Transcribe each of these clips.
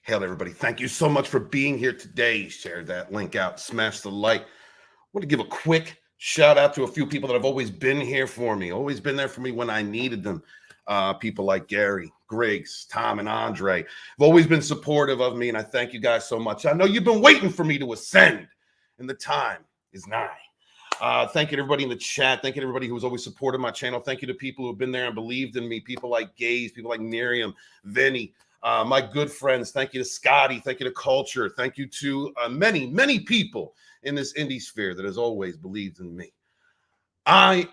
Hail everybody. Thank you so much for being here today. Share that link out, smash the like. I want to give a quick shout out to a few people that have always been here for me, always been there for me when I needed them. People like Gary, Griggs, Tom, and Andre have always been supportive of me, and I thank you guys so much. I know you've been waiting for me to ascend, and the time is nigh. Thank you to everybody in the chat. Thank you to everybody who has always supported my channel. Thank you to people who have been there and believed in me. People like Gaze, people like Miriam, Vinny, my good friends. Thank you to Scotty. Thank you to Culture. Thank you to many, many people in this indie sphere that has always believed in me. I'm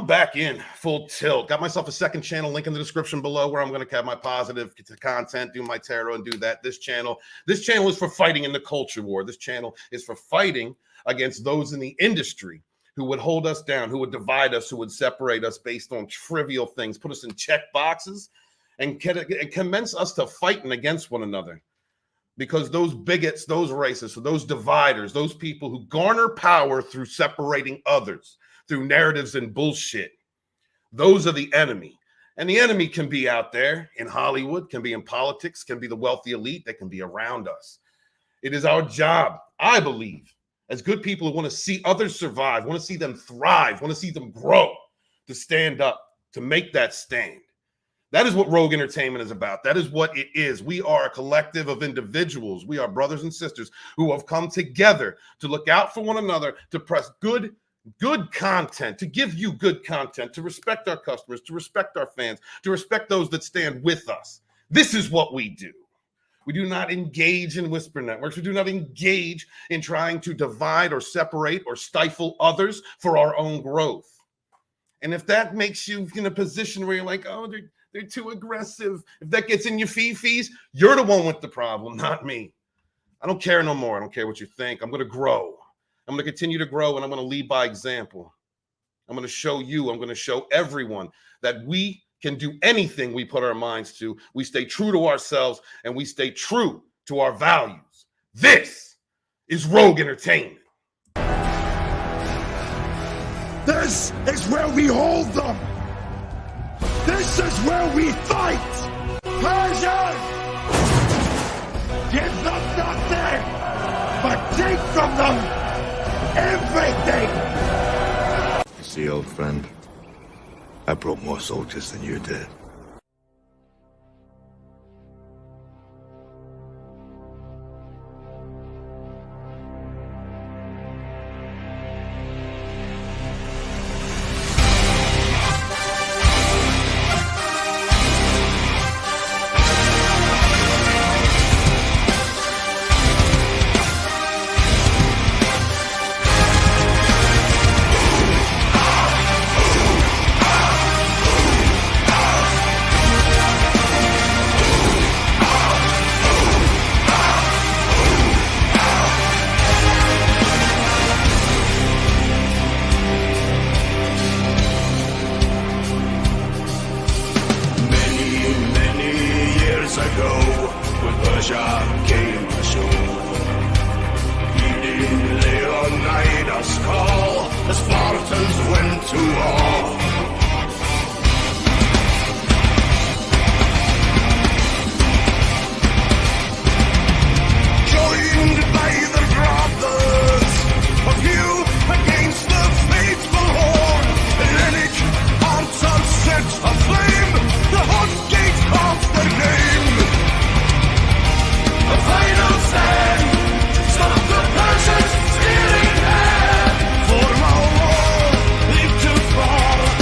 back in full tilt. Got myself a second channel, link in the description below, where I'm going to have my positive content, do my tarot, and do that. This channel is for fighting in the culture war. This channel is for fighting against those in the industry who would hold us down, who would divide us, who would separate us based on trivial things, put us in check boxes, and commence us to fighting against one another. Because those bigots, those racists, those dividers, those people who garner power through separating others, through narratives and bullshit, those are the enemy. And the enemy can be out there in Hollywood, can be in politics, can be the wealthy elite that can be around us. It is our job, I believe, as good people who want to see others survive, want to see them thrive, want to see them grow, to stand up, to make that stand. That is what Rogue Entertainment is about. That is what it is. We are a collective of individuals. We are brothers and sisters who have come together to look out for one another, to press good content, to give you good content, to respect our customers, to respect our fans, to respect those that stand with us. This is what we do. We do not engage in whisper networks. We do not engage in trying to divide or separate or stifle others for our own growth. And if that makes you in a position where you're like, oh, they're too aggressive, if that gets in your fees, you're the one with the problem, not me. I don't care no more. I don't care what you think. I'm going to grow. I'm going to continue to grow, and I'm going to lead by example. I'm going to show you, I'm going to show everyone that we can do anything we put our minds to. We stay true to ourselves, and we stay true to our values. This is Rogue Entertainment. This is where we hold them. This is where we fight. Persian! Give them nothing, but take from them everything. You see, old friend, I brought more soldiers than you did. For our war, live to fall.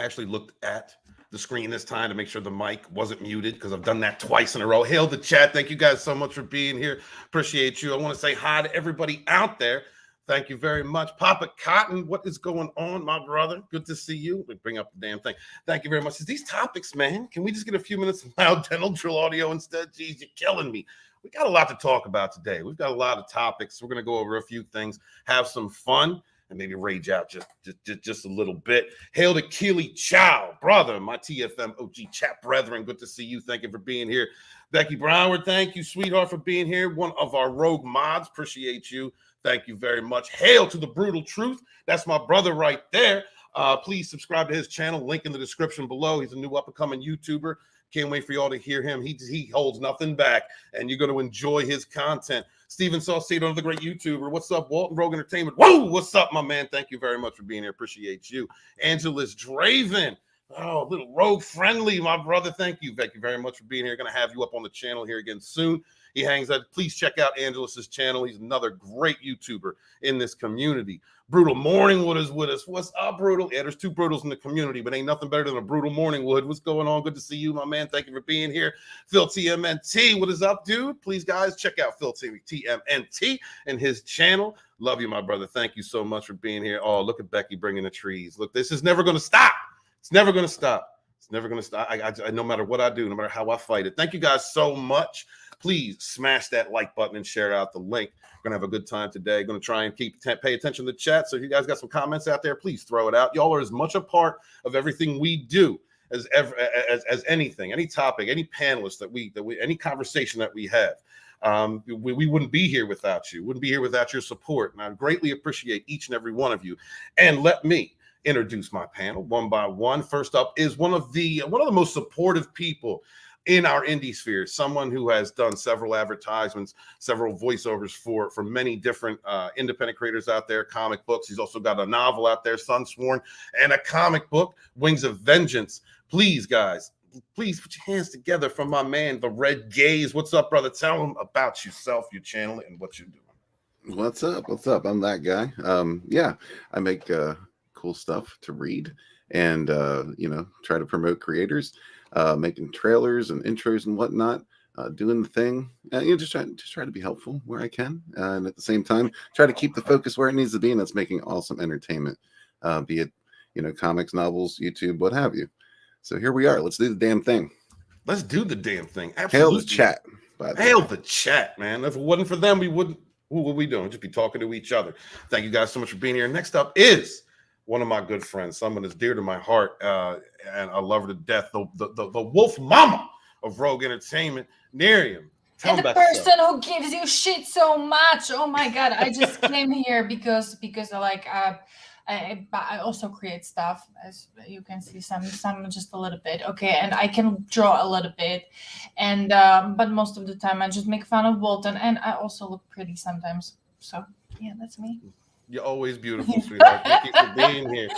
actually looked at the screen this time to make sure the mic wasn't muted because I've done that twice in a row. Hail the chat. Thank you guys so much for being here. Appreciate you. I want to say hi to everybody out there. Thank you very much. Papa Cotton, what is going on, my brother? Good to see you. We bring up the damn thing. Thank you very much. These topics, man, can we just get a few minutes of loud dental drill audio instead? Jeez, you're killing me. We got a lot to talk about today. We've got a lot of topics. We're going to go over a few things, have some fun, and maybe rage out just a little bit. Hail to Keely Chow, brother, my TFM OG chat brethren. Good to see you. Thank you for being here. Becky Brownward, thank you, sweetheart, for being here. One of our rogue mods. Appreciate you. Thank you very much. Hail to the Brutal Truth. That's my brother right there. Please subscribe to his channel. Link in the description below. He's a new up-and-coming YouTuber. Can't wait for y'all to hear him. He holds nothing back, and you're going to enjoy his content. Steven Saucedo, another great YouTuber. What's up, Walton Rogue Entertainment? Whoa, what's up, my man? Thank you very much for being here. Appreciate you. Angelus Draven. Oh, little rogue friendly, my brother. Thank you. Thank you very much for being here. Going to have you up on the channel here again soon. He hangs out. Please check out Angelus's channel. He's another great YouTuber in this community. Brutal Morningwood is with us. What's up, Brutal? Yeah, there's two Brutals in the community, but ain't nothing better than a Brutal Morningwood. What's going on? Good to see you, my man. Thank you for being here. Phil TMNT, what is up, dude? Please, guys, check out Phil TMNT and his channel. Love you, my brother. Thank you so much for being here. Oh, look at Becky bringing the trees. Look, this is never going to stop. It's never going to stop. It's never going to stop. I no matter what I do, no matter how I fight it. Thank you guys so much. Please smash that like button and share out the link. We're going to have a good time today. Going to try and pay attention to the chat. So if you guys got some comments out there, please throw it out. Y'all are as much a part of everything we do as anything, any topic, any panelist that we any conversation that we have. We wouldn't be here without you. Wouldn't be here without your support. And I greatly appreciate each and every one of you. And let me introduce my panel one by one. First up is one of the most supportive people in our indie sphere, someone who has done several advertisements, several voiceovers for many different independent creators out there, comic books. He's also got a novel out there, Sunsworn, and a comic book, Wings of Vengeance. Please, guys, please put your hands together for my man, the Red Gaze. What's up, brother? Tell him about yourself, your channel, and what you're doing. What's up? What's up? I'm that guy. Yeah, I make cool stuff to read and, try to promote creators. Making trailers and intros and whatnot, doing the thing, just try to be helpful where I can, and at the same time try to keep the focus where it needs to be, and that's making awesome entertainment, be it comics, novels, YouTube, what have you. So here we are. Let's do the damn thing. Let's do the damn thing. Absolutely. Hail the chat. Hail the chat, man. If it wasn't for them, we wouldn't. What would we doing? Just be talking to each other. Thank you guys so much for being here. Next up is one of my good friends, someone that's dear to my heart, and I love her to death. The wolf mama of Rogue Entertainment, Miriam. And the person who gives you shit so much. Oh my god! I just came here because I also create stuff, as you can see, some just a little bit. Okay, and I can draw a little bit, and but most of the time I just make fun of Walton, and I also look pretty sometimes. So yeah, that's me. You're always beautiful, sweetheart. Thank you for being here.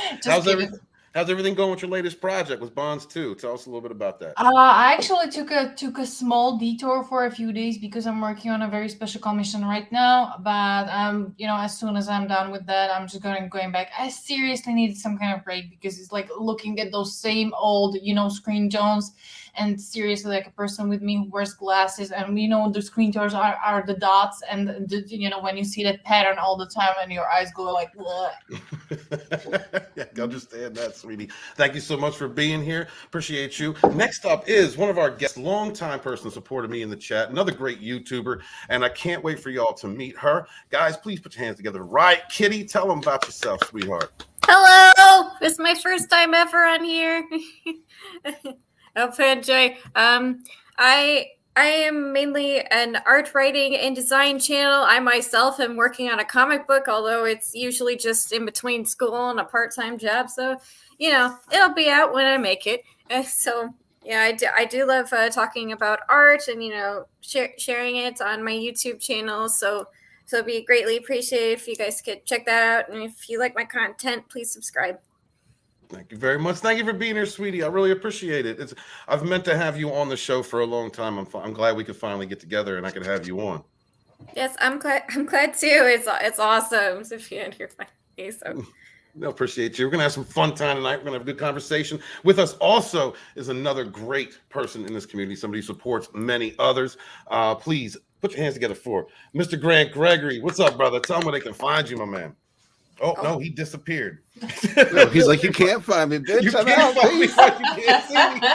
How's everything going with your latest project with Bonds 2? Tell us a little bit about that. I actually took a small detour for a few days because I'm working on a very special commission right now. But as soon as I'm done with that, I'm just going back. I seriously needed some kind of break because it's like looking at those same old, screen tones. And seriously, like a person with me who wears glasses, and the screen tones are the dots, and when you see that pattern all the time, and your eyes go like, yeah, I understand that, sweetie. Thank you so much for being here. Appreciate you. Next up is one of our guests, longtime person supported me in the chat, another great YouTuber, and I can't wait for y'all to meet her. Guys, please put your hands together. Right, Kitty, tell them about yourself, sweetheart. Hello, this is my first time ever on here. Hope you enjoy. I am mainly an art writing and design channel. I myself am working on a comic book, although it's usually just in between school and a part-time job. So, it'll be out when I make it. So, yeah, I do love talking about art and, sharing it on my YouTube channel. So it'd be greatly appreciated if you guys could check that out. And if you like my content, please subscribe. Thank you very much. Thank you for being here, sweetie. I really appreciate it. I've meant to have you on the show for a long time. I'm glad we could finally get together and I could have you on. Yes, I'm glad too. It's awesome. So if you hear my face, so No, appreciate you. We're going to have some fun time tonight. We're going to have a good conversation. With us also is another great person in this community, somebody who supports many others. Please put your hands together for Mr. Grant Gregory. What's up, brother? Tell them where they can find you, my man. Oh, no, he disappeared. No, he's like, you can't find me, bitch. You I'm can't out, find me. peace." You can't see me.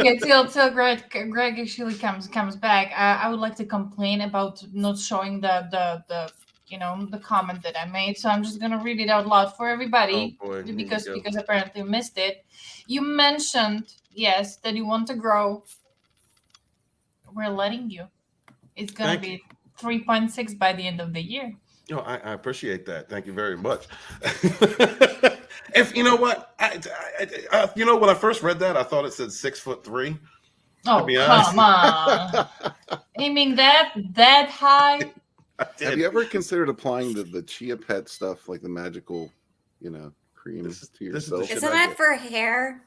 Okay, till Greg actually comes back. I would like to complain about not showing the comment that I made. So I'm just gonna read it out loud for everybody Oh, boy. Here we because go. apparently you missed it. You mentioned that you want to grow. We're letting you. It's gonna Thank be 3.6 by the end of the year. No, I appreciate that. Thank you very much. If you know what, when I first read that, I thought it said 6'3". Oh, be honest. come on. Aiming that high? I did. Have you ever considered applying the Chia Pet stuff, like the magical, cream This is to the yourself? shit. Isn't that for hair?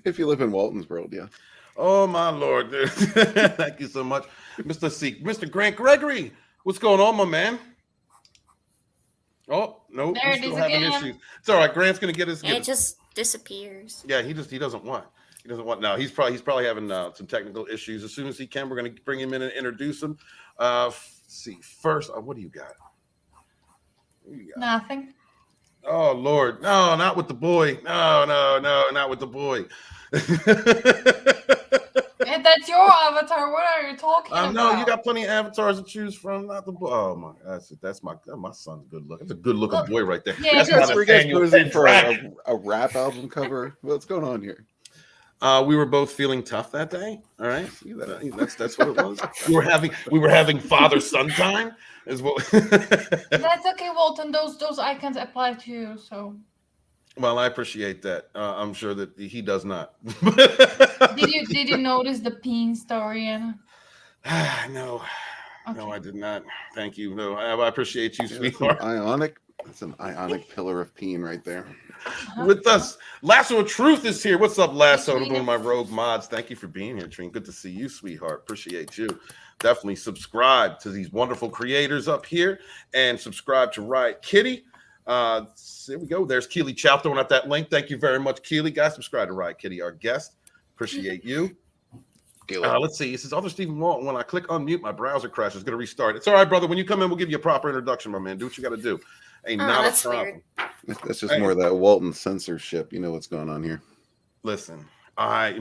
If you live in Walton's world, yeah. Oh my Lord, dude. Thank you so much, Mr. Grant Gregory. What's going on, my man? Oh no, There we're it still is having again. issues. It's all right. Grant's gonna get his. It just disappears. Yeah, he doesn't want. He doesn't want. No, he's probably having some technical issues. As soon as he can, we're gonna bring him in and introduce him. Let's see. First, what do you got? What do you got? Nothing. Oh Lord, no, not with the boy. No, not with the boy. And that's your avatar. What are you talking about? No, you got plenty of avatars to choose from. Not the boy. Oh my, that's my son's good look. It's a good looking boy right there. Yeah, That's you not Were you guys Nathaniel posing for Pendragon. a rap album cover? What's going on here? We were both feeling tough that day. All right, that's what it was. We were having father son time. Is what. That's okay, Walton. Those icons apply to you. So Well, I appreciate that. I'm sure that he does not. did you notice the peen story? And No, okay. no, I did not. Thank you. No, I appreciate you, Yeah, sweetheart. That's an ionic pillar of peen right there. With us, Lasso of Truth is here. What's up, Lasso? I'm Trina. doing my rogue mods. Thank you for being here, Trina. Good to see you, sweetheart. Appreciate you. Definitely subscribe to these wonderful creators up here and subscribe to Riot Kitty. Here we go. There's Keely Chow throwing up that link. Thank you very much, Keely. Guys, subscribe to Riot Kitty, our guest. Appreciate you. Let's see. It says, Other Stephen Walton, when I click unmute, my browser crashes. It's going to restart. It's all right, brother. When you come in, we'll give you a proper introduction, my man. Do what you got to do. Ain't not a That's problem. weird. That's just more of that Walton censorship. You know what's going on here. Listen, I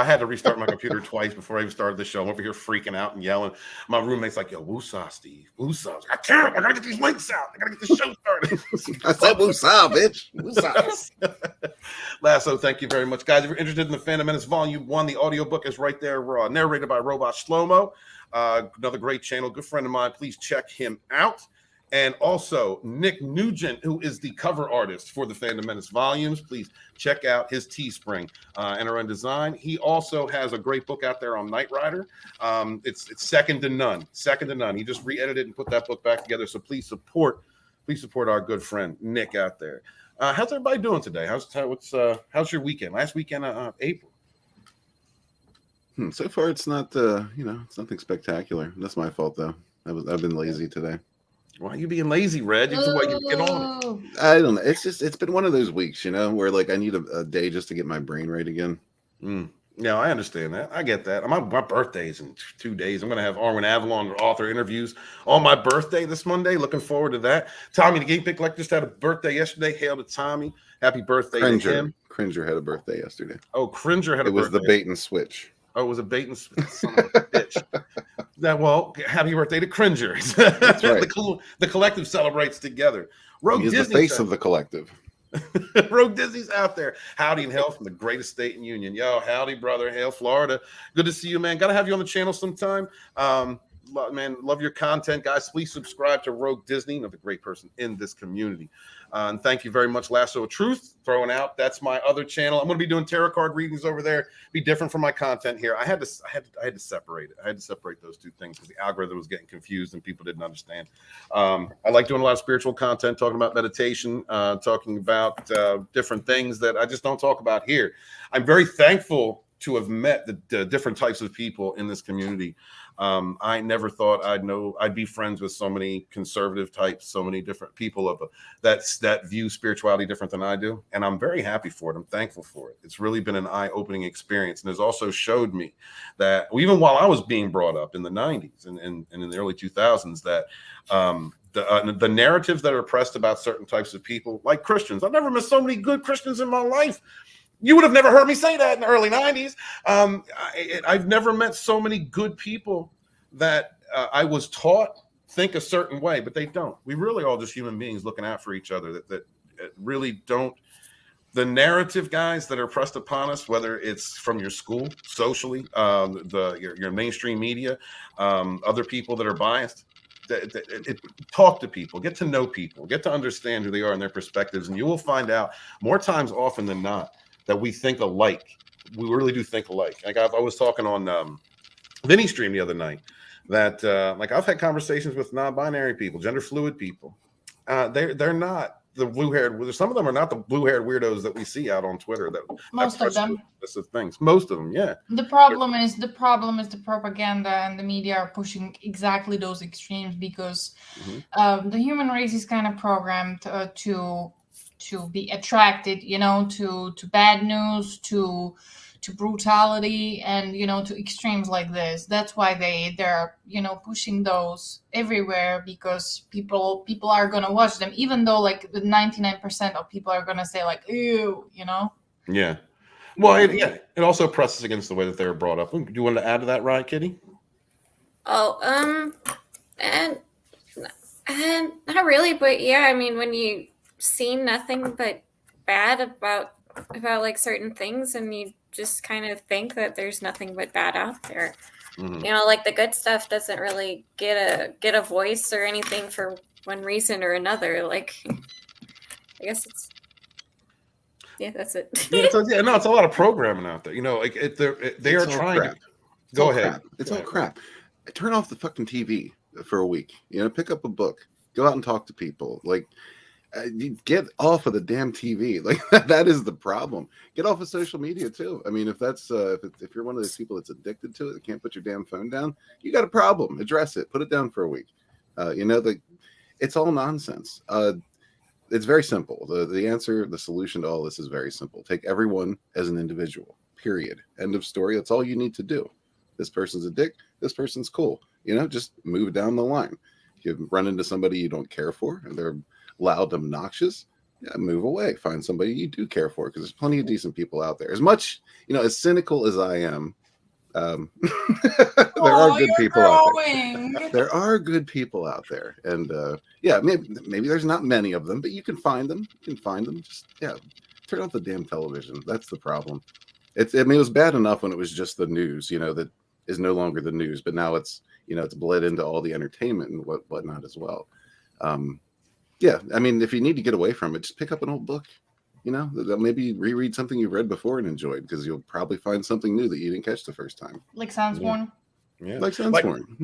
had to restart my computer twice before I even started the show. I'm over here freaking out and yelling. My roommate's like, yo, woosah, Steve. Woosah. I can't. I got to get these links out. I got to get the show started. I said woosah, bitch. Woosah. Lasso, thank you very much. Guys, if you're interested in the Phantom Menace Volume 1, the audiobook is right there, narrated by Robot Shlomo. Another great channel, good friend of mine. Please check him out. And also Nick Nugent, who is the cover artist for the Phantom Menace volumes. Please check out his Teespring NRN design. He also has a great book out there on Knight Rider. It's second to none. Second to none. He just re-edited and put that book back together. So please support our good friend Nick out there. How's everybody doing today? How's your weekend? Last weekend, April. So far, it's not it's nothing spectacular. That's my fault though. I've been lazy today. Why are you being lazy, Red? You get on it. I don't know. It's been one of those weeks, where like I need a day just to get my brain right again. Yeah, I understand that. I get that. My birthday's in 2 days. I'm going to have Arwen Avalon author interviews on my birthday this Monday. Looking forward to that. Tommy the Game Pick Collector just had a birthday yesterday. Hail to Tommy. Happy birthday to him. Cringer had a birthday yesterday. Oh, Cringer had a birthday. It was the bait and switch. Oh, it was a bait and switch. Son of a bitch. Well, happy birthday to Cringer. That's right. The collective celebrates together. Rogue He's Disney the face of the collective. Rogue Disney's out there. Howdy and hail from the greatest state in Union. Yo, howdy, brother. Hail, Florida. Good to see you, man. Got to have you on the channel sometime. Man, love your content, guys. Please subscribe to Rogue Disney, another great person in this community. And thank you very much, Lasso of Truth, throwing out. That's my other channel. I'm going to be doing tarot card readings over there. Be different from my content here. I had to separate it. I had to separate those two things because the algorithm was getting confused and people didn't understand. I like doing a lot of spiritual content, talking about meditation, talking about different things that I just don't talk about here. I'm very thankful to have met the different types of people in this community. I never thought I'd be friends with so many conservative types, so many different people that view spirituality different than I do. And I'm very happy for it. I'm thankful for it. It's really been an eye-opening experience. And it's also showed me that even while I was being brought up in the 90s and in the early 2000s, that the narratives that are pressed about certain types of people, like Christians, I've never met so many good Christians in my life. You would have never heard me say that in the early 90s. I've never met so many good people that I was taught think a certain way, but they don't. We really all just human beings looking out for each other that really don't. The narrative, guys, that are pressed upon us, whether it's from your school, socially, your mainstream media, other people that are biased, talk to people, get to know people, get to understand who they are and their perspectives, and you will find out more times often than not that we think alike. We really do think alike. Like I was talking on Vinny's stream the other night that like I've had conversations with non-binary people, gender fluid people. They're not the blue-haired. Some of them are not the blue-haired weirdos that we see out on Twitter. Most of them. Things. Most of them, yeah. The problem is the propaganda, and the media are pushing exactly those extremes because the human race is kind of programmed to be attracted, to bad news, to brutality, and to extremes like this. That's why they're pushing those everywhere, because people are gonna watch them, even though like the 99% of people are gonna say like ew, Yeah. Well, it also presses against the way that they were brought up. Do you want to add to that, Riot Kitty? Oh, and not really, but yeah, I mean, when you see nothing but bad about like certain things, and you just kind of think that there's nothing but bad out there. Like the good stuff doesn't really get a voice or anything for one reason or another. Like, I guess that's it. It's a lot of programming out there. Like they are trying. Crap. Go ahead. Crap. It's all crap. Turn off the fucking TV for a week. Pick up a book. Go out and talk to people. Like, you get off of the damn TV. Like that is the problem. Get off of social media too. I mean, if that's if you're one of those people that's addicted to it, that can't put your damn phone down, you got a problem. Address it. Put it down for a week. It's all nonsense. It's very simple. The answer, the solution to all this is very simple. Take everyone as an individual. Period. End of story. That's all you need to do. This person's a dick. This person's cool. Just move down the line. You run into somebody you don't care for, and they're loud, obnoxious, move away. Find somebody you do care for, because there's plenty of decent people out there. As much, as cynical as I am, there are good people out there. There are good people out there, and maybe there's not many of them, but you can find them. Just turn off the damn television. That's the problem. It was bad enough when it was just the news, that is no longer the news, but now it's it's bled into all the entertainment and whatnot as well. I mean, if you need to get away from it, just pick up an old book. Maybe reread something you've read before and enjoyed, because you'll probably find something new that you didn't catch the first time. Like Sandsworn. Yeah. Like Sandsworn.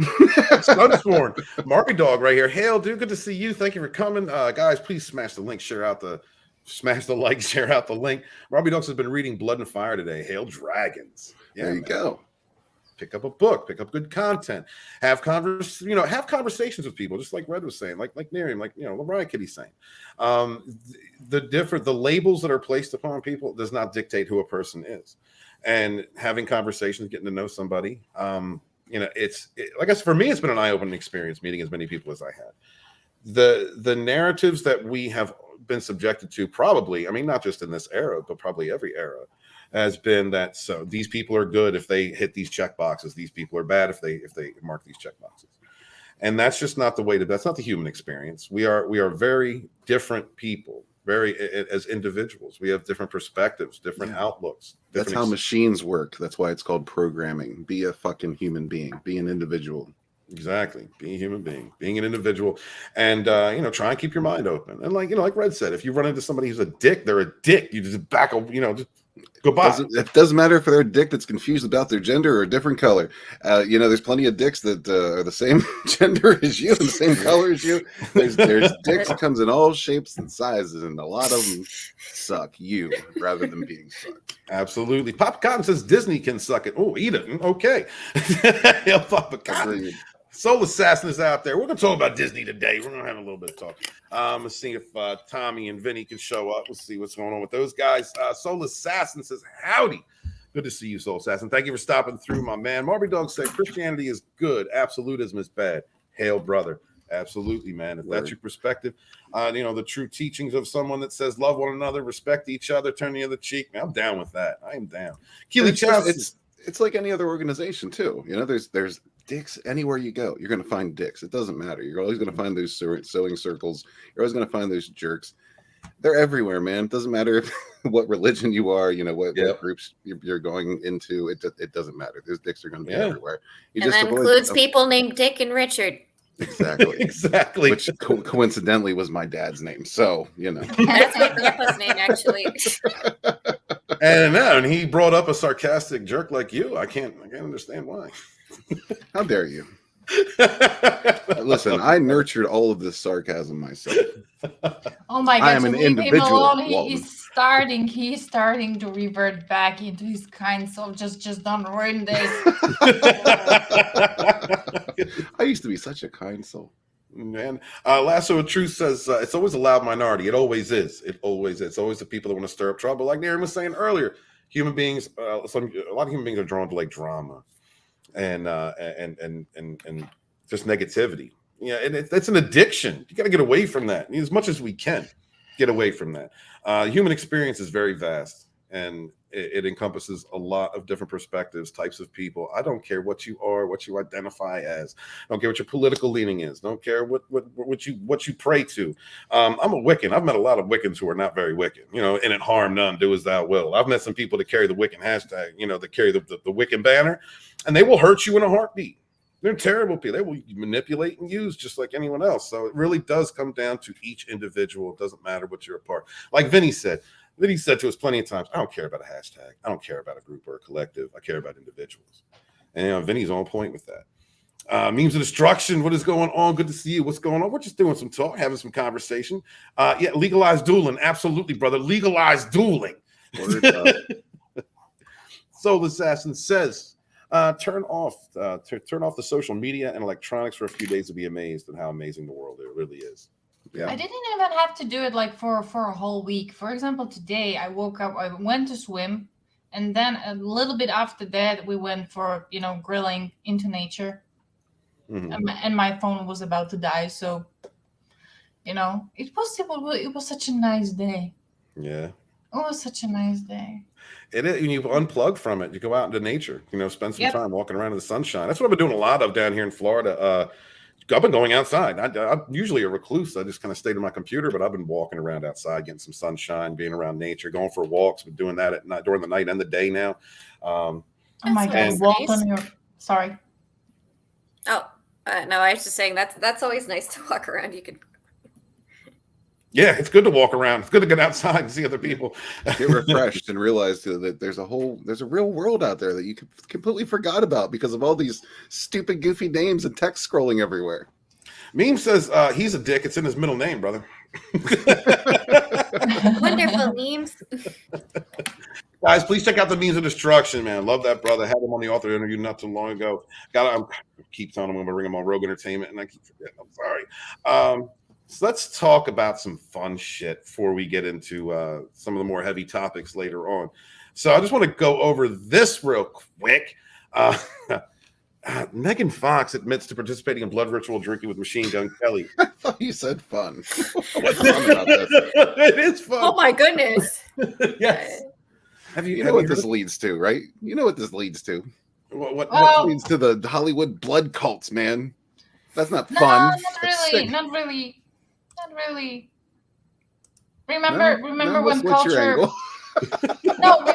Sandsworn. Marby Dog right here. Hail, dude. Good to see you. Thank you for coming. Guys, please smash the link, smash the like, share out the link. Marby Dogs has been reading Blood and Fire today. Hail Dragons. Yeah, there you go. Pick up a book, pick up good content, have conversations with people, just like Red was saying, like Miriam, like Riot Kitty's saying. The labels that are placed upon people does not dictate who a person is. And having conversations, getting to know somebody, like I said, for me, it's been an eye-opening experience meeting as many people as I had. The narratives that we have been subjected to, probably, I mean, not just in this era, but probably every era, has been that so these people are good if they hit these check boxes, these people are bad if they mark these check boxes, and that's just not the way that's not the human experience. We are very different people, as individuals. We have different perspectives, different outlooks. That's how machines work. That's why it's called programming. Be a fucking human being. Be an individual. Exactly. Being a human being, being an individual, and try and keep your mind open. And like Red said, if you run into somebody who's a dick, they're a dick. You just back, just Goodbye. It doesn't matter if they're a dick that's confused about their gender or a different color. There's plenty of dicks that are the same gender as you and the same color as you. There's dicks that comes in all shapes and sizes, and a lot of them suck you rather than being sucked. Absolutely. Papa Cotton says Disney can suck it. Oh, eat it. Okay. Yeah, Papa Cotton. Soul Assassin is out there. We're going to talk about Disney today. We're going to have a little bit of talk. Let's see if Tommy and Vinny can show up. We'll see what's going on with those guys. Soul Assassin says, howdy. Good to see you, Soul Assassin. Thank you for stopping through, my man. Marby Dog said, Christianity is good. Absolutism is bad. Hail, brother. Absolutely, man. If that's your perspective, the true teachings of someone that says love one another, respect each other, turn the other cheek, man, I'm down with that. I am down. Keely It's like any other organization, too. There's dicks anywhere you go. You're going to find dicks. It doesn't matter. You're always going to find those sewing circles. You're always going to find those jerks. They're everywhere, man. It doesn't matter what religion you are, what groups you're going into. It doesn't matter. Those dicks are going to be everywhere. That includes people named Dick and Richard. Exactly. Exactly. Which coincidentally was my dad's name. So, That's my grandpa's name, actually. And he brought up a sarcastic jerk like you. I can't understand why. How dare you? Listen, I nurtured all of this sarcasm myself. Oh my God! I am an individual. He's starting to revert back into his kind soul. Just don't ruin this. I used to be such a kind soul. Man, Lasso of Truth says it's always a loud minority. It always is. It always is. It's always the people that want to stir up trouble. Like Darren was saying earlier, human beings, a lot of human beings are drawn to like drama and just negativity. Yeah, and it's an addiction. You got to get away from that as much as we can. Get away from that. Human experience is very vast, and it encompasses a lot of different perspectives, types of people. I don't care what you are, what you identify as. I don't care what your political leaning is. Don't care what you pray to. I'm a Wiccan. I've met a lot of Wiccans who are not very Wiccan. In it harm none, do as thou will. I've met some people that carry the Wiccan hashtag. That carry the Wiccan banner, and they will hurt you in a heartbeat. They're terrible people. They will manipulate and use just like anyone else. So it really does come down to each individual. It doesn't matter what you're a part. Like Vinny said to us plenty of times, I don't care about a hashtag. I don't care about a group or a collective. I care about individuals. And Vinny's on point with that. Memes of destruction. What is going on? Good to see you. What's going on? We're just doing some talk, having some conversation. Legalize dueling. Absolutely, brother. Legalize dueling. Soul Assassin says, turn off the social media and electronics for a few days to be amazed at how amazing the world it really is. Yeah. I didn't even have to do it like for a whole week. For example, today I woke up, I went to swim, and then a little bit after that we went for grilling into nature. Mm-hmm. And my phone was about to die, so it was such a nice day. Yeah. It was such a nice day. It is, and you unplug from it. You go out into nature, spend some time walking around in the sunshine. That's what I've been doing a lot of down here in Florida. I've been going outside. I'm usually a recluse. I just kind of stayed in my computer, but I've been walking around outside, getting some sunshine, being around nature, going for walks. Been doing that during the night and the day now. Oh my God, Walton, sorry. Oh, no, I was just saying that's always nice to walk around. You can. Yeah, it's good to walk around. It's good to get outside and see other people. Get refreshed and realize that there's a real world out there that you completely forgot about because of all these stupid, goofy names and text scrolling everywhere. Meme says he's a dick. It's in his middle name, brother. Wonderful memes. Guys, please check out the Memes of Destruction, man. Love that brother. Had him on the author interview not too long ago. I keep telling him I'm going to bring him on Rogue Entertainment, and I keep forgetting. I'm sorry. So let's talk about some fun shit before we get into some of the more heavy topics later on. So I just want to go over this real quick. Megan Fox admits to participating in blood ritual drinking with Machine Gun Kelly. I thought you said fun. What's fun about this? It is fun. Oh my goodness. Yes. You know what this leads to, right? You know what this leads to. What leads to the Hollywood blood cults, man? That's not fun. Not really. Remember when culture? No,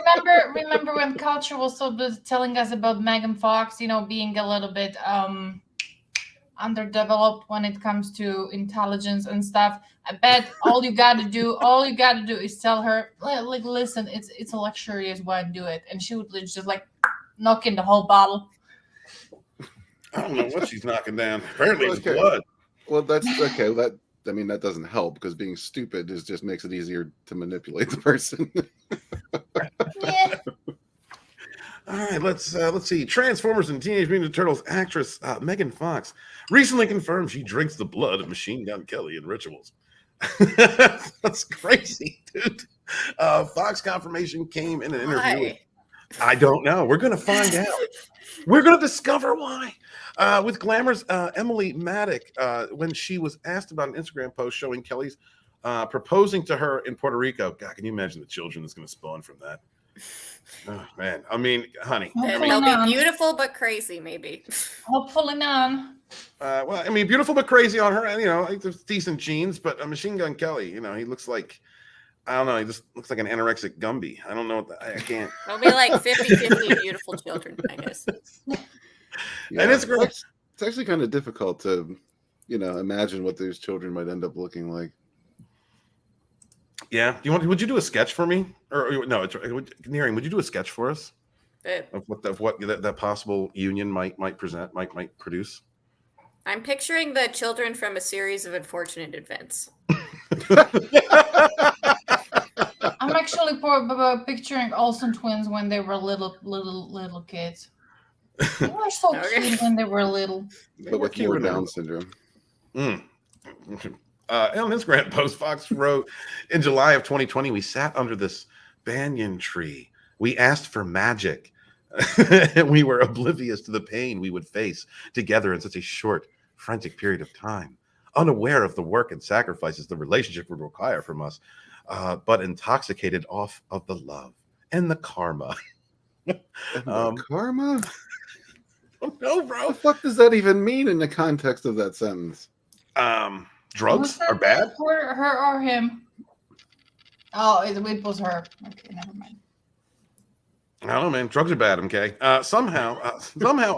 remember when culture was so busy telling us about Megan Fox, being a little bit underdeveloped when it comes to intelligence and stuff. I bet all you gotta do is tell her, like, listen, it's a luxurious wine, do it, and she would just like knock in the whole bottle. I don't know what she's knocking down. Apparently it's blood. Well, that's okay. That doesn't help because being stupid just makes it easier to manipulate the person. Yeah. All right, let's see. Transformers and Teenage Mutant Ninja Turtles actress Megan Fox recently confirmed she drinks the blood of Machine Gun Kelly in rituals. That's crazy, dude. Fox confirmation came in an interview. I don't know. We're going to find out. We're going to discover why. With Glamour's Emily Maddock, when she was asked about an Instagram post showing Kelly's proposing to her in Puerto Rico. God, can you imagine the children that's going to spawn from that? Oh, man. I mean, honey. They'll be beautiful but crazy, maybe. Hopefully not. Well, I mean, beautiful but crazy on her. You know, there's decent genes, but Machine Gun Kelly, you know, he looks like, I don't know, he just looks like an anorexic Gumby. I don't know. I can't. They'll be like 50-50 beautiful children, I guess. Yeah, and it's actually kind of difficult to, you know, imagine what those children might end up looking like. Yeah. Would you do a sketch for me? Or no, Nearing, would you do a sketch for us of what that possible union might produce? I'm picturing the children from a series of unfortunate events. I'm actually picturing Olsen twins when they were little kids. They were so cute when they were little. But with more Down syndrome. On Instagram post, Fox wrote, in July of 2020, we sat under this banyan tree. We asked for magic. And we were oblivious to the pain we would face together in such a short, frantic period of time, unaware of the work and sacrifices the relationship would require from us, but intoxicated off of the love and the karma. Karma? No, bro. What the fuck does that even mean in the context of that sentence? Drugs are bad? Her or him? Oh, it was her. Okay, never mind. I don't know, man. Drugs are bad, okay? Somehow,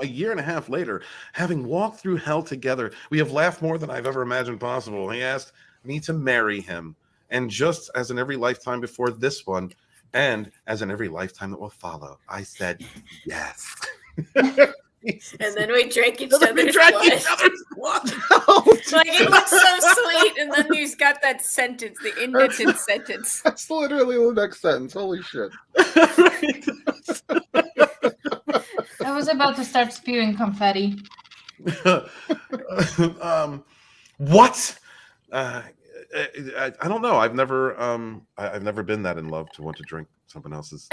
a year and a half later, having walked through hell together, we have laughed more than I've ever imagined possible. He asked me to marry him. And just as in every lifetime before this one, and as in every lifetime that will follow, I said yes. And then we drank each other's blood. Like, it looks so sweet, and then you've got that sentence, the indented sentence. That's literally the next sentence. Holy shit. I was about to start spewing confetti. What? I don't know. I've never been that in love to want to drink someone else's.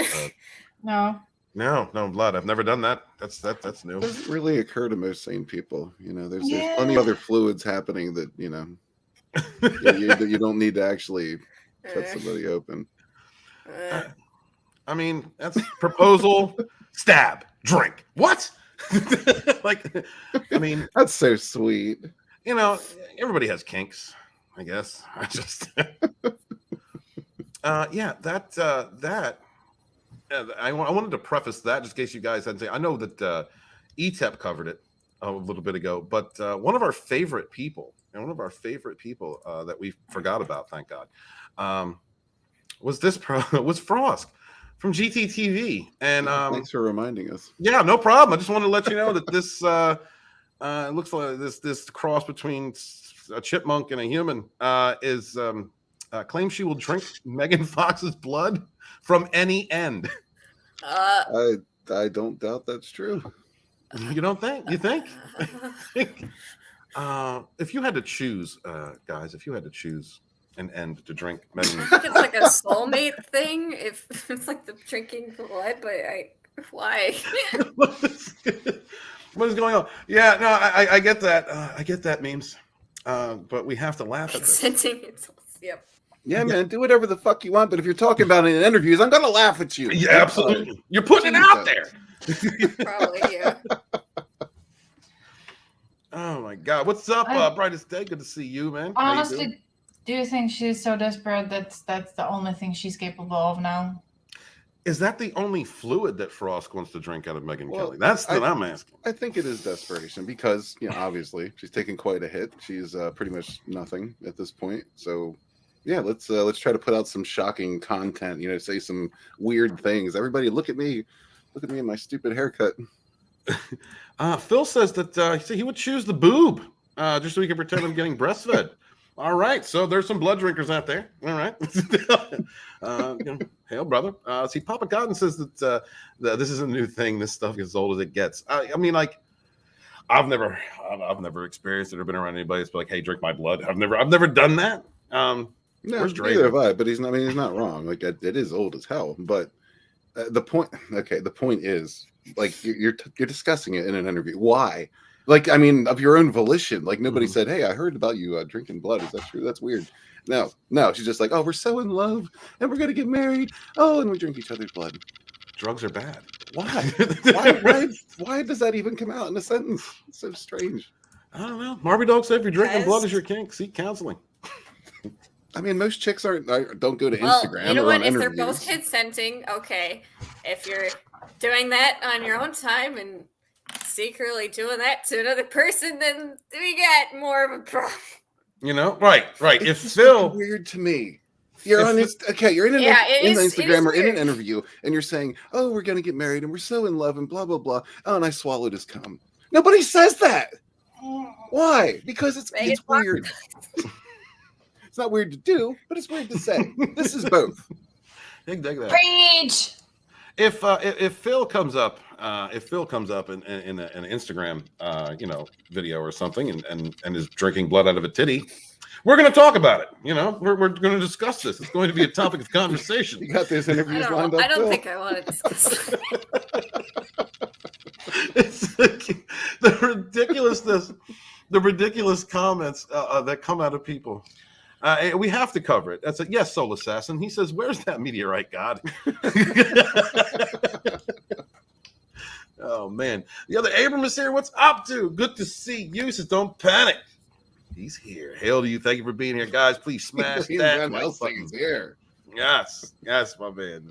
No, blood. I've never done that. That's new. It doesn't really occur to most sane people. You know, there's plenty of other fluids happening that, you know, you don't need to actually cut somebody open. I mean, that's proposal, stab, drink. What? Like, I mean, that's so sweet. You know, everybody has kinks, I guess. I just, I wanted to preface that just in case you guys hadn't seen. I know that ETEP covered it a little bit ago, but one of our favorite people that we forgot about, thank God, was Frosk from GTTV. And thanks for reminding us. Yeah, no problem. I just wanted to let you know that this looks like this cross between a chipmunk and a human is claims she will drink Megan Fox's blood from any end. I don't doubt that's true. You don't think? You think? If you had to choose, guys, if you had to choose an end to drink Megan, it's like a soulmate thing. If it's like the drinking blood, but why? What is going on? Yeah, no, I get that. I get that memes. But we have to laugh at this. Yep. Yeah, man, do whatever the fuck you want, but if you're talking about it in interviews, I'm gonna laugh at you. Yeah, absolutely. You're putting it out there. Probably, yeah. Oh my God, what's up, Brightest Day? Good to see you, man. Honestly, do you think she's so desperate that's the only thing she's capable of now? Is that the only fluid that Frosk wants to drink out of Megyn Well, Kelly? That's what I'm asking. I think it is desperation because, obviously she's taken quite a hit. She's pretty much nothing at this point. So, yeah, let's try to put out some shocking content. Say some weird things. Everybody, look at me in my stupid haircut. Phil says that he would choose the boob just so he can pretend I'm getting breastfed. All right, so there's some blood drinkers out there. All right, hail, brother. See, Papa Cotton says that this is a new thing. This stuff is as old as it gets. I mean, like, I've never experienced it or been around anybody that's like, "Hey, drink my blood." I've never done that. No, neither have I. But he's not wrong. Like, it is old as hell. But the point is, like, you're discussing it in an interview. Why? Like, I mean, of your own volition. Like, nobody said, "Hey, I heard about you drinking blood. Is that true? That's weird." No. She's just like, "Oh, we're so in love, and we're gonna get married. Oh, and we drink each other's blood." Drugs are bad. Why? Why does that even come out in a sentence? It's so strange. I don't know. Marby Dog said, "If you're drinking blood is your kink, seek counseling." I mean, most chicks don't go to Well, Instagram. you know or what? on If interviews. they're both consenting, okay. If you're doing that on your own time and secretly doing that to another person, then we got more of a problem. Right. It's If Phil, weird to me. You're on you're in Instagram or in an interview, and you're saying, "Oh, we're gonna get married, and we're so in love, and blah blah blah." Oh, and I swallowed his cum. Nobody says that. Why? Because it's weird. It's not weird to do, but it's weird to say. This is both. Rage. If Phil comes up, in an Instagram, video or something, and is drinking blood out of a titty, we're going to talk about it. We're going to discuss this. It's going to be a topic of conversation. You got those interviews lined up. I don't think I want to discuss it. It's like the ridiculous comments that come out of people. We have to cover it. That's a yes, Soul Assassin. He says, "Where's that meteorite god?" Oh man, the other Abram is here. What's up, dude? Good to see you. Says, "Don't panic." He's here. Hail to you. Thank you for being here, guys. Please smash that like button. Here. Yes, my man.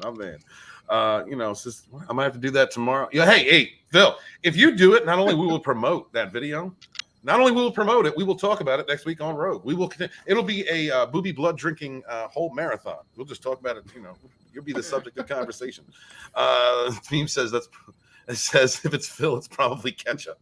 Says, I might have to do that tomorrow. Yeah, hey, Phil. If you do it, not only we will promote that video. Not only will we promote it, we will talk about it next week on Rogue. It'll be a booby blood drinking whole marathon. We'll just talk about it. You'll be the subject of conversation. Theme says if it's Phil, it's probably ketchup.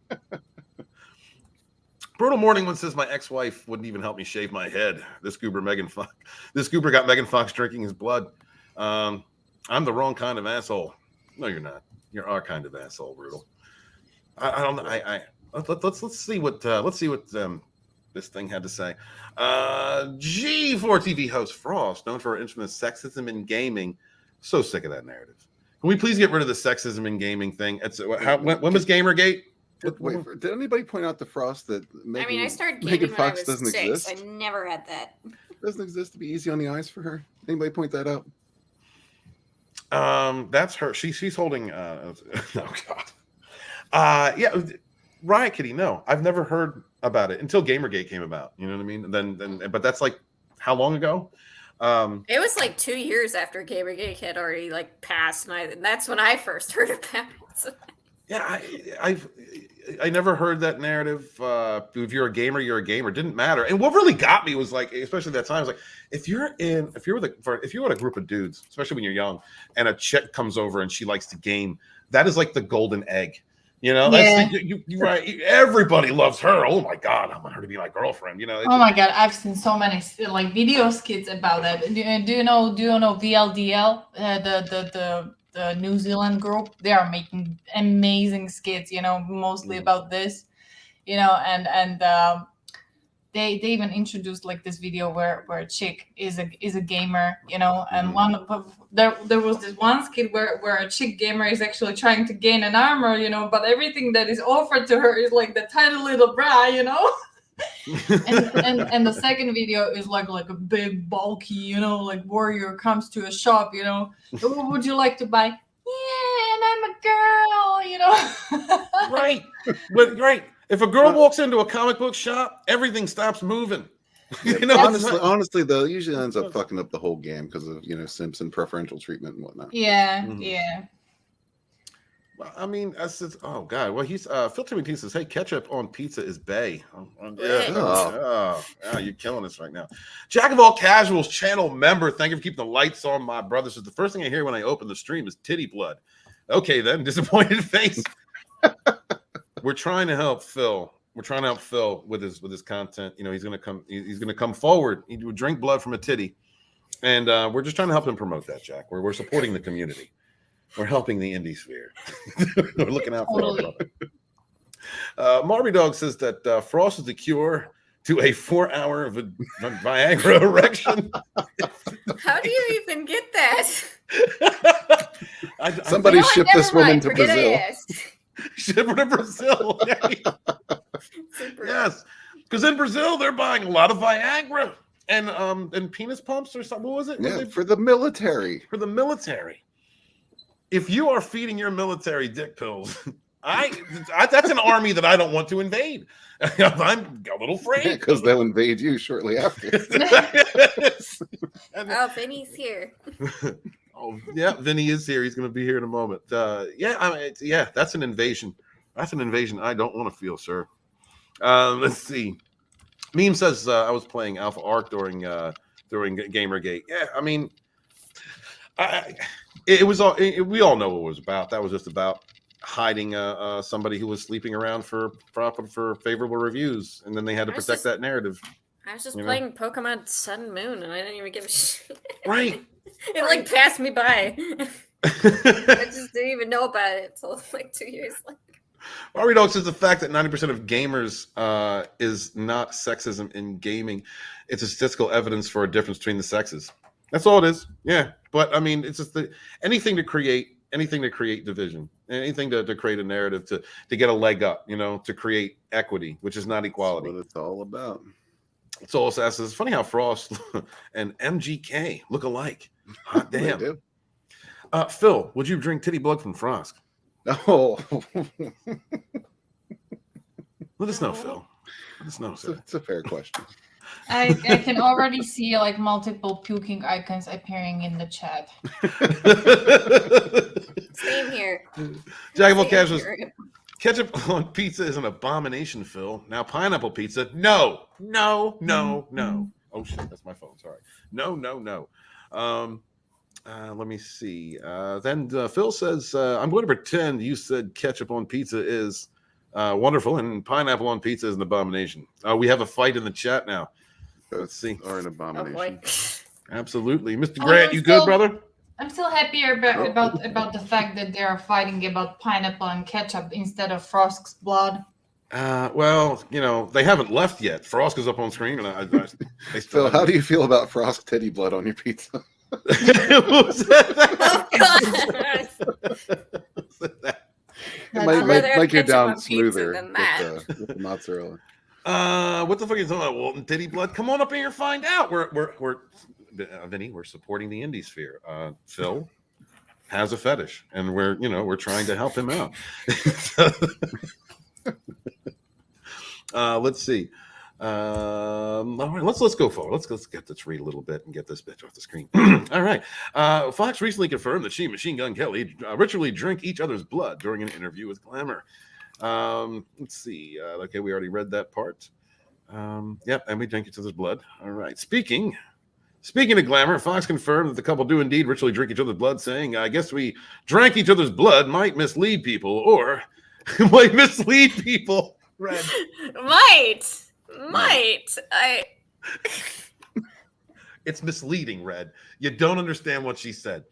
Brutal Morning One says my ex-wife wouldn't even help me shave my head. This goober got Megan Fox drinking his blood. I'm the wrong kind of asshole. No, you're not. You're our kind of asshole, Brutal. I don't know. Let's see what this thing had to say. G4 TV host Frost, known for her infamous sexism in gaming. So sick of that narrative. Can we please get rid of the sexism in gaming thing? When was Gamergate? Did anybody point out to Frost that I started gaming Megan when Fox I was doesn't 6. exist? I never had that. Doesn't exist to be easy on the eyes for her. Anybody point that out? That's her. She's holding. Oh God. Yeah. Riot Kitty. No, I've never heard about it until Gamergate came about. You know what I mean? But that's like how long ago? It was like 2 years after Gamergate had already passed, and that's when I first heard about it. So. Yeah, I never heard that narrative. If you're a gamer, you're a gamer. Didn't matter. And what really got me was especially that time, I was like, if you're with a group of dudes, especially when you're young, and a chick comes over and she likes to game, that is like the golden egg. That's you right. Everybody loves her. Oh my God, I want her to be my girlfriend. Oh my God, I've seen so many video skits about that. Do you know VLDL, the New Zealand group? They are making amazing skits. Mostly about this. They even introduced this video where a chick is a gamer, and there was this one skit where a chick gamer is actually trying to gain an armor, but everything that is offered to her is the tiny little bra, and the second video is like a big bulky, warrior comes to a shop, what would you like to buy? Yeah, and I'm a girl, Right. But right. If a girl walks into a comic book shop, everything stops moving. Yeah, You know, honestly, though, it usually ends up fucking up the whole game because of Simpson preferential treatment and whatnot. Yeah, Mhm. yeah. Well, I mean, that's just, oh god. Well, he's Filter Me says, "Hey, ketchup on pizza is bae." You're killing us right now. Jack of all casuals, channel member. Thank you for keeping the lights on, my brother. So the first thing I hear when I open the stream is titty blood. Okay, then disappointed face. We're trying to help Phil. We're trying to help Phil with his content. You know, he's gonna come forward. He would drink blood from a titty, and we're just trying to help him promote that, Jack. We're supporting the community. We're helping the indie sphere. We're looking out for our brother. Marby Dog says that Frost is the cure to a 4-hour Viagra erection. How do you even get that? Somebody shipped this woman to Brazil. Ship her to Brazil. Yes, because in Brazil they're buying a lot of Viagra and penis pumps or something. What was it? Yeah, for the military. For the military. If you are feeding your military dick pills, that's an army that I don't want to invade. I'm a little afraid because they'll invade you shortly after. Oh, Vinny's here. Oh yeah, Vinny is here. He's going to be here in a moment. That's an invasion. That's an invasion I don't want to feel, sir. Let's see. Meme says I was playing Alpha Arc during Gamergate. Yeah, I mean, it was all. We all know what it was about. That was just about hiding somebody who was sleeping around for favorable reviews, and then they had to protect that narrative. I was just playing Pokemon Sun and Moon, and I didn't even give a shit. Right. It passed me by. I just didn't even know about it until 2 years later. Marby Dog says the fact that 90% of gamers is not sexism in gaming. It's a statistical evidence for a difference between the sexes. That's all it is. Yeah, but I mean, it's just anything to create division, anything to create a narrative to get a leg up, to create equity, which is not equality. That's what it's all about. It's all it's It's funny how Frost and MGK look alike. Hot damn. They do. Phil, would you drink titty blood from Frosk? Oh. Let us know, Phil. Let us know, sir. It's a fair question. I can already see multiple puking icons appearing in the chat. Same here. Jack of all casuals. Ketchup on pizza is an abomination, Phil. Now pineapple pizza, no. Oh shit, that's my phone. Sorry. No. Let me see. Then Phil says, I'm going to pretend you said ketchup on pizza is wonderful and pineapple on pizza is an abomination. We have a fight in the chat now. Let's see. Or an abomination. Absolutely. Mr. Grant, you good, brother? I'm still happier about the fact that they are fighting about pineapple and ketchup instead of Frosk's blood. Well, they haven't left yet. Frosk is up on screen, and they still. Phil, how do you feel about Frosk titty blood on your pizza? Oh, God. It might get down smoother with the mozzarella. What the fuck are you talking about, Walton? Titty blood? Come on up here and find out. We're Vinny, we're supporting the indie sphere. Phil has a fetish, and we're trying to help him out. Let's see. All right, let's go forward. Let's get this read a little bit and get this bitch off the screen. All right. Fox recently confirmed that she and Machine Gun Kelly ritually drink each other's blood during an interview with Glamour. Let's see. Okay, we already read that part. Yep, and we drink each other's blood. All right. Speaking of Glamour, Fox confirmed that the couple do indeed ritually drink each other's blood, saying, I guess we drank each other's blood might mislead people, or might mislead people. Red. Might. It's misleading, Red. You don't understand what she said.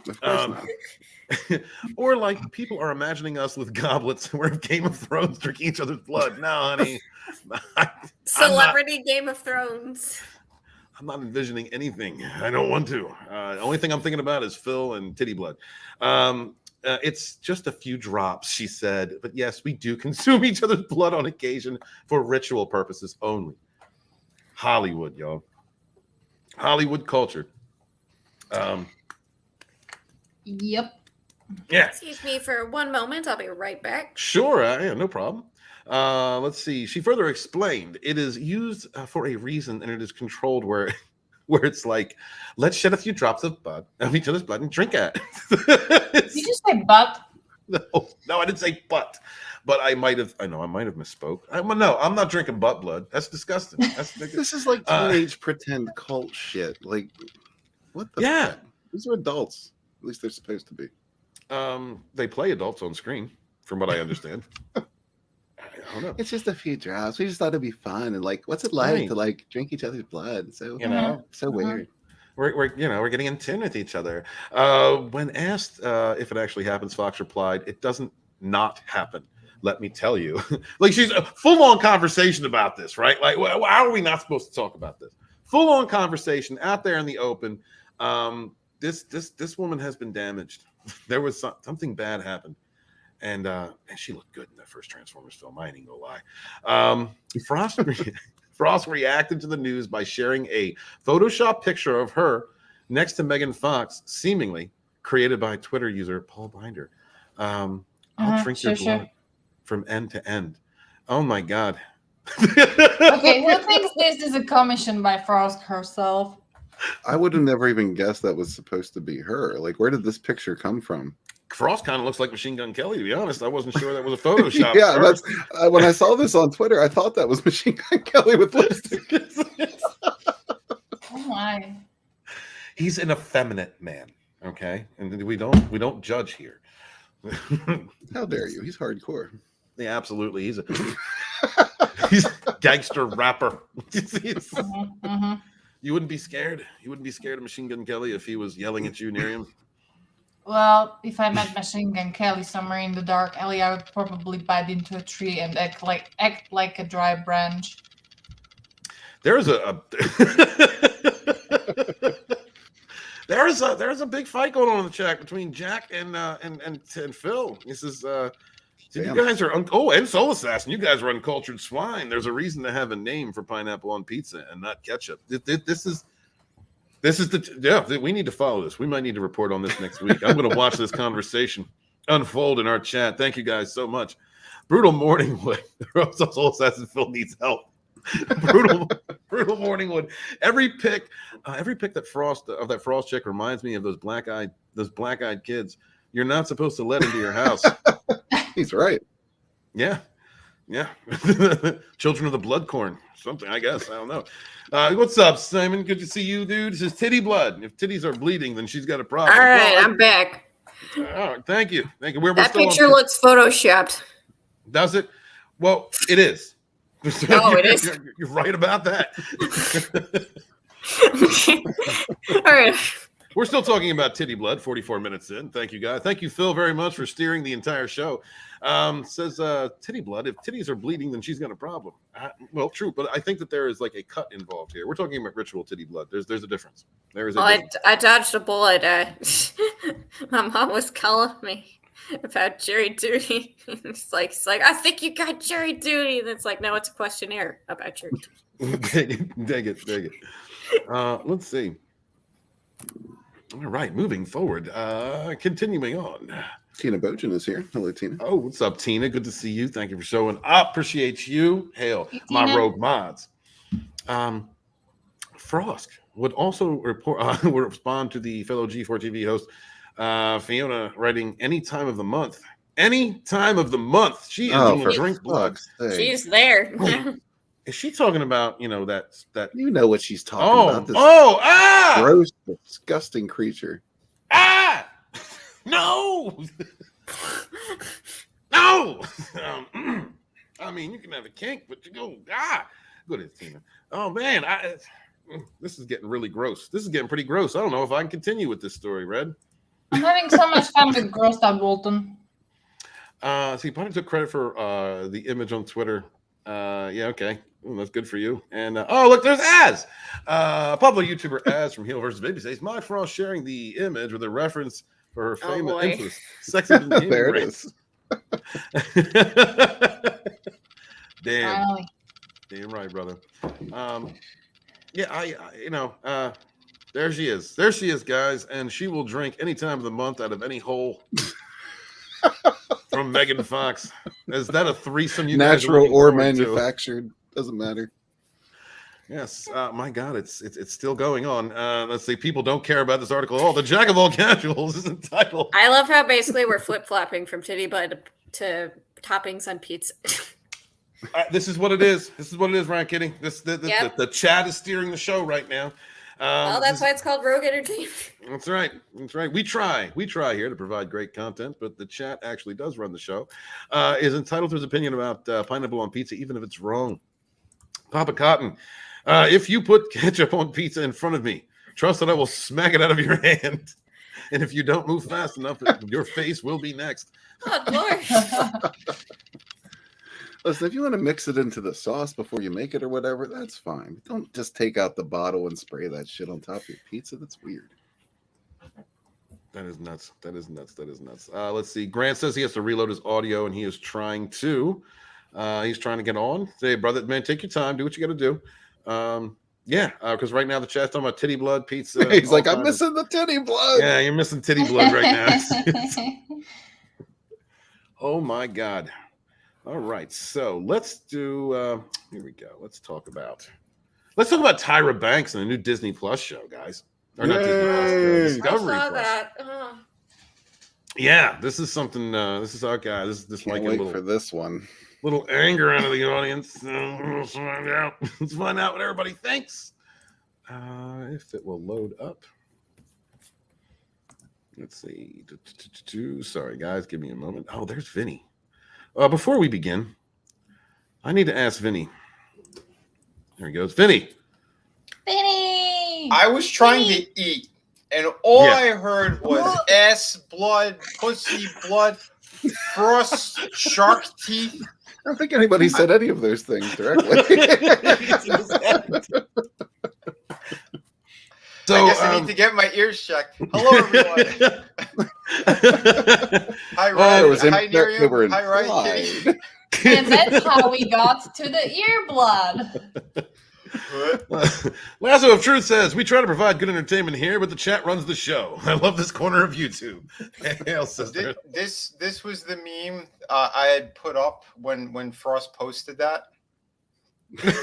Of course not. Or like people are imagining us with goblets where Game of Thrones drinking each other's blood. No, honey. Celebrity Game of Thrones. I'm not envisioning anything. I don't want to. The only thing I'm thinking about is Phil and titty blood. It's just a few drops, she said. But yes, we do consume each other's blood on occasion for ritual purposes only. Hollywood, y'all. Hollywood culture. Yep. Yeah. Excuse me for one moment. I'll be right back. Sure. Yeah, no problem. Let's see. She further explained it is used for a reason, and it is controlled where it's like, let's shed a few drops of each other's blood and drink it. Did you just say butt? No, I didn't say butt. But I might have misspoke. No, I'm not drinking butt blood. That's disgusting. This is like teenage pretend cult shit. Like, what the fuck? These are adults. At least they're supposed to be. They play adults on screen, from what I understand. I don't know. It's just a few drops. We just thought it'd be fun and like, what's it like to like drink each other's blood? So so weird. We're getting in tune with each other. When asked if it actually happens, Fox replied, "It doesn't not happen. Let me tell you." Like, she's a full-on conversation about this, right? Like, how are we not supposed to talk about this? Full-on conversation out there in the open. This woman has been damaged. There was something bad happened, and she looked good in that first Transformers film. I ain't even gonna lie. Frost reacted to the news by sharing a Photoshop picture of her next to Megan Fox, seemingly created by Twitter user Paul Binder. I'll drink your blood from end to end. Oh my God. Okay, who thinks this is a commission by Frosk herself? I would have never even guessed that was supposed to be her. Like, where did this picture come from? Frost kind of looks like Machine Gun Kelly, to be honest. I wasn't sure that was a Photoshop. Yeah, that's when I saw this on Twitter, I thought that was Machine Gun Kelly with lipstick. Oh my. He's an effeminate man, okay? And we don't judge here. How dare you? He's hardcore. Yeah, absolutely. He's a gangster rapper. You wouldn't be scared. You wouldn't be scared of Machine Gun Kelly if he was yelling at you near him. Well, if I met Machine Gun Kelly somewhere in the dark alley, I would probably bite into a tree and act like a dry branch. There's a there's a big fight going on in the chat between Jack and Phil. He says, you guys are and Soul Assassin. You guys are uncultured swine. There's a reason to have a name for pineapple on pizza and not ketchup. We need to follow this. We might need to report on this next week. I'm going to watch this conversation unfold in our chat. Thank you guys so much. Brutal Morningwood. Soul Assassin Phil needs help. Brutal Morningwood. Every pick that Frost chick reminds me of those black-eyed kids you're not supposed to let into your house. He's right. Yeah. Children of the blood corn. Something, I guess. I don't know. What's up, Simon? Good to see you, dude. This is titty blood. If titties are bleeding, then she's got a problem. All right, I'm back. All right, thank you. That picture looks photoshopped. Does it? Well, it is. Oh, it is. You're right about that. All right. We're still talking about titty blood, 44 minutes in. Thank you, guys. Thank you, Phil, very much for steering the entire show. Says titty blood. If titties are bleeding, then she's got a problem. Well, true, but I think that there is like a cut involved here. We're talking about ritual titty blood. There's a difference. There is a difference. I dodged a bullet. My mom was calling me about jury duty. It's like, I think you got jury duty. And it's like, no, it's a questionnaire about jury duty. Dang it. Let's see. All right, moving forward. Continuing on. Tina Bojan is here. Hello, Tina. Oh, what's up, Tina? Good to see you. Thank you for showing up. Appreciate you. Hail, hey, my rogue mods. Frosk would also would respond to the fellow G4 TV host, Fiona, writing any time of the month. Any time of the month. She is going to drink blood. She's there. Is she talking about, that you know what she's talking about? This gross, disgusting creature. No. No. I mean, you can have a kink, but you go, go ahead, Tina. Oh man, this is getting really gross. This is getting pretty gross. I don't know if I can continue with this story, Red. I'm having so much fun with grossed out Walton. See, Bonnie took credit for the image on Twitter. Yeah, okay. Ooh, that's good for you. And look, there's Az. Public YouTuber Az from Heel vs. Babyface. My Frost sharing the image with a reference for her famous infamous sex and there it is. Damn right, brother. There she is, guys, and she will drink any time of the month out of any hole. from Megan Fox. Is that a threesome? You guys are Natural looking or forward to? manufactured, doesn't matter. Yes, my God, it's still going on. Let's see. People don't care about this article at all. The Jack of all casuals is entitled. I love how basically we're flip flopping from titty butt to toppings on pizza. This is what it is. This is what it is, Ryan Kitty. Yep. The chat is steering the show right now. Well, that's why it's called Rogue Entertainment. That's right. That's right. We try here to provide great content, but the chat actually does run the show. Is entitled to his opinion about pineapple on pizza, even if it's wrong. Papa Cotton, if you put ketchup on pizza in front of me, trust that I will smack it out of your hand. And if you don't move fast enough, your face will be next. Oh, Lord. Listen, if you want to mix it into the sauce before you make it or whatever, that's fine. Don't just take out the bottle and spray that shit on top of your pizza. That's weird. That is nuts. That is nuts. That is nuts. Let's see. Grant says he has to reload his audio, and he is trying to. He's trying to get on. Say, brother, man, take your time. Do what you got to do. Because right now the chat's talking about titty blood pizza. He's like, I'm missing the titty blood. Yeah, you're missing titty blood right now. Oh, my God. All right, so let's do. Here we go. Let's talk about Tyra Banks and the new Disney Plus show, guys. Or not Disney Plus, Discovery I saw Plus. that. Yeah, this is something. This is our guy. This Can't like wait a for this one. little anger out of the audience. Let's find out. Let's find out what everybody thinks. If it will load up. Let's see. Sorry, guys. Give me a moment. Oh, there's Vinny. Before we begin, I need to ask Vinny. There he goes. Vinny. Vinny! I was trying to eat, and all I heard was ass blood, pussy blood, frost, shark teeth. I don't think anybody said any of those things directly. So I guess I need to get my ears checked. Hello, everyone. Hi, Ryan. Hi, Miriam. Hi, Ryan. Kitty. And that's how we got to the ear blood. Lasso of Truth says, we try to provide good entertainment here, but the chat runs the show. I love this corner of YouTube. Hail, sister. This was the meme I had put up when Frost posted that.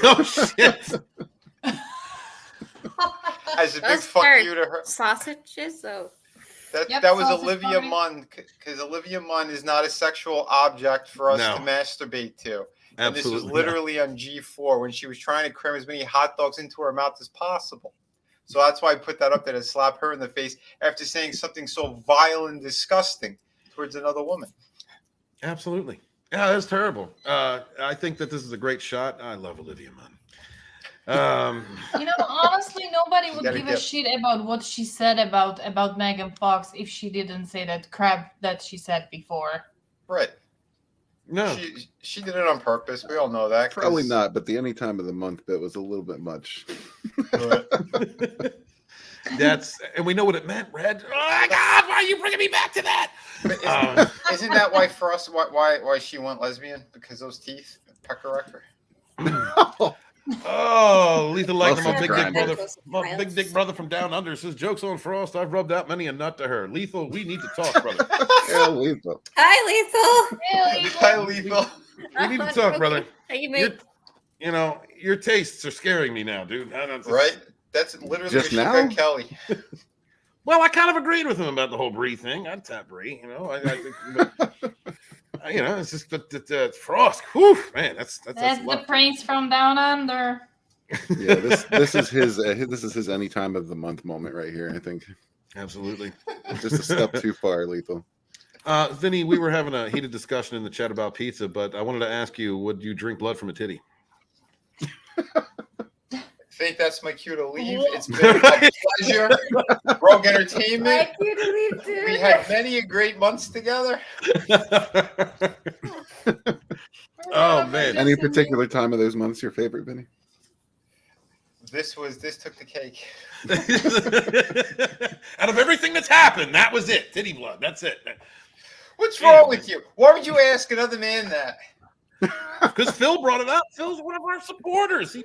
Oh, shit. As a big Those fuck are you to her. Sausages, though. That was sausage Olivia party. Munn, because Olivia Munn is not a sexual object for us to masturbate to. And this was literally on G4 when she was trying to cram as many hot dogs into her mouth as possible. So that's why I put that up there to slap her in the face after saying something so vile and disgusting towards another woman. Absolutely. Yeah, that's terrible. I think that this is a great shot. I love Olivia Munn. Honestly, nobody would give a shit about what she said about Megan Fox if she didn't say that crap that she said before. Right. No. She did it on purpose. We all know that. Probably not, but the any time of the month bit was a little bit much. And we know what it meant, Red. Oh my God, why are you bringing me back to that? Isn't that why Frost why she went lesbian? Because those teeth, pecker wrecker. Oh, Lethal Lightning, Also my big dick brother from down under says, jokes on Frost. I've rubbed out many a nut to her. Lethal, we need to talk, brother. Yeah, Lethal. Hi, Lethal. Hi, Lethal. We need to talk, brother. How you make? Your tastes are scaring me now, dude. Right? That's literally Just what she now? got Kelly. Well, I kind of agreed with him about the whole Brie thing. I'd tap Brie, I think, it's just that Frosk. Whew, man, that's the prince from down under. Yeah, this is his any time of the month moment right here. I think absolutely just a step too far, Lethal. Vinny, we were having a heated discussion in the chat about pizza, but I wanted to ask you: would you drink blood from a titty? I think that's my cue to leave. It's been a pleasure. Rogue Entertainment. We had many great months together. Oh man! Any particular time of those months your favorite, Vinny? This took the cake. Out of everything that's happened, that was it. Titty blood. That's it. What's wrong with you? Why would you ask another man that? Because Phil brought it up. Phil's one of our supporters.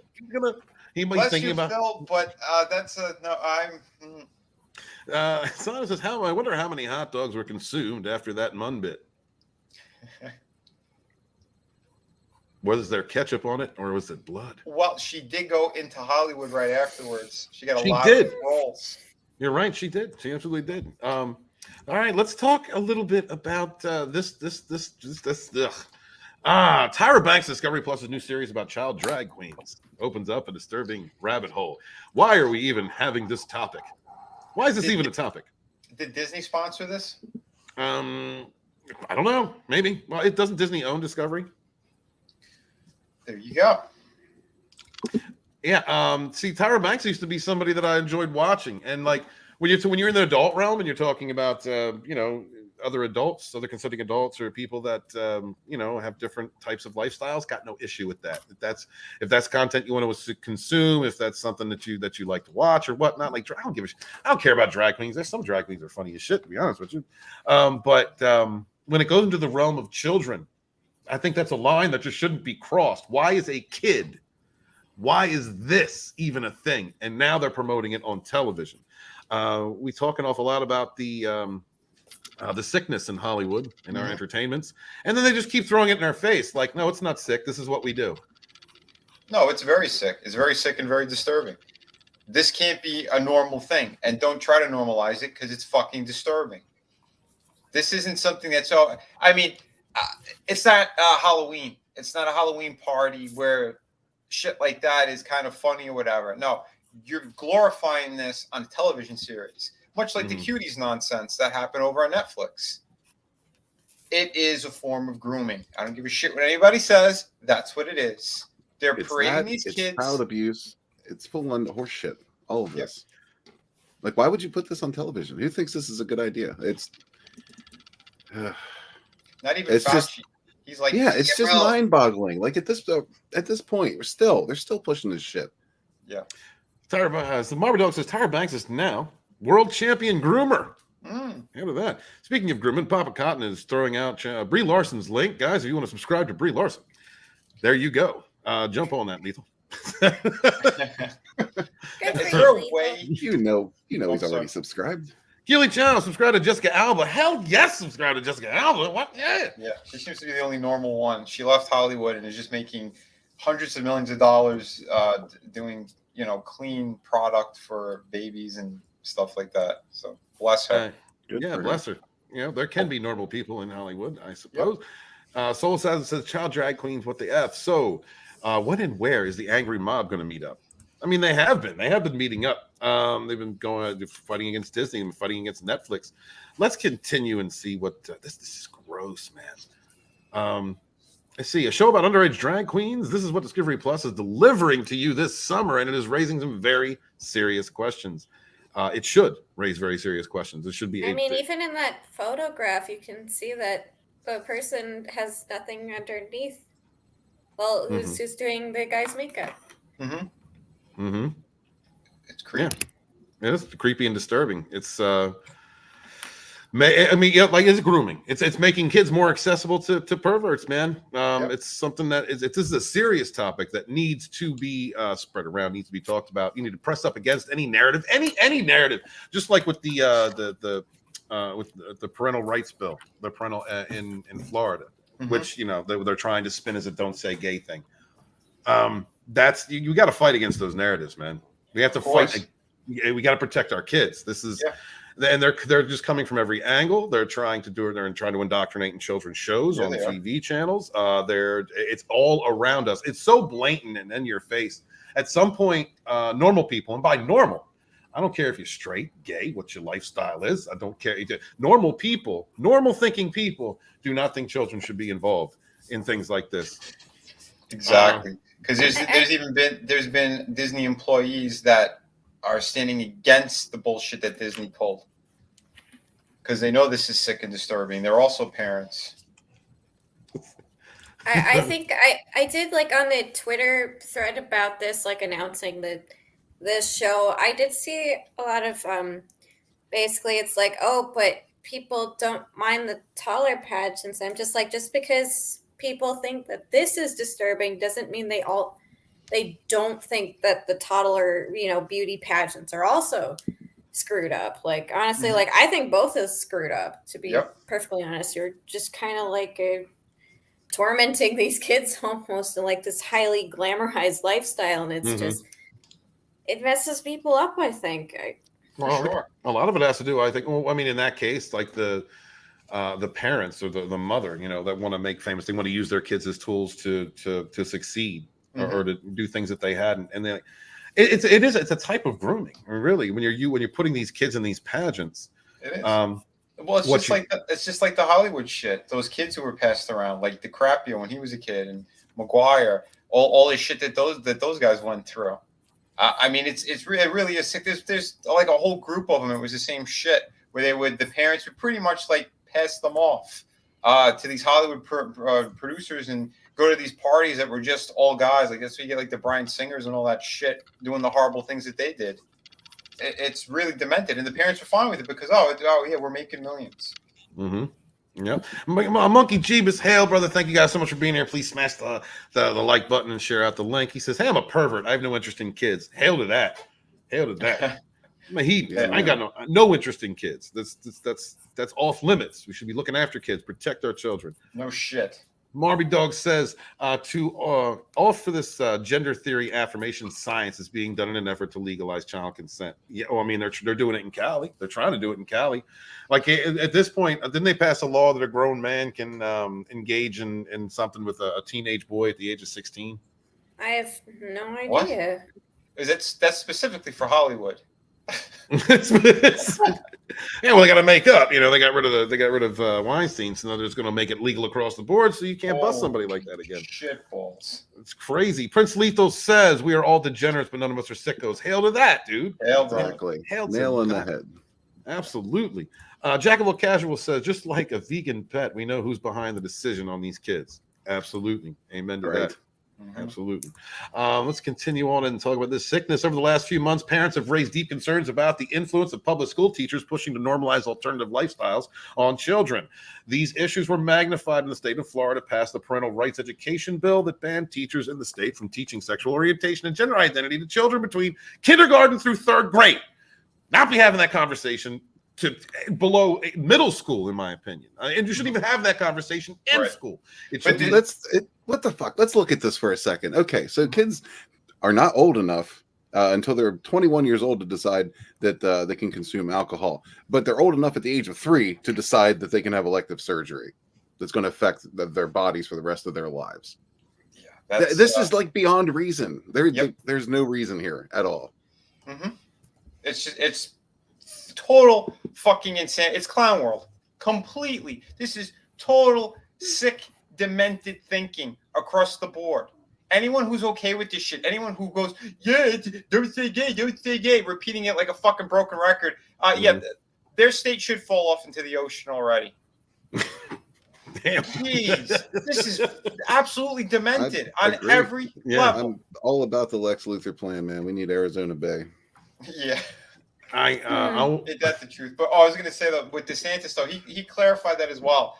He might be thinking about Phil, but that's no. Sana says, I wonder how many hot dogs were consumed after that Mun bit. Was there ketchup on it, or was it blood? Well, she did go into Hollywood right afterwards. She got a lot did. of roles. You're right. She did. She absolutely did. All right, let's talk a little bit about this. Tyra Banks Discovery Plus's new series about child drag queens opens up a disturbing rabbit hole. Why are we even having this topic? Why is this even a topic? Did Disney sponsor this? I don't know. Maybe. Well, it doesn't Disney own Discovery? There you go. Yeah. See, Tyra Banks used to be somebody that I enjoyed watching, and like when you're in the adult realm and you're talking about other adults, other consenting adults, or people that have different types of lifestyles, got no issue with that. If that's content you want to consume, if that's something that you like to watch or whatnot, like I don't give a shit. I don't care about drag queens. There's some drag queens are funny as shit, to be honest with you. But when it goes into the realm of children, I think that's a line that just shouldn't be crossed. Why is a kid? Why is this even a thing? And now they're promoting it on television. We talk an awful lot about the sickness in Hollywood in our entertainments, and then they just keep throwing it in our face. Like, no, it's not sick. This is what we do. No, it's very sick. It's very sick and very disturbing. This can't be a normal thing, and don't try to normalize it because it's fucking disturbing. This isn't something that's so. I mean, it's not Halloween. It's not a Halloween party where shit like that is kind of funny or whatever. No, you're glorifying this on a television series, much like the Cuties nonsense that happened over on Netflix. It is a form of grooming. I don't give a shit what anybody says. That's what it is. They're parading these kids. It's child abuse. It's full on horse shit. All of this. Like, why would you put this on television? Who thinks this is a good idea? It's not even. It's just. He's like, yeah, it's just mind-boggling. Like at this point, they're still pushing this shit. Yeah. So Marble Dog says Tyra Banks is now world champion groomer. How about that? Speaking of grooming, Papa Cotton is throwing out Brie Larson's link, guys. If you want to subscribe to Brie Larson, there you go. Jump on that, Lethal. Is there a way? You know, he's already subscribed. Keely Channel, subscribe to Jessica Alba. Hell yes, subscribe to Jessica Alba. What? Yeah. Yeah, she seems to be the only normal one. She left Hollywood and is just making hundreds of millions of dollars doing, clean product for babies and stuff like that. So bless her. Bless her. There can be normal people in Hollywood, I suppose. Yep. Soul says child drag queens, what the F. So when and where is the angry mob going to meet up? I mean, they have been meeting up. They've been fighting against Disney and fighting against Netflix. Let's continue and see what this is gross, man. I see a show about underage drag queens. This is what Discovery Plus is delivering to you this summer, and it is raising some very serious questions. It should raise very serious questions. It should be. Even in that photograph, you can see that the person has nothing underneath. Well, who's doing the guy's makeup? It's creepy. Yeah. It is creepy and disturbing. It's it's grooming. It's making kids more accessible to perverts, man. It's something that this is a serious topic that needs to be spread around, needs to be talked about. You need to press up against any narrative, any narrative, just like with the parental rights bill, the parental in Florida, which they're trying to spin as a "don't say gay" thing. That's you got to fight against those narratives, man. We have to fight. We got to protect our kids. This is, and they're just coming from every angle. They're trying to do it. They're trying to indoctrinate in children's shows on TV channels. It's all around us. It's so blatant and in your face. At some point, normal people, and by normal, I don't care if you're straight, gay, what your lifestyle is. I don't care. Normal people, normal thinking people, do not think children should be involved in things like this. Exactly. Because there's been Disney employees that are standing against the bullshit that Disney pulled because they know this is sick and disturbing. They're also parents. I think I did on the Twitter thread about this, announcing this show. I did see a lot of basically it's but people don't mind the taller pageants. I'm just just because people think that this is disturbing doesn't mean they don't think that the toddler, beauty pageants are also screwed up. Honestly, I think both is screwed up, to be perfectly honest. You're just kind of tormenting these kids almost in like this highly glamorized lifestyle, and it's just it messes people up. I think. Well, a lot of it has to do, I think. Well, I mean, in that case, like the parents or the mother, you know, that want to make famous, they want to use their kids as tools to succeed or to do things that they hadn't, and then it's a type of grooming, really. When you're putting these kids in these pageants, it is. Well, it's just like the Hollywood shit. Those kids who were passed around, like DiCaprio when he was a kid, and Maguire, all this shit that those guys went through. I mean, it really is sick. There's like a whole group of them. It was the same shit where the parents would pretty much like pass them off to these Hollywood producers and go to these parties that were just all guys. Like that's where you get like the Bryan Singers and all that shit doing the horrible things that they did. It's really demented, and the parents were fine with it because oh yeah, we're making millions. Yeah, Monkey Jeebus, hail, brother. Thank you guys so much for being here. Please smash the like button and share out the link. He says, "Hey, I'm a pervert. I have no interest in kids." Hail to that. Hail to that. I ain't got no interest in kids. That's off limits. We should be looking after kids, protect our children. No shit. Marby Dog says all for this gender theory affirmation science is being done in an effort to legalize child consent. Yeah, well, I mean they're doing it in Cali. They're trying to do it in Cali. Like at this point, didn't they pass a law that a grown man can engage in something with a teenage boy at the age of 16? I have no idea. What? That's specifically for Hollywood? Yeah, well, they got to make up. You know, they got rid of Weinstein, so now they're just going to make it legal across the board, so you can't bust somebody like that again. Shitballs. It's crazy. Prince Lethal says we are all degenerates, but none of us are sickos. Hail to that, dude. Exactly. Nail on the head. Absolutely. Jackable Casual says, just like a vegan pet, we know who's behind the decision on these kids. Absolutely. Amen to that. Absolutely. Let's continue on and talk about this sickness. Over the last few months, parents have raised deep concerns about the influence of public school teachers pushing to normalize alternative lifestyles on children. These issues were magnified in the state of Florida, passed the Parental Rights Education Bill that banned teachers in the state from teaching sexual orientation and gender identity to children between kindergarten through third grade. Not be having that conversation to below middle school, in my opinion, and you shouldn't even have that conversation in school. What the fuck? Let's look at this for a second. Okay, so kids are not old enough until they're 21 years old to decide that they can consume alcohol, but they're old enough at the age of 3 to decide that they can have elective surgery that's going to affect their bodies for the rest of their lives. Yeah, this is like beyond reason. There's no reason here at all. It's total fucking insane. It's clown world completely. This is total sick, demented thinking across the board. Anyone who's okay with this shit, anyone who goes, yeah, don't say gay, repeating it like a fucking broken record, their state should fall off into the ocean already. Damn. Jeez, this is absolutely demented on every level. I'm all about the Lex Luthor plan, man. We need Arizona Bay. Yeah. That's the truth. But I was going to say that with DeSantis, though, he clarified that as well.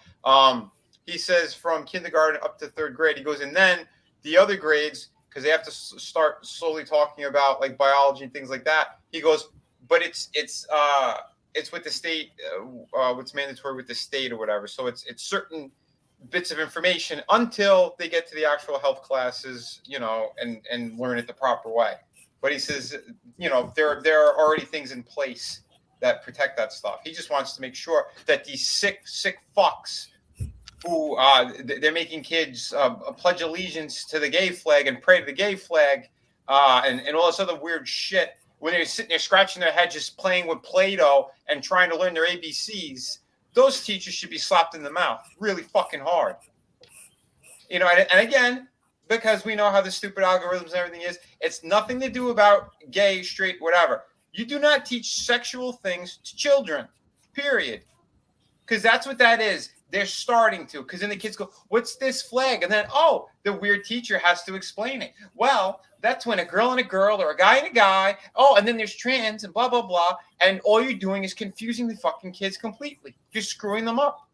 He says from kindergarten up to third grade, he goes, and then the other grades, because they have to start slowly talking about like biology and things like that. He goes, but it's with the state, what's mandatory with the state or whatever. So it's certain bits of information until they get to the actual health classes, you know, and learn it the proper way. But he says, you know, there are already things in place that protect that stuff. He just wants to make sure that these sick fucks who they're making kids pledge allegiance to the gay flag and pray to the gay flag and all this other weird shit when they're sitting there scratching their head just playing with Play-Doh and trying to learn their ABCs. Those teachers should be slapped in the mouth really fucking hard. You know, and again, because we know how the stupid algorithms and everything is. It's nothing to do about gay, straight, whatever. You do not teach sexual things to children, period. Because that's what that is. They're starting to. Because then the kids go, what's this flag? And then, the weird teacher has to explain it. Well, that's when a girl and a girl or a guy and a guy. Oh, and then there's trans and blah, blah, blah. And all you're doing is confusing the fucking kids completely. You're screwing them up.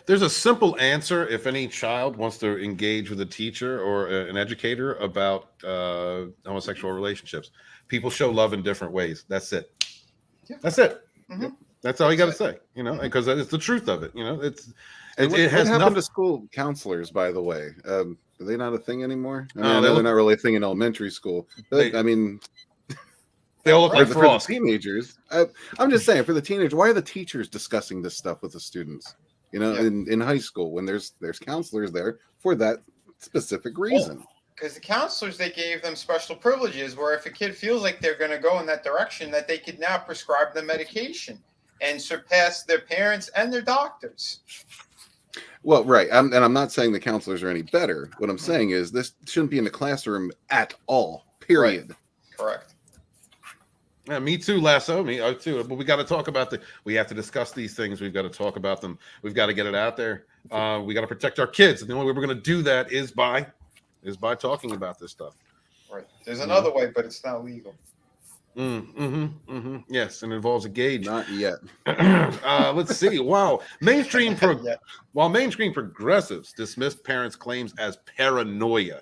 There's a simple answer if any child wants to engage with a teacher or an educator about homosexual relationships. People show love in different ways. That's it. Yeah. That's it. That's all you got to say, because it's the truth of it. What it has happened nothing to school counselors, by the way? Are they not a thing anymore? I mean, No, I they know look- they're not really a thing in elementary school. But, they all look like for the Frosk. teenagers. I'm just saying, for the teenagers, why are the teachers discussing this stuff with the students? In high school, when there's counselors there for that specific reason. Because the counselors, they gave them special privileges where if a kid feels like they're going to go in that direction, that they could now prescribe them medication and surpass their parents and their doctors. Well, right. I'm not saying the counselors are any better. What I'm saying is this shouldn't be in the classroom at all, period. Right. Correct. Yeah, me too, Lasso. Me too. But we got to talk about we have to discuss these things. We've got to talk about them. We've got to get it out there. We got to protect our kids. And the only way we're going to do that is by talking about this stuff. Right. There's another way, but it's not legal. Yes, and it involves a gauge. Not yet. Let's see. Wow. While mainstream progressives dismissed parents' claims as paranoia.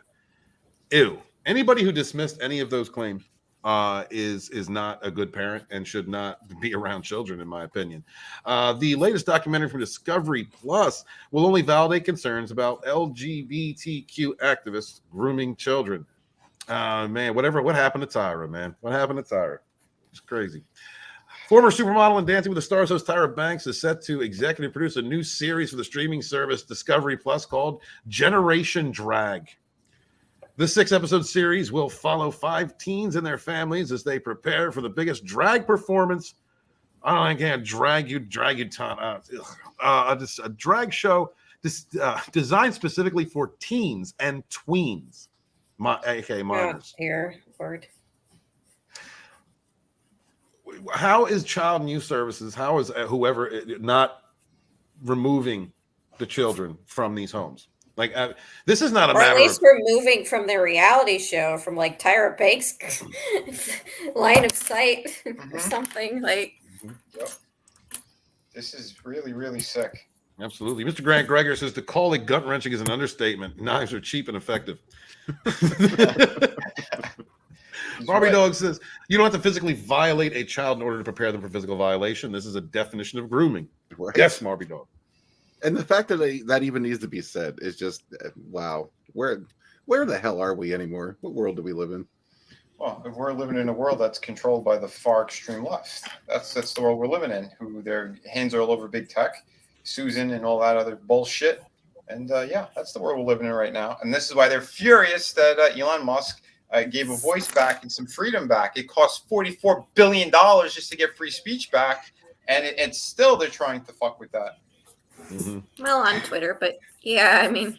Ew. Anybody who dismissed any of those claims is not a good parent and should not be around children, in my opinion. The latest documentary from Discovery Plus will only validate concerns about LGBTQ activists grooming children. Man, what happened to Tyra, man? What happened to Tyra? It's crazy. Former supermodel and Dancing with the Stars host Tyra Banks is set to executive produce a new series for the streaming service Discovery Plus called Generation Drag. This 6-episode series will follow 5 teens and their families as they prepare for the biggest drag performance. I can't drag you, ton. A drag show designed specifically for teens and tweens, aka minors. Dear Lord. How is Child and Youth Services? How is whoever not removing the children from these homes? Like this is not a matter. At least removing from their reality show, from like Tyra Banks' line of sight or something like. Yep. This is really, really sick. Absolutely. Mr. Grant Gregor says to call it gut wrenching is an understatement. Knives are cheap and effective. Barbie Dog says you don't have to physically violate a child in order to prepare them for physical violation. This is a definition of grooming. Right. Yes, Barbie Dog. And the fact that that even needs to be said is just wow. Where the hell are we anymore? What world do we live in? Well, if we're living in a world that's controlled by the far extreme left, that's the world we're living in. Who their hands are all over big tech, Susan, and all that other bullshit. And that's the world we're living in right now. And this is why they're furious that Elon Musk gave a voice back and some freedom back. It cost $44 billion just to get free speech back, and it's still they're trying to fuck with that. Mm-hmm. Well, on Twitter, but yeah, I mean,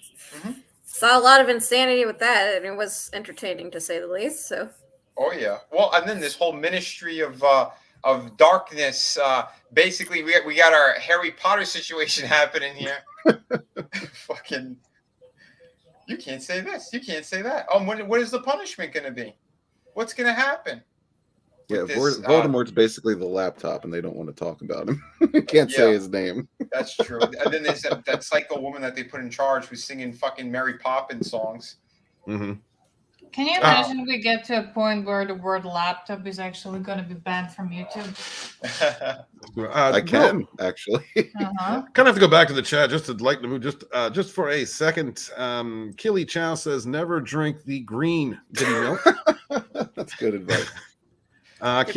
saw a lot of insanity with that, and it was entertaining to say the least. So, oh yeah, well, and then this whole ministry of darkness. Basically, we got our Harry Potter situation happening here. Fucking, you can't say this, you can't say that. What is the punishment going to be? What's going to happen? Yeah, Voldemort's basically the laptop, and they don't want to talk about him. Can't say his name. That's true. And then there's that psycho woman that they put in charge who's singing fucking Mary Poppins songs. Mm-hmm. Can you imagine if we get to a point where the word laptop is actually going to be banned from YouTube? I can, actually. Kind of have to go back to the chat just to lighten the mood, just for a second. Killy Chow says, never drink the green titty milk. That's good advice. If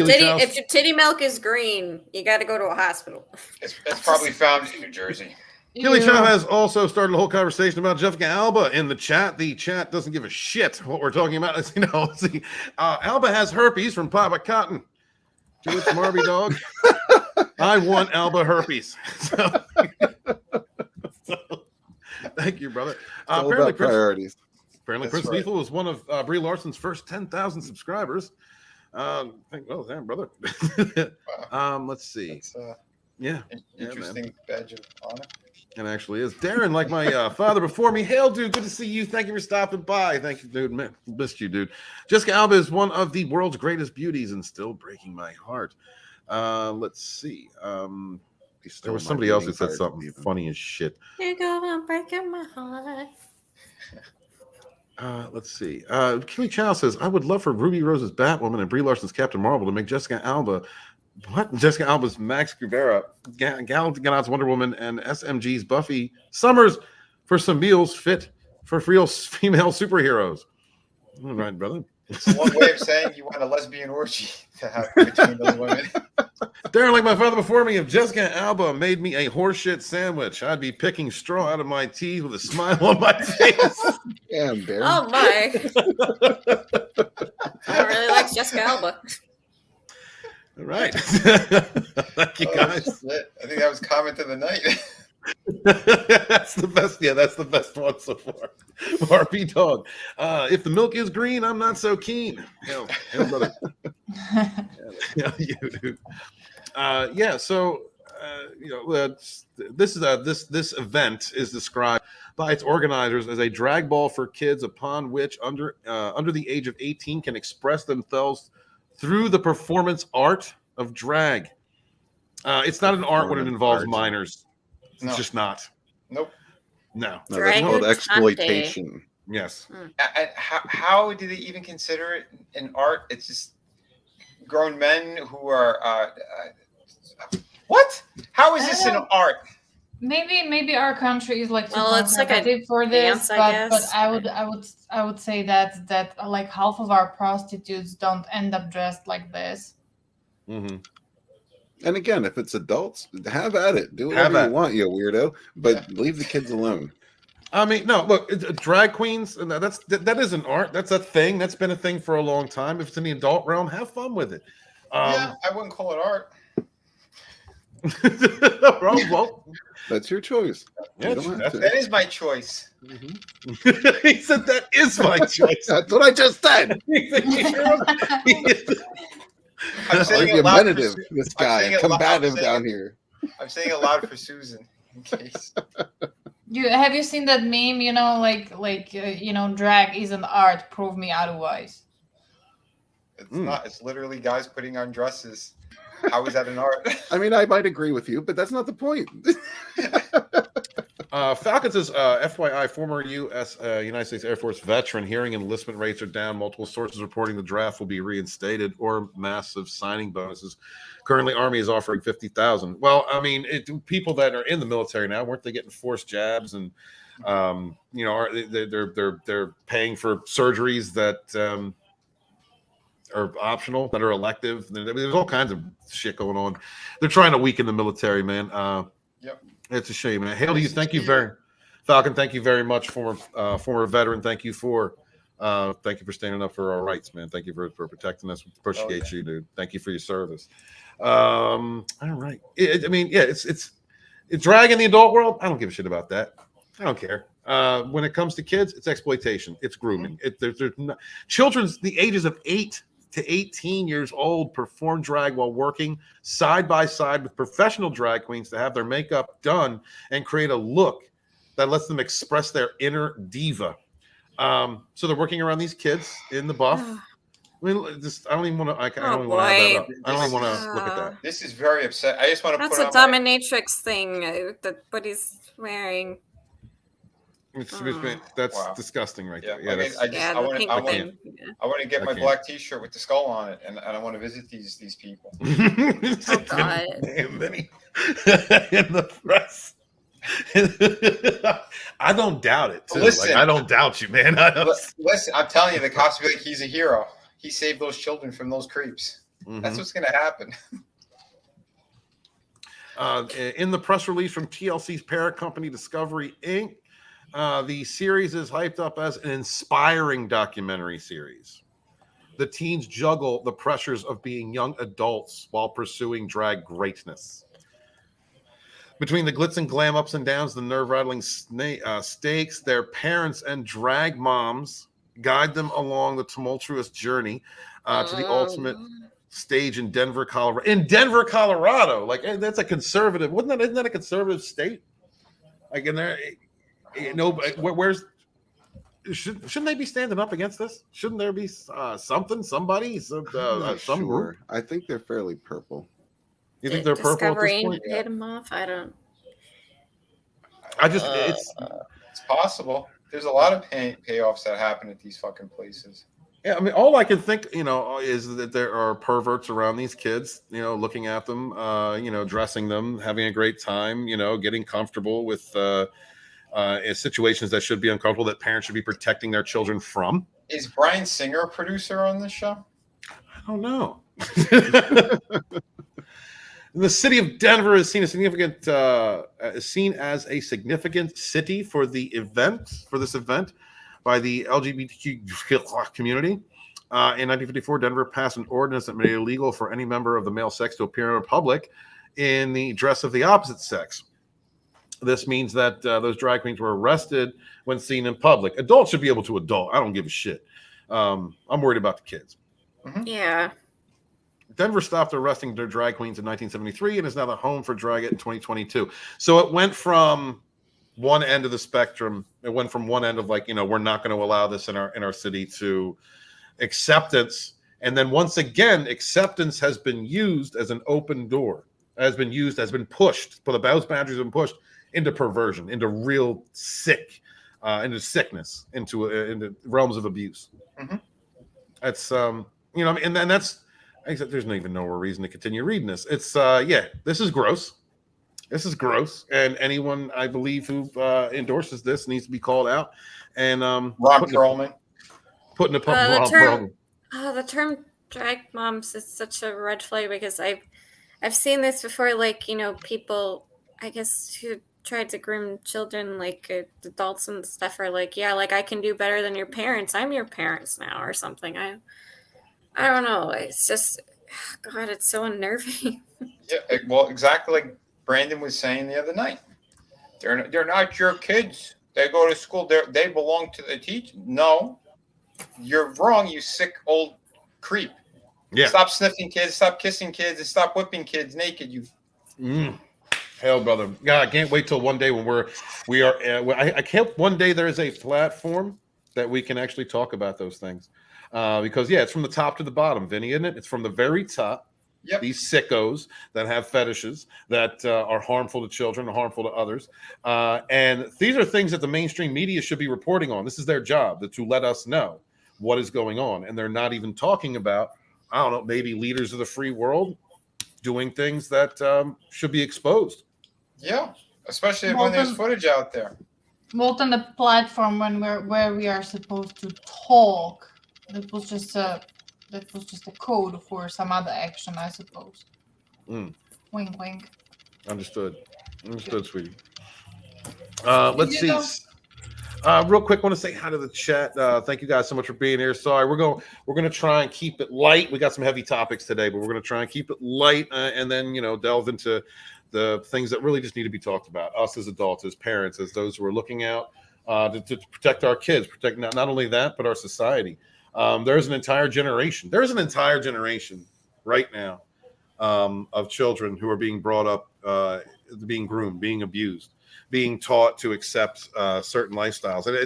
your titty milk is green, you got to go to a hospital. It's probably found in New Jersey. Killy Chow has also started a whole conversation about Jessica Alba in the chat. The chat doesn't give a shit what we're talking about. Alba has herpes from Papa Cotton. To which Barbie Dog, I want Alba herpes. So, thank you, brother. Apparently, priorities. Apparently, Chris Lethal was one of Brie Larson's first 10,000 subscribers. Damn, brother. Let's see. Interesting badge of honor. It actually is. Darren, like my father before me. Hail, dude. Good to see you. Thank you for stopping by. Thank you, dude. Man, missed you, dude. Jessica Alba is one of the world's greatest beauties and still breaking my heart. Let's see. There was somebody else who said something funny as shit. You're going breaking my heart. Let's see. Killy Chow says, I would love for Ruby Rose's Batwoman and Brie Larson's Captain Marvel to make Jessica Alba What? Jessica Alba's Max Guevara, Gal Gadot's Wonder Woman, and SMG's Buffy Summers for some meals fit for real female superheroes. All right, brother. It's one way of saying you want a lesbian orgy to happen between those women. Darren, like my father before me, if Jessica Alba made me a horseshit sandwich, I'd be picking straw out of my teeth with a smile on my face. Damn, Darren. Oh my! I really like Jessica Alba. All right. Thank you, guys. Shit. I think that was comment of the night. That's the best. Yeah, that's the best one so far. RP Dog. If the milk is green, I'm not so keen. Hell, brother. You, dude. Yeah. So, this event is described by its organizers as a drag ball for kids, upon which under the age of 18 can express themselves through the performance art of drag. It's not an art when it involves minors. It's just not. Nope. No. That's called exploitation. Yes. How do they even consider it an art? It's just grown men who are. What? How is this an art? Maybe our country is like too it's like conservative for this, dance, I but guess. I would say that like half of our prostitutes don't end up dressed like this. Mm-hmm. And again, if it's adults, have at it. Do whatever you want, you weirdo. But leave the kids alone. I mean, no. Look, drag queens. That is an art. That's a thing. That's been a thing for a long time. If it's in the adult realm, have fun with it. I wouldn't call it art. Well, that's your choice. That is my choice. Mm-hmm. He said that is my choice. That's what I just said. I'm saying argumentative. This guy, combative down here. I'm saying it loud for Susan, in case. Have you seen that meme? Drag isn't art. Prove me otherwise. It's not. It's literally guys putting on dresses. How is that an art? I mean, I might agree with you, but that's not the point. Falcon says, FYI, former United States Air Force veteran, hearing enlistment rates are down. Multiple sources reporting the draft will be reinstated or massive signing bonuses. Currently, Army is offering $50,000. Well, I mean, people that are in the military now, weren't they getting forced jabs and they're paying for surgeries that are optional, that are elective. There's all kinds of shit going on. They're trying to weaken the military, man. Yep. It's a shame, man. Hail to you. Thank you Falcon. Thank you very much, former veteran. Thank you for standing up for our rights, man. Thank you for protecting us. Appreciate you, dude. Thank you for your service. All right. It's dragging the adult world. I don't give a shit about that. I don't care. When it comes to kids, it's exploitation. It's grooming. There's children's the ages of 8 to 18 years old perform drag while working side by side with professional drag queens to have their makeup done and create a look that lets them express their inner diva. So they're working around these kids in the buff. I mean, I don't even want to. I don't even want to add that up. I don't want to look at that. This is very upset. I just want to That's put a dominatrix thing. What he's wearing. That's disgusting, right there. Yeah, I want to get my black T-shirt with the skull on it, and I want to visit these people. Oh God! In the press. I don't doubt it. Too. Listen, I don't doubt you, man. Listen, I'm telling you, the cops will be like, he's a hero. He saved those children from those creeps. Mm-hmm. That's what's going to happen. In the press release from TLC's parent company, Discovery Inc., the series is hyped up as an inspiring documentary series. The teens juggle the pressures of being young adults while pursuing drag greatness. Between the glitz and glam ups and downs, the nerve-rattling stakes, their parents and drag moms guide them along the tumultuous journey to the ultimate stage in Denver, Colorado. In Denver, Colorado, like that's a conservative. Isn't that a conservative state? Like in there, shouldn't they be standing up against this? Shouldn't there be somebody, some sure. group? I think they're fairly purple. You think they're purple at this point? Hit them off. I don't. It's possible. There's a lot of payoffs that happen at these fucking places. Yeah, I mean, all I can think, is that there are perverts around these kids, looking at them, dressing them, having a great time, getting comfortable with situations that should be uncomfortable, that parents should be protecting their children from. Is Bryan Singer a producer on this show? I don't know. The city of Denver is seen as a significant city for this event by the LGBTQ community. In 1954, Denver passed an ordinance that made it illegal for any member of the male sex to appear in public in the dress of the opposite sex. This means that those drag queens were arrested when seen in public. Adults should be able to adult. I don't give a shit. I'm worried about the kids. Yeah. Denver stopped arresting their drag queens in 1973 and is now the home for Drag It in 2022. So it went from one end of the spectrum. It went from one end of we're not going to allow this in our city, to acceptance. And then once again, acceptance has been used as an open door, has been pushed, for the bounce boundaries have been pushed into perversion, into real into sickness, into realms of abuse. That's and that's, except there's not even no reason to continue reading this. It's this is gross. This is gross, and anyone, I believe, who endorses this needs to be called out. And Ron Perlman. Putting a the term drag moms is such a red flag, because I've seen this before, people, I guess, who tried to groom children, adults and stuff, are I can do better than your parents. I'm your parents now, or something. I don't know. It's just, God, it's so unnerving. Yeah, well, exactly like Brandon was saying the other night. They're not your kids. They go to school. They belong to the teacher. No, you're wrong, you sick old creep. Yeah. Stop sniffing kids. Stop kissing kids. And stop whipping kids naked. Hell, brother. God, I can't wait till one day when we are. I can't. One day there is a platform that we can actually talk about those things. Because it's from the top to the bottom, Vinny, isn't it? It's from the very top. Yep. These sickos that have fetishes that are harmful to children, harmful to others. And these are things that the mainstream media should be reporting on. This is their job, to let us know what is going on. And they're not even talking about, I don't know, maybe leaders of the free world doing things that should be exposed. Yeah, especially when there's footage out there. Walton, the platform where we are supposed to talk, that was just a code for some other action, I suppose. Wink, wink. Understood, sweetie. Let's see. Real quick, I want to say hi to the chat. Thank you guys so much for being here. Sorry, we're going to try and keep it light. We got some heavy topics today, but we're going to try and keep it light, and then delve into the things that really just need to be talked about. Us as adults, as parents, as those who are looking out to protect our kids, protect not only that, but our society. There's an entire generation. There's an entire generation right now of children who are being brought up, being groomed, being abused, being taught to accept certain lifestyles. And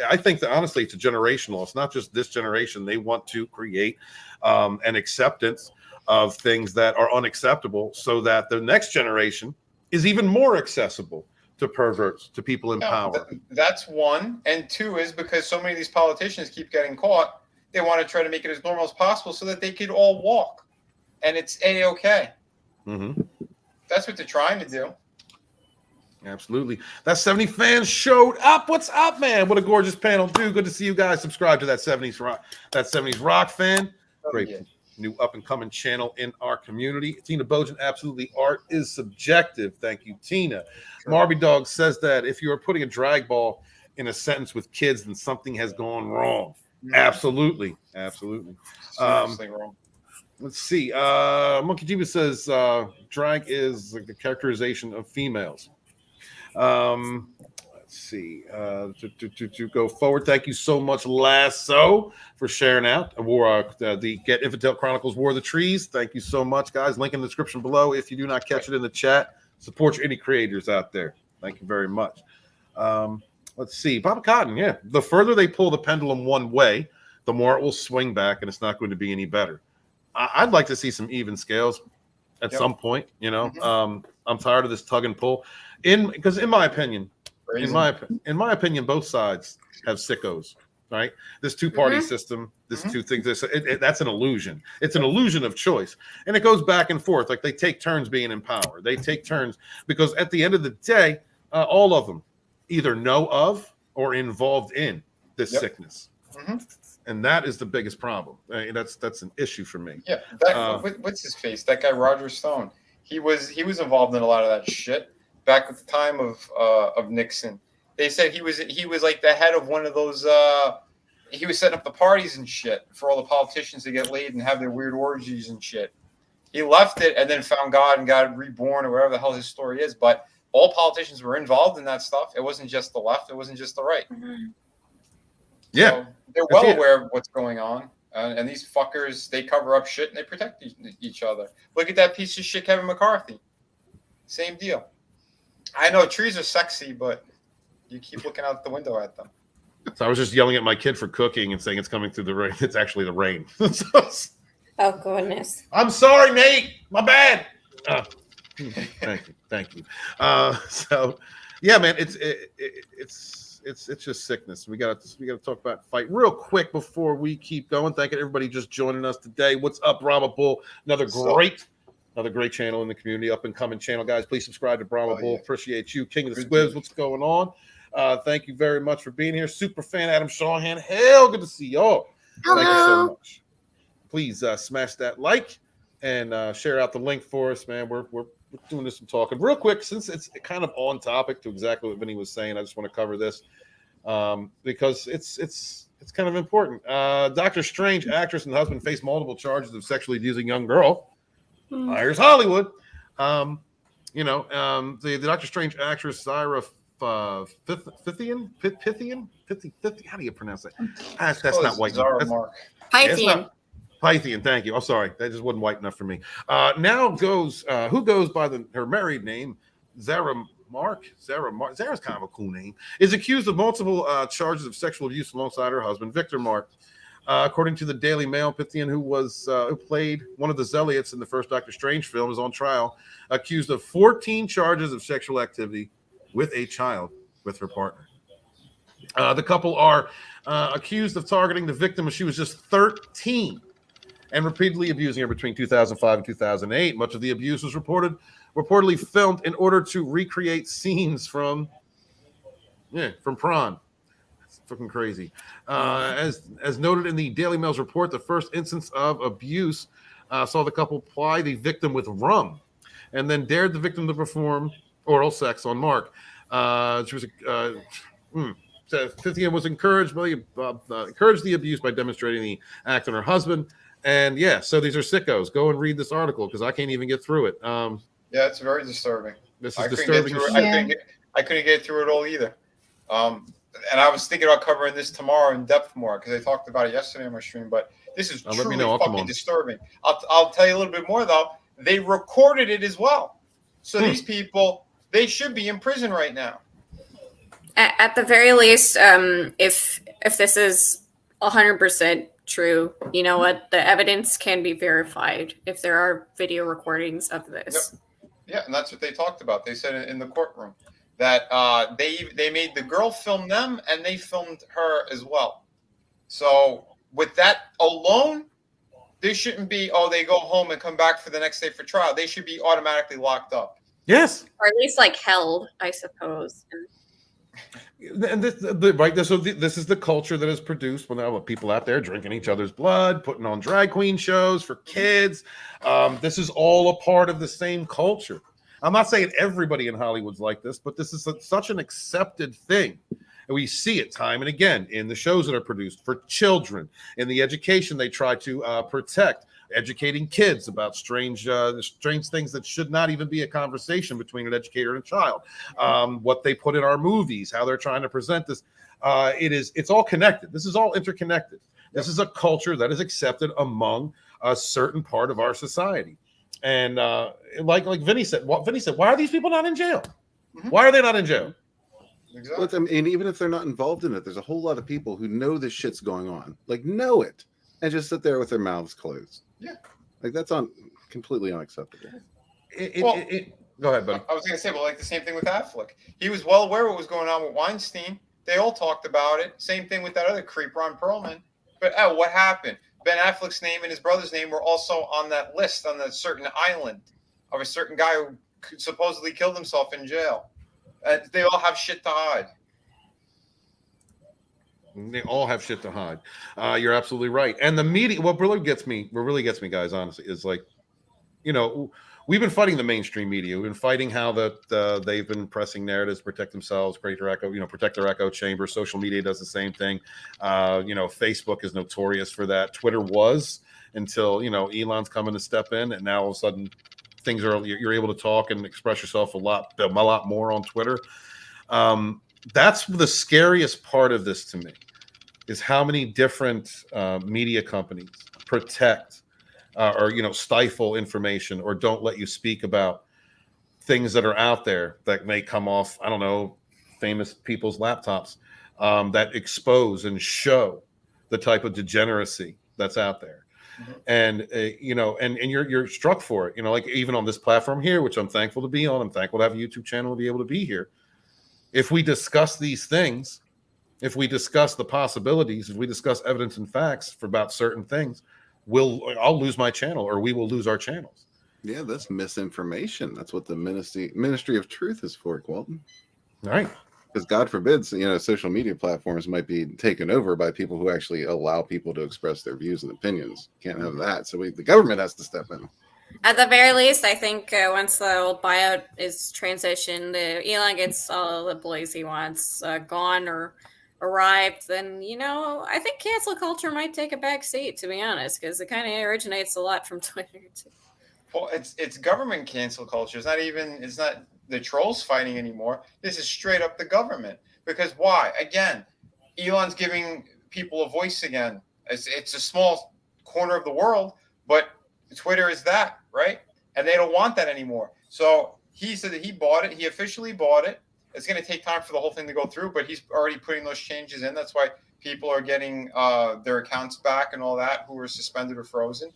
I think that honestly, it's a generational. It's not just this generation. They want to create an acceptance of things that are unacceptable, so that the next generation is even more accessible to perverts, to people in power. That's one. And two is because so many of these politicians keep getting caught. They want to try to make it as normal as possible so that they could all walk, and it's A-okay. That's what they're trying to do. Absolutely. That 70 fans showed up. What's up, man? What a gorgeous panel, dude. Good to see you guys. Subscribe to that 70s rock. That 70s rock fan. Great new up and coming channel in our community. Tina Bojan, absolutely. Art is subjective. Thank you, Tina. Sure. Marby Dog says that if you are putting a drag ball in a sentence with kids, then something has gone wrong. Absolutely. Seriously wrong. Let's see. Monkey Jiva says drag is the characterization of females. Let's see. To go forward, thank you so much, Lasso, for sharing out. The Get Infidel Chronicles War of the Trees. Thank you so much, guys. Link in the description below. If you do not catch it in the chat, support your indie creators out there. Thank you very much. Let's see. Baba Cotton, yeah. The further they pull the pendulum one way, the more it will swing back, and it's not going to be any better. I'd like to see some even scales at some point. I'm tired of this tug and pull. Because in my opinion, both sides have sickos. right? This two-party system, this two things, that's an illusion. It's an illusion of choice. And it goes back and forth. Like they take turns being in power. They take turns because at the end of the day, all of them either know of or involved in this sickness. And that is the biggest problem. That's an issue for me. Yeah. What's his face? That guy, Roger Stone. He was involved in a lot of that shit back at the time of Nixon. They said he was like the head of one of those. He was setting up the parties and shit for all the politicians to get laid and have their weird orgies and shit. He left it and then found God and got reborn or whatever the hell his story is. But all politicians were involved in that stuff. It wasn't just the left. It wasn't just the right. Yeah, so they're well aware of what's going on. And these fuckers, they cover up shit and they protect each other. Look at that piece of shit, Kevin McCarthy. Same deal. I know trees are sexy, but you keep looking out the window at them. So I was just yelling at my kid for cooking and saying it's coming through the rain. It's actually the rain. Oh, goodness. I'm sorry, Nate. My bad. Thank you. So, yeah, man, it's just sickness. We got to talk about fight real quick before we keep going. Thank you everybody just joining us today. What's up, Brahma Bull? Another great channel in the community, up and coming channel, guys. Please subscribe to Brahma Bull. Yeah. Appreciate you, King of the Squibs. What's going on? Thank you very much for being here. Super fan Adam Shawhan. Hell, good to see y'all. Hello. Thank you so much. Please smash that like and share out the link for us, man. We're doing this and talking real quick since it's kind of on topic to exactly what Vinny was saying. I just want to cover this because it's kind of important. Dr. Strange, actress and husband, face multiple charges of sexually abusing young girl. Hires Hollywood. The Dr. Strange actress Tyra Pythian. How do you pronounce that? That's not white. Pythian. Pythian, thank you. I'm sorry, that just wasn't white enough for me. Now goes who goes by her married name, Zara Mark. Zara's kind of a cool name. Is accused of multiple charges of sexual abuse alongside her husband, Victor Mark. According to the Daily Mail, Pythian, who played one of the Zealots in the first Doctor Strange film, is on trial, accused of 14 charges of sexual activity with a child with her partner. The couple are accused of targeting the victim when she was just 13 and repeatedly abusing her between 2005 and 2008. Much of the abuse was reportedly filmed in order to recreate scenes from Prawn. It's fucking crazy. As noted in the Daily Mail's report, the first instance of abuse saw the couple ply the victim with rum and then dared the victim to perform oral sex on Mark. Pythian was encouraged the abuse by demonstrating the act on her husband. And so these are sickos. Go and read this article because I can't even get through it. It's very disturbing. This is disturbing. I couldn't get through it all either. And I was thinking about covering this tomorrow in depth more because I talked about it yesterday on my stream. But this is truly fucking disturbing. I'll tell you a little bit more though. They recorded it as well. So these people, they should be in prison right now. At the very least, if this is 100% true, you know what? The evidence can be verified if there are video recordings of this. Yep. Yeah, and that's what they talked about. They said in the courtroom that they made the girl film them and they filmed her as well. So with that alone, they shouldn't be, they go home and come back for the next day for trial. They should be automatically locked up. Yes. Or at least held, I suppose. And this is the culture that is produced when people out there drinking each other's blood, putting on drag queen shows for kids. This is all a part of the same culture. I'm not saying everybody in Hollywood's like this, but this is such an accepted thing. And we see it time and again in the shows that are produced for children, in the education they try to protect, educating kids about strange things that should not even be a conversation between an educator and a child. What they put in our movies, how they're trying to present this. It's all connected. This is all interconnected. This is a culture that is accepted among a certain part of our society. And like Vinny said, why are these people not in jail? Mm-hmm. Why are they not in jail? Exactly. Well, and even if they're not involved in it, there's a whole lot of people who know this shit's going on, know it, and just sit there with their mouths closed. Yeah, that's completely unacceptable. Go ahead, buddy. I was going to say, the same thing with Affleck. He was well aware of what was going on with Weinstein. They all talked about it. Same thing with that other creep, Ron Perlman. But what happened? Ben Affleck's name and his brother's name were also on that list on a certain island of a certain guy who supposedly killed himself in jail. They all have shit to hide. They all have shit to hide. You're absolutely right. And the media, what really gets me, guys, honestly, is like, you know, we've been fighting the mainstream media. We've been fighting how they've been pressing narratives, protect themselves, protect their echo chamber. Social media does the same thing. Facebook is notorious for that. Twitter was until, Elon's coming to step in, and now all of a sudden you're able to talk and express yourself a lot more on Twitter. That's the scariest part of this to me, is how many different media companies protect or stifle information or don't let you speak about things that are out there that may come off, I don't know, famous people's laptops that expose and show the type of degeneracy that's out there. And and you're struck for it, like even on this platform here, which I'm thankful to be on. I'm thankful to have a YouTube channel to be able to be here. If we discuss these things, if we discuss the possibilities, if we discuss evidence and facts for about certain things, I'll lose my channel, or we will lose our channels. Yeah, that's misinformation. That's what the Ministry of Truth is for, Walton. All right. Because God forbids, social media platforms might be taken over by people who actually allow people to express their views and opinions. Can't have that. So the government has to step in. At the very least, I think once the old buyout is transitioned, Elon gets all the employees he wants gone or arrived, then, I think cancel culture might take a back seat, to be honest, because it kind of originates a lot from Twitter, too. Well, it's government cancel culture. It's not the trolls fighting anymore. This is straight up the government. Because why? Again, Elon's giving people a voice again. It's a small corner of the world, but Twitter is that, right? And they don't want that anymore. So he said that he bought it. He officially bought it. It's going to take time for the whole thing to go through, but he's already putting those changes in. That's why people are getting their accounts back and all that, who were suspended or frozen.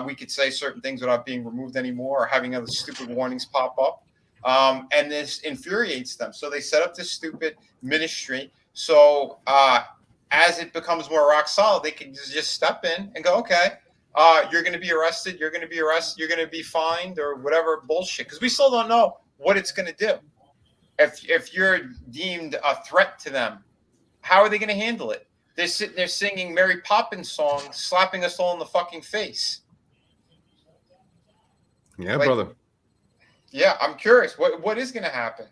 We could say certain things without being removed anymore or having other stupid warnings pop up. And this infuriates them. So they set up this stupid ministry. So as it becomes more rock solid, they can just step in and go, okay, you're going to be arrested. You're going to be fined or whatever bullshit. Because we still don't know what it's going to do. If you're deemed a threat to them, how are they going to handle it? They're sitting there singing Mary Poppins songs, slapping us all in the fucking face. Yeah, brother. Yeah, I'm curious. What is going to happen?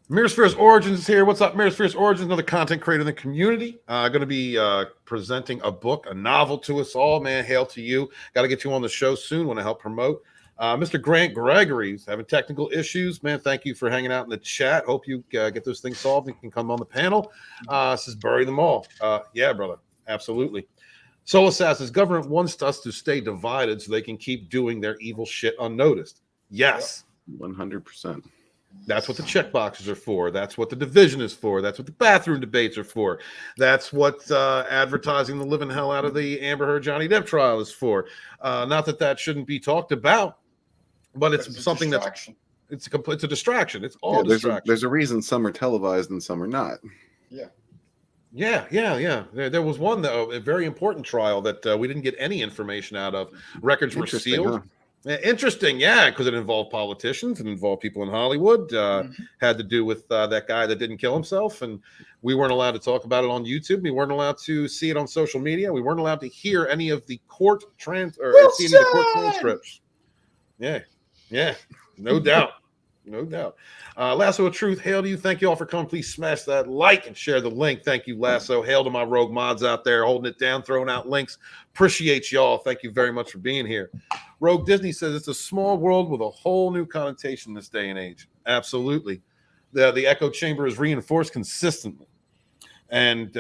Mirrorsphere's Origins is here. What's up, Mirrorsphere's Origins? Another content creator in the community. Going to be presenting a book, a novel to us all. Man, hail to you. Got to get you on the show soon. Want to help promote. Mr. Grant Gregory's having technical issues. Man, thank you for hanging out in the chat. Hope you get those things solved and can come on the panel. This is Bury Them All. Yeah, brother. Absolutely. Soul Assassins, government wants us to stay divided so they can keep doing their evil shit unnoticed. Yes. 100%. That's what the checkboxes are for. That's what the division is for. That's what the bathroom debates are for. That's what advertising the living hell out of the Amber Heard Johnny Depp trial is for. Not that shouldn't be talked about, but it's something that's it's a distraction. It's all distraction. There's a reason some are televised and some are not. Yeah. There was one though, a very important trial that we didn't get any information out of. Records were sealed. Huh? Interesting, yeah, because it involved politicians, it involved people in Hollywood, had to do with that guy that didn't kill himself, and we weren't allowed to talk about it on YouTube. We weren't allowed to see it on social media. We weren't allowed to hear any of the court see any of the court transcripts. Yeah, no doubt. Lasso of Truth, hail to you. Thank you all for coming. Please smash that like and share the link. Thank you, Lasso. Hail to my rogue mods out there holding it down, throwing out links. Appreciate y'all. Thank you very much for being here. Rogue Disney says it's a small world with a whole new connotation this day and age. Absolutely. The echo chamber is reinforced consistently. And,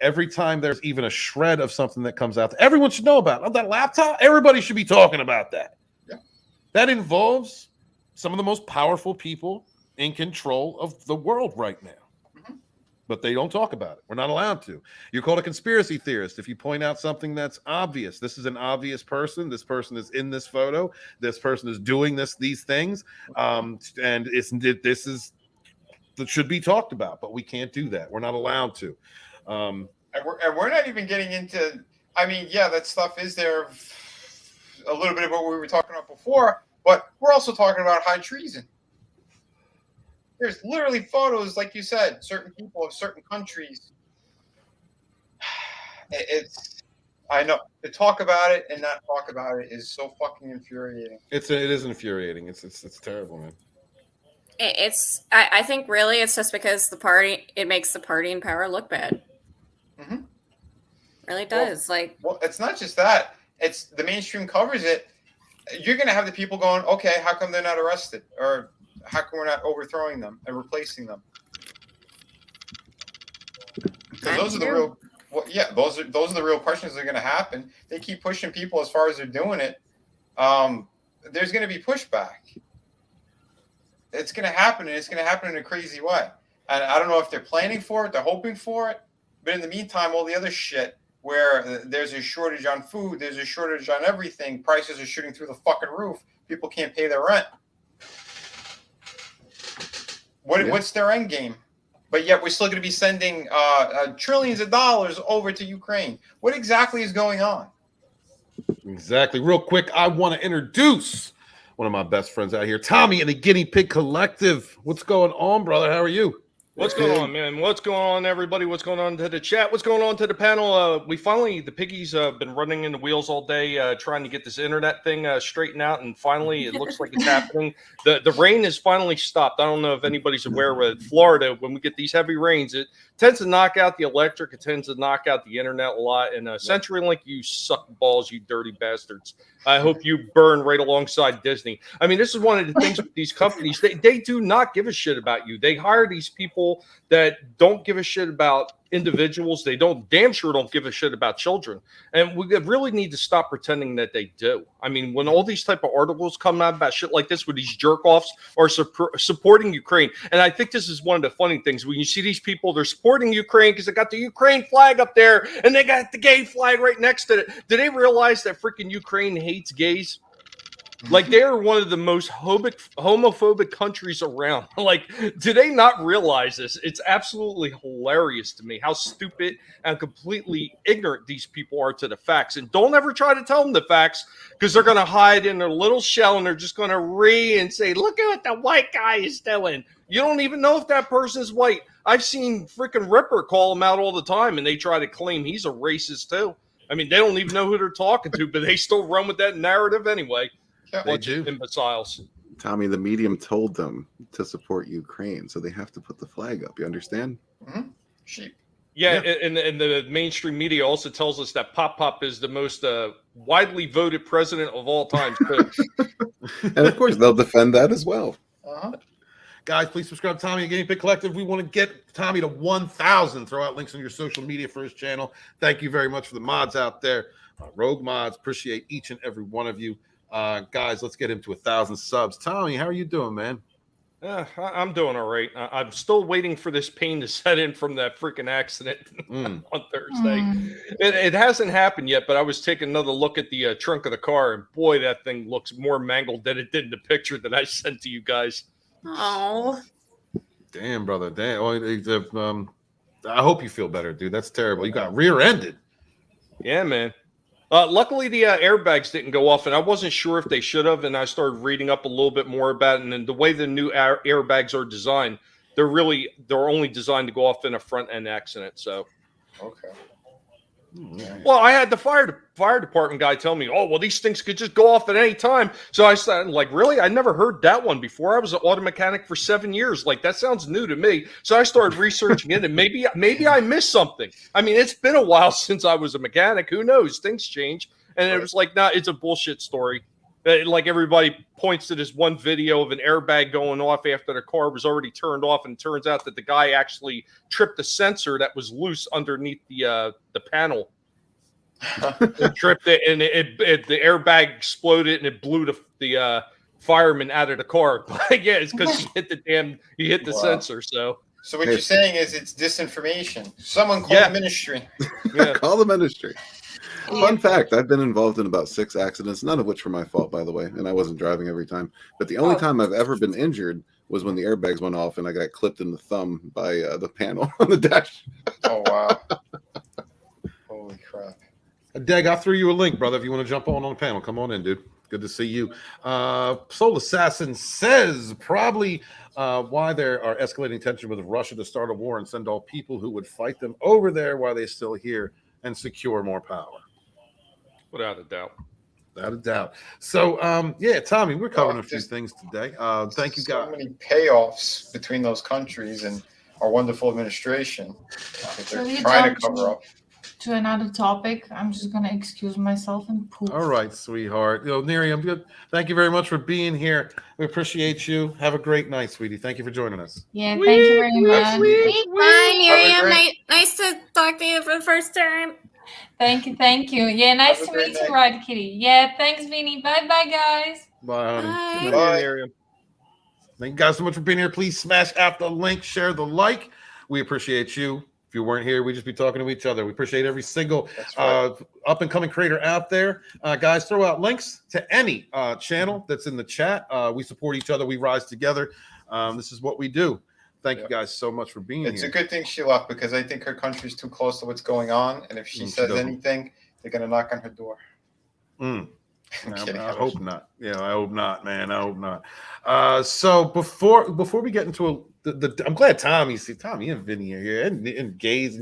every time there's even a shred of something that comes out, everyone should know about it. On that laptop, everybody should be talking about that. Yeah. That involves some of the most powerful people in control of the world right now. But they don't talk about it. We're not allowed to. You're called a conspiracy theorist if you point out something that's obvious. This is an obvious person. This person is in this photo. This person is doing these things. And this is that should be talked about, but we can't do that. We're not allowed to. And we're not even getting into. I mean, yeah, that stuff is there. A little bit of what we were talking about before, but we're also talking about high treason. There's literally photos, like you said, certain people of certain countries. I know to talk about it and not talk about it is so fucking infuriating. It is infuriating. It's terrible, man. I think really it's just because it makes the party in power look bad. Mm-hmm. Really does. Well, it's not just that. It's the mainstream covers it. You're going to have the people going, okay, how come they're not arrested? Or how come we're not overthrowing them and replacing them? Because those are the real, those are the real questions that are going to happen. They keep pushing people as far as they're doing it. There's going to be pushback. It's going to happen, and it's going to happen in a crazy way. And I don't know if they're planning for it, they're hoping for it. But in the meantime, all the other shit where there's a shortage on food, there's a shortage on everything, prices are shooting through the fucking roof, people can't pay their rent. What's their end game? But yet we're still going to be sending trillions of dollars over to Ukraine. What exactly is going on? Exactly. Real quick, I want to introduce one of my best friends out here, Tommy and the Guinea Pig Collective. What's going on, brother? How are you? What's going on, man? What's going on, everybody? What's going on to the chat? What's going on to the panel? The piggies been running in the wheels all day trying to get this internet thing straightened out, and finally it looks like it's happening. The rain has finally stopped. I don't know if anybody's aware with Florida, when we get these heavy rains, it tends to knock out the electric, it tends to knock out the internet a lot, and CenturyLink, you suck balls, you dirty bastards. I hope you burn right alongside Disney. I mean, this is one of the things with these companies. They do not give a shit about you. They hire these people that don't give a shit about individuals. They damn sure don't give a shit about children. And we really need to stop pretending that they do. I mean, when all these type of articles come out about shit like this, where these jerk-offs are supporting Ukraine. And I think this is one of the funny things. When you see these people, they're supporting Ukraine because they got the Ukraine flag up there and they got the gay flag right next to it. Do they realize that freaking Ukraine hates gays? Like, they are one of the most homophobic countries around. Like, do they not realize this? It's absolutely hilarious to me how stupid and completely ignorant these people are to the facts. And don't ever try to tell them the facts, because they're going to hide in their little shell and they're just going to read and say, look at what the white guy is doing. You don't even know if that person's white. I've seen freaking Ripper call him out all the time, and they try to claim he's a racist too. I mean, they don't even know who they're talking to, but they still run with that narrative anyway. Yeah, they do. Imbeciles. Tommy, the medium told them to support Ukraine, so they have to put the flag up. You understand? Mm-hmm. Sheep. Yeah, and the mainstream media also tells us that Pop is the most widely voted president of all time. And of course, they'll defend that as well. Uh-huh. Guys, please subscribe to Tommy and Guinea Pig Collective. We want to get Tommy to 1,000. Throw out links on your social media for his channel. Thank you very much for the mods out there. Rogue mods, appreciate each and every one of you. Guys, let's get him to 1,000 subs. Tommy, how are you doing, man? I'm doing all right. I'm still waiting for this pain to set in from that freaking accident on Thursday. It hasn't happened yet, but I was taking another look at the trunk of the car, and boy, that thing looks more mangled than it did in the picture that I sent to you guys. Oh, damn, brother, damn. I hope you feel better, dude. That's terrible. You got rear-ended. Yeah, man. Luckily, the airbags didn't go off, and I wasn't sure if they should have, and I started reading up a little bit more about it, and then the way the new airbags are designed, they're only designed to go off in a front-end accident, so. Okay. Well, I had the fire department guy tell me, oh, well, these things could just go off at any time. So I said, like, really? I never heard that one before. I was an auto mechanic for 7 years. Like, that sounds new to me. So I started researching it, and maybe I missed something. I mean, it's been a while since I was a mechanic. Who knows? Things change. And it was like, nah, it's a bullshit story. Like, everybody points to this one video of an airbag going off after the car was already turned off, and it turns out that the guy actually tripped the sensor that was loose underneath the panel. It tripped it, and the airbag exploded, and it blew the fireman out of the car. But yeah, it's because he hit the sensor. So what you're saying is it's disinformation. Someone call the ministry. Yeah. Call the ministry. Fun fact, I've been involved in about 6 accidents, none of which were my fault, by the way, and I wasn't driving every time. But the only time I've ever been injured was when the airbags went off and I got clipped in the thumb by the panel on the dash. Oh wow! Holy crap! Deg, I threw you a link, brother. If you want to jump on the panel, come on in, dude. Good to see you. Soul Assassin says probably why there are escalating tension with Russia to start a war and send all people who would fight them over there while they're still here and secure more power. Without a doubt. Without a doubt. So, yeah, Tommy, we're covering a few things today. Thank you, guys. So many payoffs between those countries and our wonderful administration that they're trying to cover up. To another topic, I'm just gonna excuse myself and poop. All right, sweetheart. Neri, I'm good. Thank you very much for being here. We appreciate you. Have a great night, sweetie. Thank you for joining us. Yeah, thank you very much. Bye, Miriam. Nice to talk to you for the first time. Thank you. Yeah, nice to meet you, Ride Kitty. Yeah, thanks, Vinny. Bye, guys. Bye, honey. Bye. Miriam. Thank you guys so much for being here. Please smash out the link, share the like. We appreciate you. If you weren't here, we'd just be talking to each other. We appreciate every single up-and-coming creator out there. Guys, throw out links to any channel that's in the chat. We support each other. We rise together. This is what we do. Thank you guys so much for being here. It's a good thing she left because I think her country's too close to what's going on. And if she says anything, they're going to knock on her door. I hope not. Yeah, I hope not, man. I hope not. So before we get into I'm glad Tommy and Vinny are here and Gaze.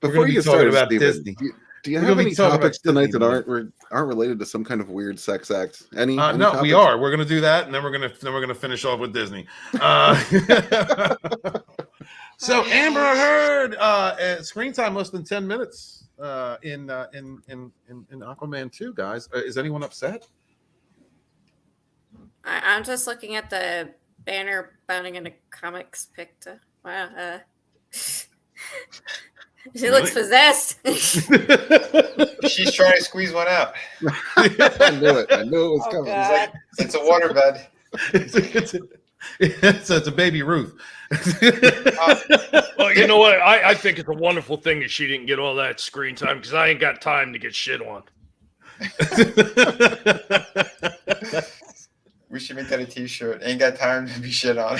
Before you get started about Disney, do you have any topics tonight that aren't related to some kind of weird sex act? Any no, topics? We are. We're gonna do that, and then we're gonna finish off with Disney. So Amber Heard, screen time less than 10 minutes in Aquaman 2, guys. Is anyone upset? I'm just looking at the banner bounding into comics picture. Wow. She looks possessed. She's trying to squeeze one out. I knew it. I knew it was coming. It's a waterbed. It's a baby Ruth. Well, you know what? I think it's a wonderful thing that she didn't get all that screen time because I ain't got time to get shit on. We should make that a t-shirt. Ain't got time to be shit on.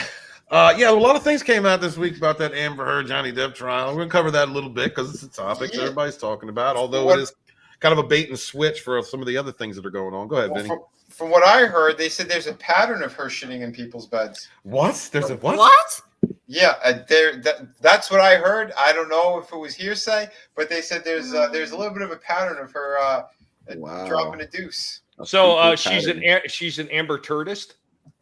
Yeah, a lot of things came out this week about that Amber Heard Johnny Depp trial. We're going to cover that a little bit because it's a topic that everybody's talking about, although it is kind of a bait and switch for some of the other things that are going on. Go ahead, Vinny. From what I heard, they said there's a pattern of her shitting in people's beds. What? There's a what? What? Yeah, that's what I heard. I don't know if it was hearsay, but they said there's a little bit of a pattern of her dropping a deuce. So she's an Amber Turdist?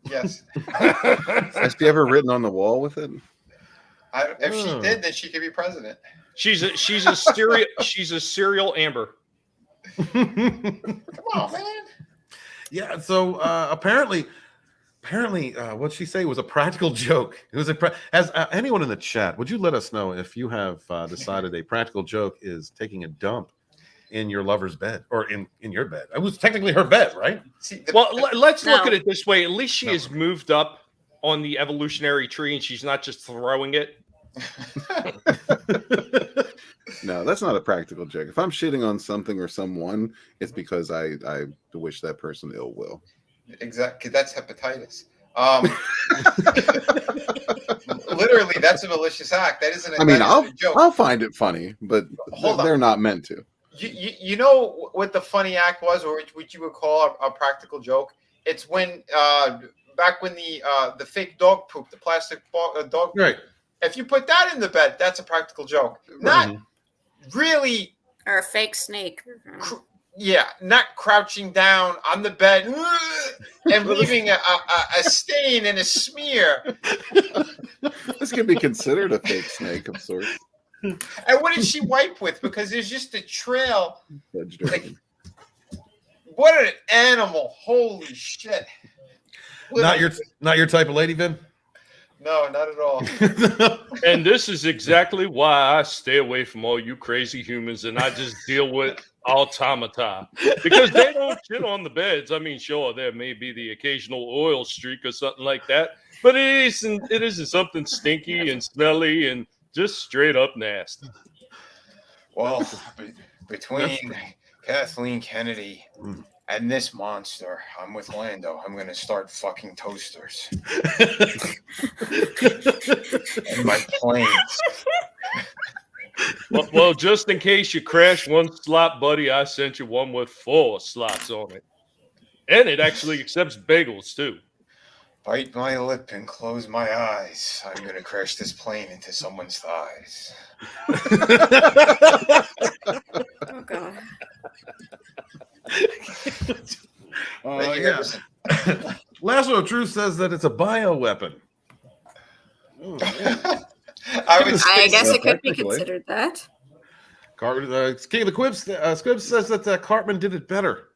Yes. Has she ever written on the wall with it? If she did, then she could be president. She's a serial Amber. Come on, man. Yeah. So apparently, what'd she say? It was a practical joke. It was as anyone in the chat, would you let us know if you have decided a practical joke is taking a dump in your lover's bed or in your bed? It was technically her bed, right? Let's look at it this way. At least she has moved up on the evolutionary tree and she's not just throwing it. No, that's not a practical joke. If I'm shitting on something or someone, it's because I wish that person ill will. Exactly. That's hepatitis. Literally, that's a malicious act. That isn't a joke. I'll find it funny, but they're not meant to. You know what the funny act was, or what you would call a practical joke? It's when back when the fake dog poop, the plastic dog poop. Right. If you put that in the bed, that's a practical joke. Not really. Or a fake snake. Not crouching down on the bed and leaving a stain and a smear. This could be considered a fake snake of sorts. And what did she wipe with? Because there's just a trail. Like, what an animal! Holy shit! Not your type of lady, Vin? No, not at all. And this is exactly why I stay away from all you crazy humans, and I just deal with automata because they don't shit on the beds. I mean, sure, there may be the occasional oil streak or something like that, but it isn't something stinky and smelly and just straight up nasty. Well, between Kathleen Kennedy And this monster, I'm with Lando. I'm going to start fucking toasters. And my planes. Well, just in case you crash one slot, buddy, I sent you one with 4 slots on it. And it actually accepts bagels, too. Bite my lip and close my eyes. I'm going to crash this plane into someone's thighs. Oh, God. Yeah. Lasso of Truth says that it's a bioweapon. Oh, yeah. I guess it could be considered that. King of the Squibs says that Cartman did it better.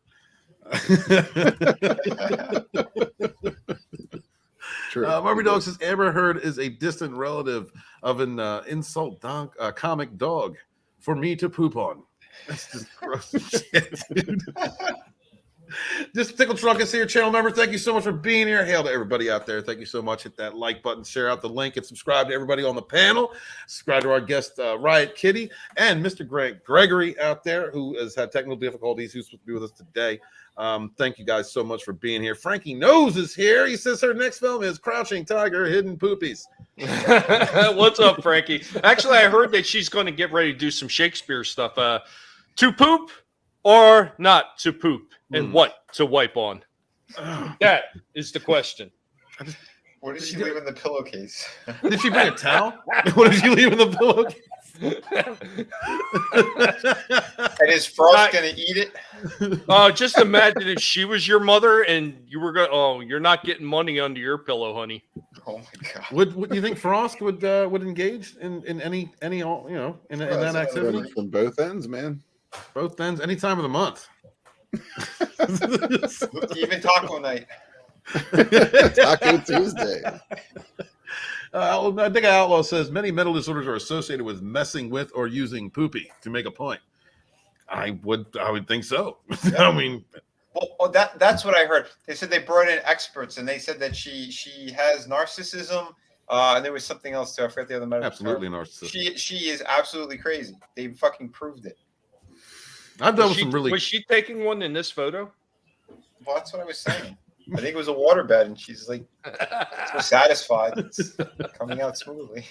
True. Marby Dog says Amber Heard is a distant relative of an insult comic dog for me to poop on. That's just gross shit, dude. Just Tickle Trunk is here, channel member. Thank you so much for being here. Hail to everybody out there. Thank you so much. Hit that like button, share out the link, and subscribe to everybody on the panel. Subscribe to our guest, Riot Kitty, and Mr. Gregory out there, who has had technical difficulties, who's supposed to be with us today. Thank you guys so much for being here. Frankie Nose is here. He says her next film is Crouching Tiger, Hidden Poopies. What's up, Frankie? Actually, I heard that she's going to get ready to do some Shakespeare stuff. To poop or not to poop? And what to wipe on? That is the question. What did she leave in the pillowcase? Did she bring a towel? What did she leave in the pillowcase? And is Frosk going to eat it? Just imagine if she was your mother and you were going, oh, you're not getting money under your pillow, honey. Oh my God. Would you think Frosk would engage in any in that activity? From both ends, man. Both ends, any time of the month. Even taco night. Taco Tuesday. I think Outlaw says many mental disorders are associated with messing with or using poopy to make a point. I would think so. Yeah. I mean, well, that's what I heard. They said they brought in experts, and they said that she has narcissism, and there was something else too. I forget the other medical absolutely term. narcissistic. She is absolutely crazy. They fucking proved it. I've done with some really. Was she taking one in this photo? Well, that's what I was saying. I think it was a waterbed, and she's like so satisfied. It's coming out smoothly.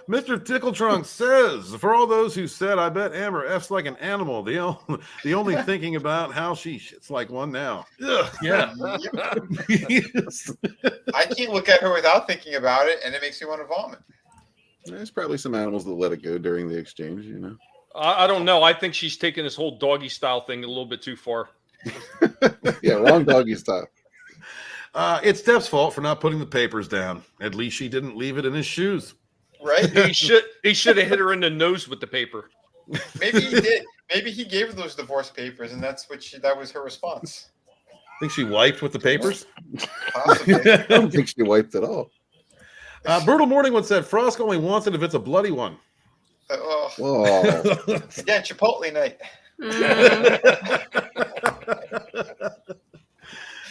Mr. Tickle Trunk says, for all those who said, I bet Amber F's like an animal. The only thinking about how she shits like one now. Ugh, yeah. Yes. I can't look at her without thinking about it, and it makes me want to vomit. There's probably some animals that let it go during the exchange, you know. I don't know. I think she's taking this whole doggy style thing a little bit too far. Yeah, wrong doggy style. It's Depp's fault for not putting the papers down. At least she didn't leave it in his shoes. Right? He should have hit her in the nose with the paper. Maybe he did. Maybe he gave her those divorce papers, and that was her response. Think she wiped with the papers? Possibly. I don't think she wiped at all. Brutal Morning one said, Frosk only wants it if it's a bloody one. Whoa. Again, Chipotle night.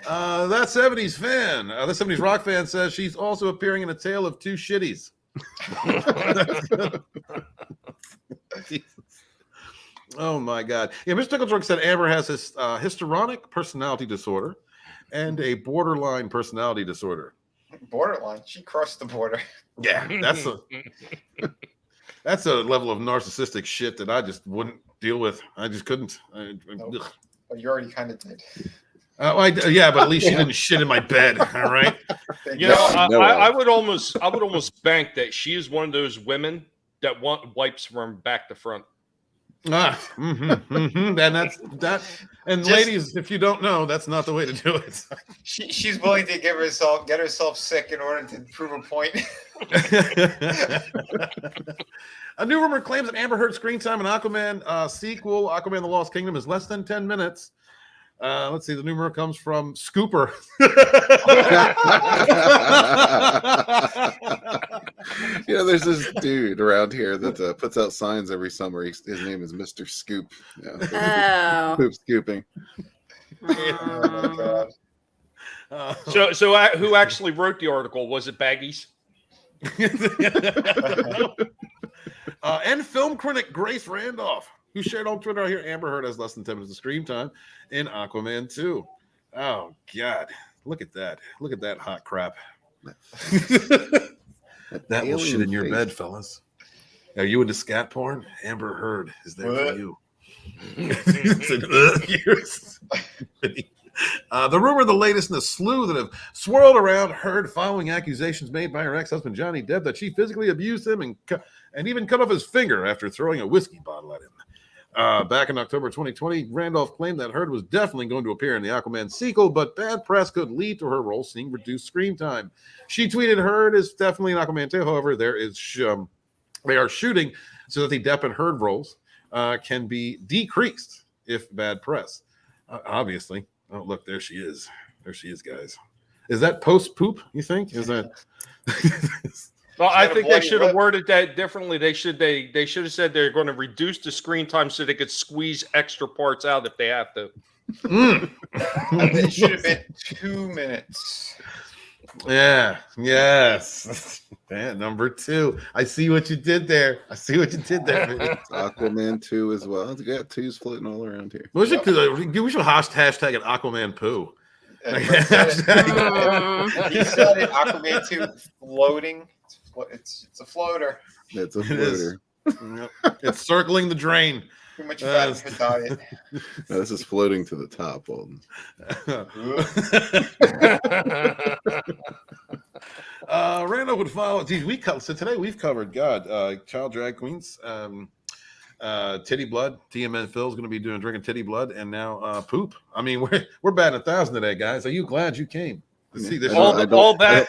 That 70s fan, the 70s rock fan says she's also appearing in A Tale of Two Shitties. Oh my God. Yeah, Mr. Tickledrunk said Amber has this histrionic personality disorder and a borderline personality disorder. Borderline? She crossed the border. Yeah, that's a level of narcissistic shit that I just wouldn't deal with. I just couldn't. Nope. Well, you already kind of did. Yeah, but at least she didn't shit in my bed. All right. You know, I would almost bank that she is one of those women that want wipes from back to front. And that's that. And ladies, if you don't know, that's not the way to do it. She's willing to get herself sick in order to prove a point. A new rumor claims that Amber Heard's screen time in Aquaman sequel, Aquaman: The Lost Kingdom, is less than 10 minutes. Let's see. The new rumor comes from Scooper. You know, there's this dude around here that puts out signs every summer. His name is Mr. Scoop. Yeah. Oh. Poop scooping. Oh my God. So who actually wrote the article? Was it Baggies? And film critic Grace Randolph. who shared on Twitter out here, Amber Heard has less than 10 minutes of screen time in Aquaman 2. Oh, God. Look at that. Look at that hot crap. That will shit in your bed, fellas. Are you into scat porn? Amber Heard is there for you. The rumor, the latest in the slew that have swirled around Heard following accusations made by her ex-husband Johnny Depp that she physically abused him and even cut off his finger after throwing a whiskey bottle at him. Back in October 2020, Randolph claimed that Heard was definitely going to appear in the Aquaman sequel, but bad press could lead to her role seeing reduced screen time. She tweeted, Heard is definitely in Aquaman 2. However, they are shooting so that the Depp and Heard roles can be decreased if bad press. Obviously. Oh, look, there she is. There she is, guys. Is that post-poop, you think? Is that... Well, I think they should have worded that differently. They should have said they're going to reduce the screen time so they could squeeze extra parts out if they have to. It should have been 2 minutes. Yeah. Yes. Man, number 2. I see what you did there. Aquaman 2 as well. We got 2s floating all around here. We should hashtag it Aquaman poo. He said it, Aquaman 2 floating. It's a floater. It's a floater. It's circling the drain. Too much fat for diet. No, this is floating to the top, Walton. Randall would follow. So today we've covered child drag queens, titty blood. TMN Phil's going to be drinking titty blood, and now poop. I mean, we're batting 1,000 today, guys. Are you glad you came to see this? All that,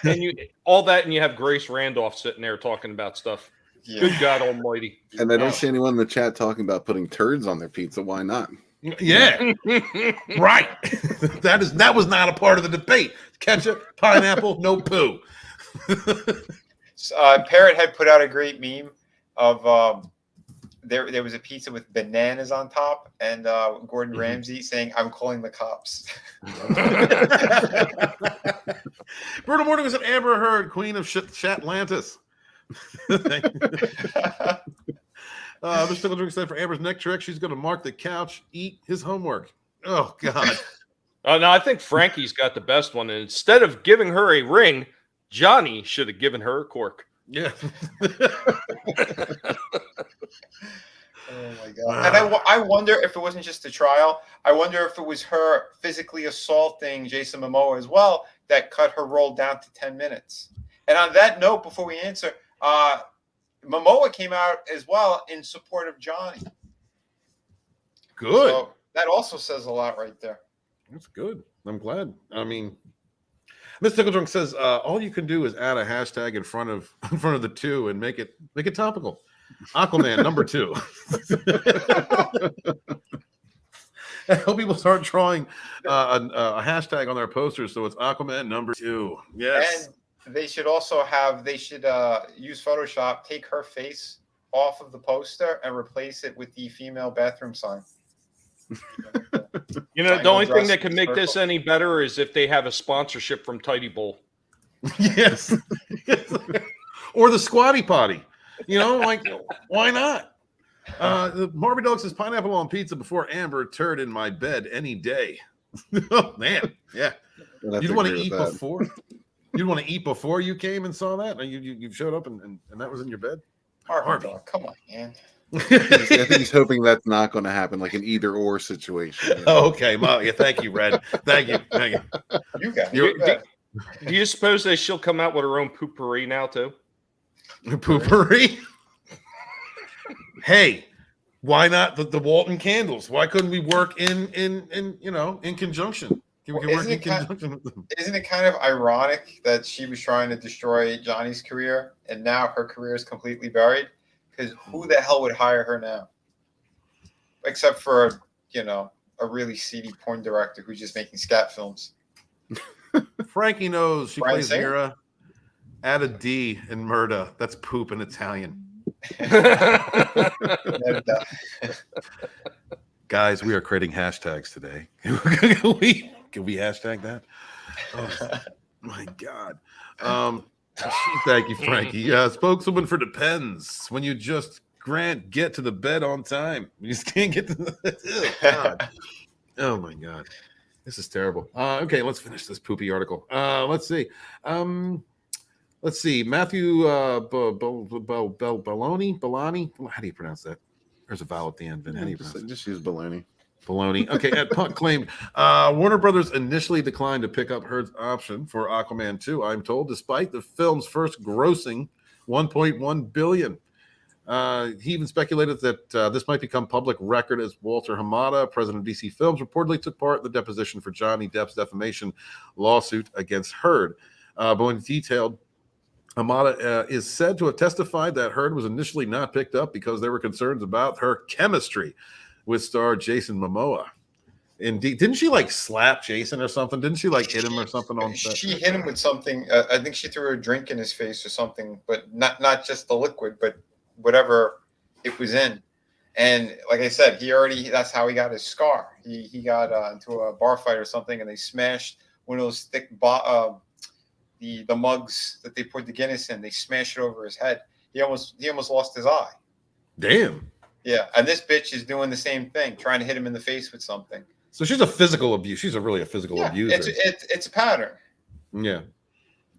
and you have Grace Randolph sitting there talking about stuff. Yeah. Good God Almighty! And I don't see anyone in the chat talking about putting turds on their pizza. Why not? Yeah, right. That was not a part of the debate. Ketchup, pineapple, no poo. Parrot had put out a great meme of there was a pizza with bananas on top, and Gordon Ramsay saying, "I'm calling the cops." Bruno Morning was an Amber Heard, Queen of Shatlantis. Mr. Tickledrink said for Amber's neck trick, she's going to mark the couch, eat his homework. Oh, God. No, I think Frankie's got the best one. And instead of giving her a ring, Johnny should have given her a cork. Yeah. Oh, my God. And I wonder if it wasn't just a trial. I wonder if it was her physically assaulting Jason Momoa as well that cut her role down to 10 minutes. And on that note, before we answer, Momoa came out as well in support of Johnny. Good. So that also says a lot right there. That's good. I'm glad. I mean, Mr. Tickledrunk says all you can do is add a hashtag in front of the 2 and make it topical. Aquaman number 2. I hope people start drawing a hashtag on their posters so it's Aquaman number 2. Yes. And they should also use Photoshop, take her face off of the poster and replace it with the female bathroom sign. The only thing that can make this any better is if they have a sponsorship from Tidy Bowl. Yes. Or the Squatty Potty. Why not? The Barbie Dog says pineapple on pizza before Amber turd in my bed any day. Oh, man. Yeah. You'd want to eat before? You'd want to eat before you came and saw that? And you showed up and that was in your bed? Barbie Dog, come on, man. I think he's hoping that's not going to happen, like an either-or situation. Oh, okay. Well, yeah, thank you, Red. Thank you. You got it. Do you suppose that she'll come out with her own poopery now, too? Poopery? Hey, why not the Walton candles? Why couldn't we work in conjunction? Isn't it kind of ironic that she was trying to destroy Johnny's career and now her career is completely buried? Because who the hell would hire her now? Except for, a really seedy porn director who's just making scat films. Frankie knows she plays Singer? Mira. Add a D in Murda. That's poop in Italian. Guys, we are creating hashtags today. Can we hashtag that? Oh, my God. Thank you, Frankie. Spokeswoman for Depends. When you just Grant get to the bed on time? You just can't get to the oh, God. Oh my God. This is terrible. Okay, let's finish this poopy article. Let's see. Matthew Belloni. How do you pronounce that? There's a vowel at the end. How do you pronounce it? Just use baloney. Baloney. Okay, Ed Puck claimed Warner Brothers initially declined to pick up Heard's option for Aquaman 2, I'm told, despite the film's first grossing $1.1 billion. He even speculated that this might become public record as Walter Hamada, president of DC Films, reportedly took part in the deposition for Johnny Depp's defamation lawsuit against Heard. But when detailed, Hamada is said to have testified that Heard was initially not picked up because there were concerns about her chemistry with star Jason Momoa. Indeed, didn't she like slap Jason or something? Didn't she like hit him or something on set? She hit him with something. I think she threw a drink in his face or something, but not just the liquid, but whatever it was in. And like I said, that's how he got his scar. He got into a bar fight or something, and they smashed one of those thick the mugs that they put the Guinness in. They smashed it over his head. He almost lost his eye. Damn. Yeah, and this bitch is doing the same thing, trying to hit him in the face with something. So she's a physical abuse. She's really a physical abuser. It's a pattern. Yeah.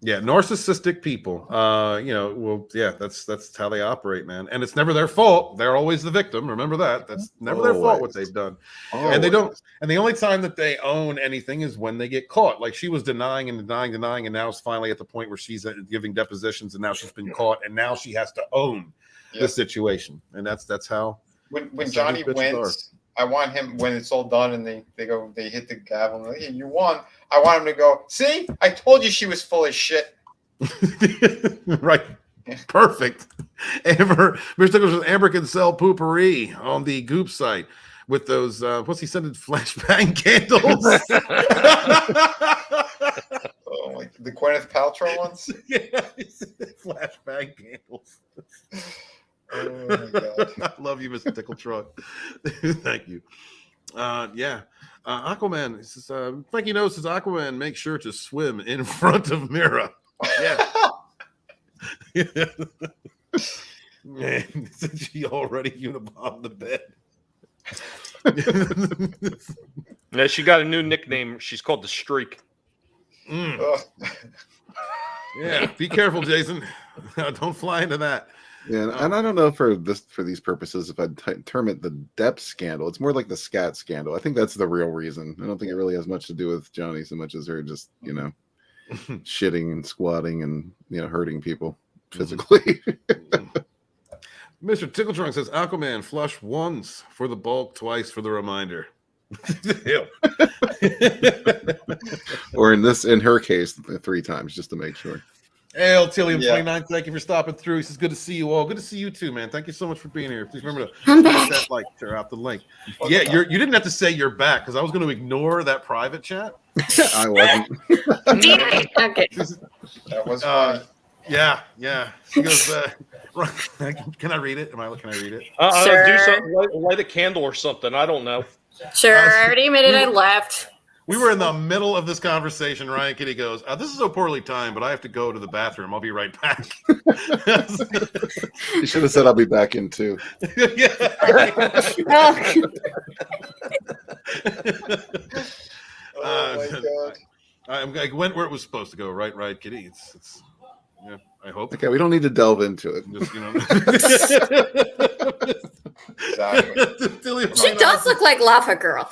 Narcissistic people. That's how they operate, man. And it's never their fault. They're always the victim. Remember that. That's never their fault what they've done. And they don't. And the only time that they own anything is when they get caught. Like she was denying, and now it's finally at the point where she's giving depositions, and now she's been caught, and now she has to own the situation. And that's how. When Johnny wins, I want him, when it's all done and they hit the gavel and like, hey, you won. I want him to go, see, I told you she was full of shit. Right. Yeah. Perfect. Amber can sell poopery on the Goop site with those, what's he sending, flashbang candles? Oh, like the Gwyneth Paltrow ones? Yeah, flashbang candles. Oh my God. I love you, Mr. Tickle Truck. Thank you. Aquaman says, Frankie knows says Aquaman make sure to swim in front of Mira. Yeah. Man, since she already unibombed the bed. Yeah, she got a new nickname. She's called the Streak. Yeah, be careful, Jason. Don't fly into that. Yeah, and I don't know for these purposes if I'd term it the Depp scandal. It's more like the scat scandal. I think that's the real reason. I don't think it really has much to do with Johnny so much as her just, shitting and squatting and, hurting people physically. Mr. Tickletrunk says Aquaman flush once for the bulk, twice for the reminder. Or in her case, 3 times just to make sure. Hey, Tillium29, thank you for stopping through. He says, good to see you all. Good to see you too, man. Thank you so much for being here. Please remember to hit that like, share out the link. Yeah, you didn't have to say you're back because I was going to ignore that private chat. I wasn't. Okay. That was funny. Yeah. She goes, can I read it? Can I read it? Sure. Do something, light a candle or something. I don't know. Sure, I already admitted I left. We were in the middle of this conversation. Ryan Kitty goes, this is so poorly timed, but I have to go to the bathroom. I'll be right back. You should have said I'll be back in 2. Oh my God. I went where it was supposed to go, right, Kitty? It's yeah, I hope. Okay, we don't need to delve into it. Just, Exactly. She does look like Lava Girl.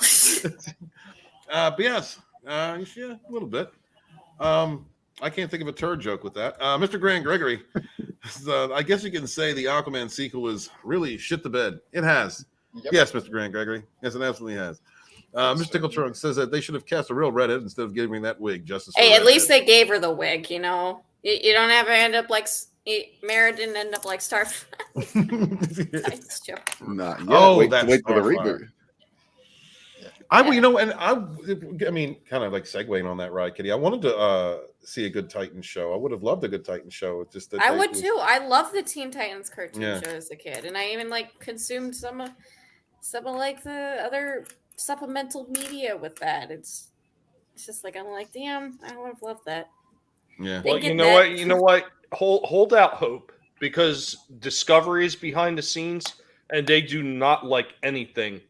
But yes, a little bit. I can't think of a turd joke with that. Mr. Grant Gregory, I guess you can say the Aquaman sequel is really shit the bed. It has. Yep. Yes, Mr. Grant Gregory. Yes, it absolutely has. Mr. Tickle Trunk says that they should have cast a real redhead instead of giving that wig justice. Hey, at least they gave her the wig, You don't have to end up like Mara didn't end up like Starfire. Nice joke. Not yet. Oh, wait that's for the reboot. I mean, kind of like segueing on that, right, Kitty? I wanted to see a good Titans show. I would have loved a good Titans show. It's just that I would too. I love the Teen Titans cartoon show as a kid, and I even consumed some of like the other supplemental media with that. It's just like I'm like, damn, I would have loved that. Yeah. Well, you know what? Hold out hope because Discovery is behind the scenes, and they do not like anything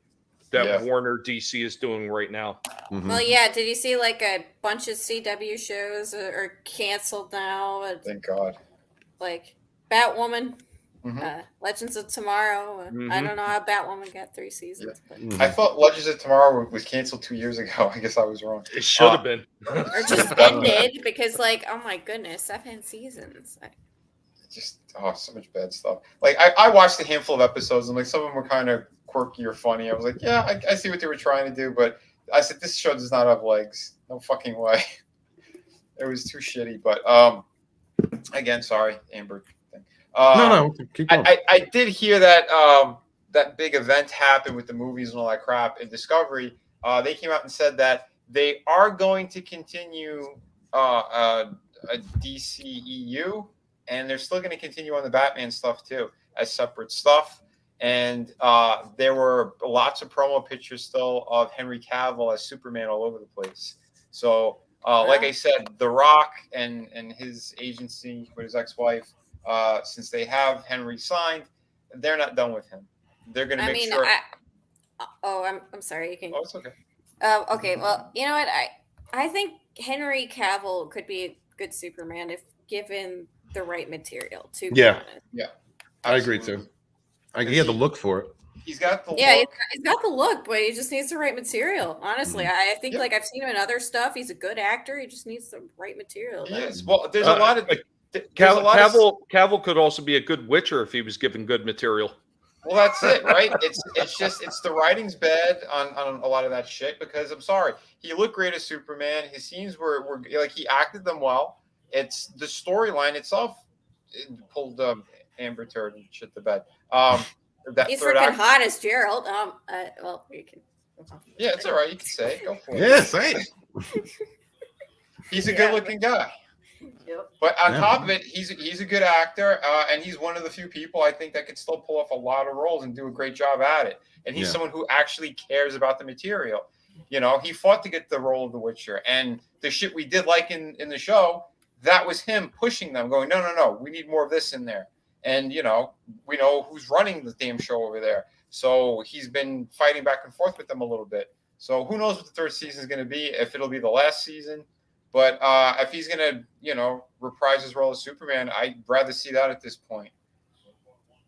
that Warner DC is doing right now. Mm-hmm. Well, yeah. Did you see like a bunch of CW shows are canceled now? Thank God. Like Batwoman, Legends of Tomorrow. I don't know how Batwoman got 3 seasons. But... I thought Legends of Tomorrow was canceled 2 years ago. I guess I was wrong. It should have been. Or just ended because, like, oh my goodness, 7 seasons. Just so much bad stuff. Like I watched a handful of episodes, and like some of them were kind of quirky or funny. I was like, yeah, I see what they were trying to do, but I said this show does not have legs. No fucking way. It was too shitty. But again, sorry, Amber. No, keep going. I did hear that that big event happened with the movies and all that crap in Discovery. They came out and said that they are going to continue a DCEU, and they're still going to continue on the Batman stuff too as separate stuff. And there were lots of promo pictures still of Henry Cavill as Superman all over the place. So, like I said, The Rock and his agency with his ex-wife, since they have Henry signed, they're not done with him. They're going to make sure. I'm sorry. You can. Oh, it's okay. Okay. Well, you know what? I think Henry Cavill could be a good Superman if given the right material. Yeah. Absolutely. I agree too. He had the look for it. He's got the look. He's got the look, but he just needs the right material. Honestly, I think like I've seen him in other stuff. He's a good actor. He just needs the right material. Yes. Well, there's a lot of Cavill could also be a good Witcher if he was given good material. Well, that's it, right? It's the writing's bad on a lot of that shit, because I'm sorry, he looked great as Superman. His scenes were like, he acted them well. It's the storyline itself. It pulled Amber Turd and shit to bed. He's freaking hot as Gerald. Well, you can. Yeah, it's all right. You can say it. Go for it. Yeah, say it. He's a good-looking guy. Yep. But on top of it, he's a good actor, and he's one of the few people I think that could still pull off a lot of roles and do a great job at it. And he's someone who actually cares about the material. You know, he fought to get the role of The Witcher, and the shit we did like in the show, that was him pushing them, going, no, we need more of this in there. And, you know, we know who's running the damn show over there. So he's been fighting back and forth with them a little bit. So who knows what the third season is going to be, if it'll be the last season. But if he's going to, you know, reprise his role as Superman, I'd rather see that at this point.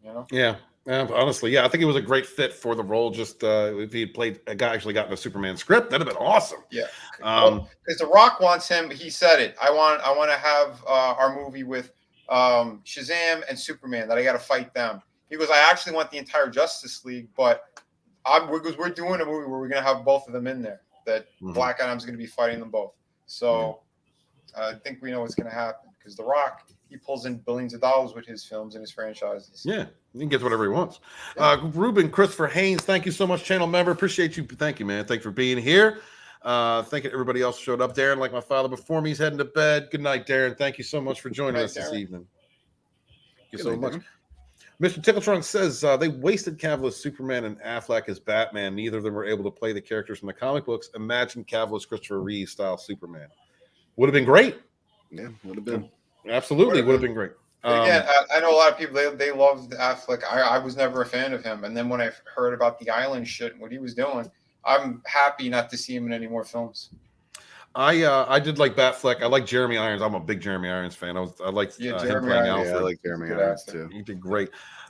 You know? Yeah. Honestly, I think it was a great fit for the role. Just if he had played a guy actually gotten a Superman script, that'd have been awesome. Yeah. Because The Rock wants him. He said it. I want to have our movie with Shazam and Superman, that I got to fight them. He goes, I actually want the entire Justice League, but we're doing a movie where we're going to have both of them in there, that Black Adam's going to be fighting them both. So I think we know what's going to happen, because The Rock, he pulls in billions of dollars with his films and his franchises. Yeah, he gets whatever he wants. Ruben Christopher Haynes, thank you so much, channel member. Appreciate you. Thank you, man. Thank you for being here. Thank you, everybody else showed up. Darren, like my father before me, he's heading to bed. Good night, Darren. Thank you so much for joining us this evening. Thank you so much. Mr. Tickletrunk says they wasted Cavill as Superman and Affleck as Batman. Neither of them were able to play the characters from the comic books. Imagine Cavill as Christopher Reeve style Superman. Would have been great. Yeah, would have been. Absolutely, would have been great. Again, I know a lot of people, they loved Affleck. I was never a fan of him. And then when I heard about the Island shit and what he was doing, I'm happy not to see him in any more films. I did like Batfleck. I like Jeremy Irons. I'm a big Jeremy Irons fan. I liked him playing Alfred. I like Jeremy Irons too. He did great.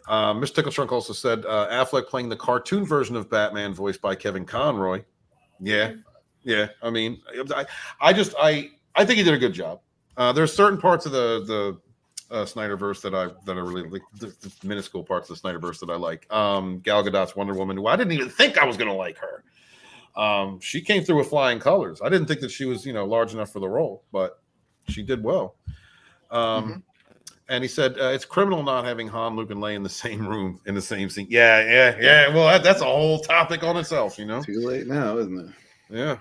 Mr. Tickletrunk also said Affleck playing the cartoon version of Batman, voiced by Kevin Conroy. Yeah. I mean, I think he did a good job. There's certain parts of the Snyderverse that I really like, the minuscule parts of the Snyderverse that I like. Gal Gadot's Wonder Woman, who I didn't even think I was going to like her. She came through with flying colors. I didn't think that she was, large enough for the role, but she did well. And he said it's criminal not having Han, Luke, and Leia in the same room in the same scene. Yeah. Well, that's a whole topic on itself, Too late now, isn't it? Yeah,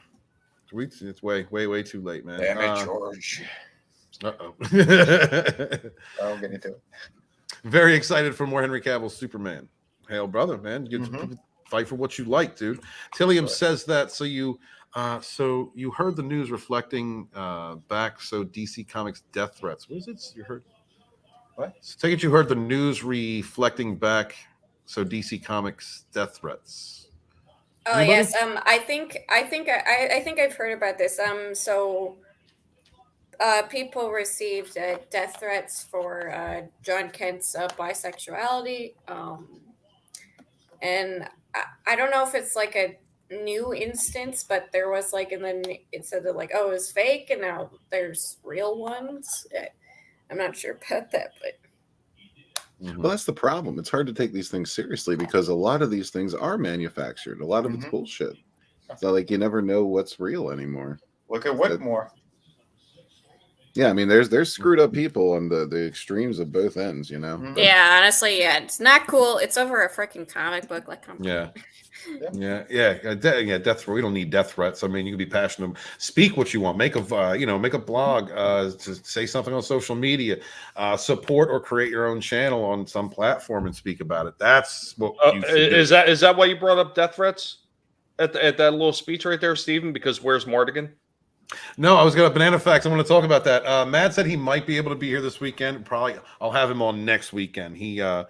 it's way too late, man. Damn it, George. Uh-oh. I don't get into it. Very excited for more Henry Cavill's Superman. Hail, brother, man. You fight for what you like, dude. Tilliam says that. So you heard the news reflecting back. So DC Comics death threats. What is it? You heard? What? So take it you heard the news reflecting back. So DC Comics death threats. Oh Anybody? yes. I think I've heard about this. People received death threats for John Kent's bisexuality. And I don't know if it's like a new instance, but there was like, and then it said that like, oh, it was fake, and now there's real ones. I'm not sure about that, but. Well, that's the problem. It's hard to take these things seriously because a lot of these things are manufactured. A lot of it's bullshit. So like you never know what's real anymore. Look at Whitmore. Yeah, I mean, there's screwed up people on the extremes of both ends, you know. Yeah, honestly, yeah, it's not cool. It's over a freaking comic book, like Yeah. Death threat. We don't need death threats. I mean, you can be passionate. Speak what you want. Make a blog. To say something on social media. Support or create your own channel on some platform and speak about it. That's what you should do. Is that why you brought up death threats at that little speech right there, Stephen? Because where's Mardigan? No, I was going to Banana Facts. I want to talk about that. Matt said he might be able to be here this weekend. Probably, I'll have him on next weekend. He had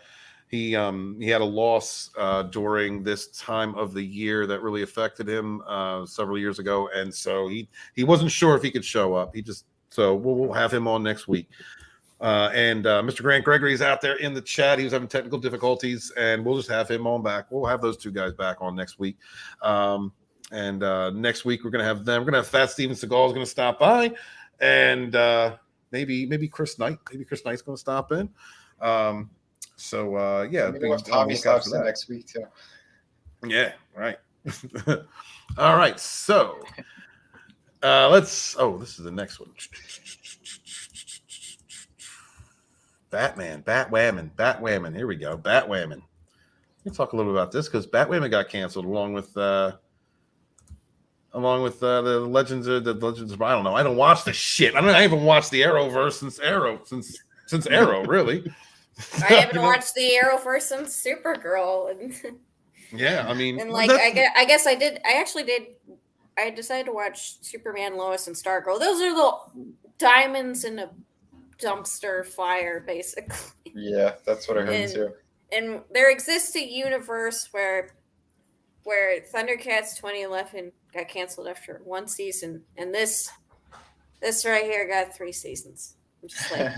a loss during this time of the year that really affected him several years ago, and so he wasn't sure if he could show up. We'll have him on next week. And Mr. Grant Gregory is out there in the chat. He was having technical difficulties, and we'll just have him on back. We'll have those two guys back on next week. And next week we're gonna have them. We're gonna have Fat Steven Seagal is gonna stop by, and maybe Chris Knight. Maybe Chris Knight's gonna stop in. Yeah. Maybe we'll Tommy stops in next week too. Yeah. Right. All right. So let's. Oh, this is the next one. Batwoman. Here we go. Batwoman. We'll talk a little about this because Batwoman got canceled along with the Legends of I don't know. I don't watch the shit. I haven't watched the Arrowverse since Arrow, really. I haven't watched the Arrowverse since Supergirl. Yeah, I mean, and like I guess I did. I actually did. I decided to watch Superman, Lois, and Stargirl. Those are the diamonds in a dumpster fire, basically. Yeah, that's what I heard too. And there exists a universe where Thundercats 2011 got canceled after one season, and this right here got 3 seasons. I'm just like,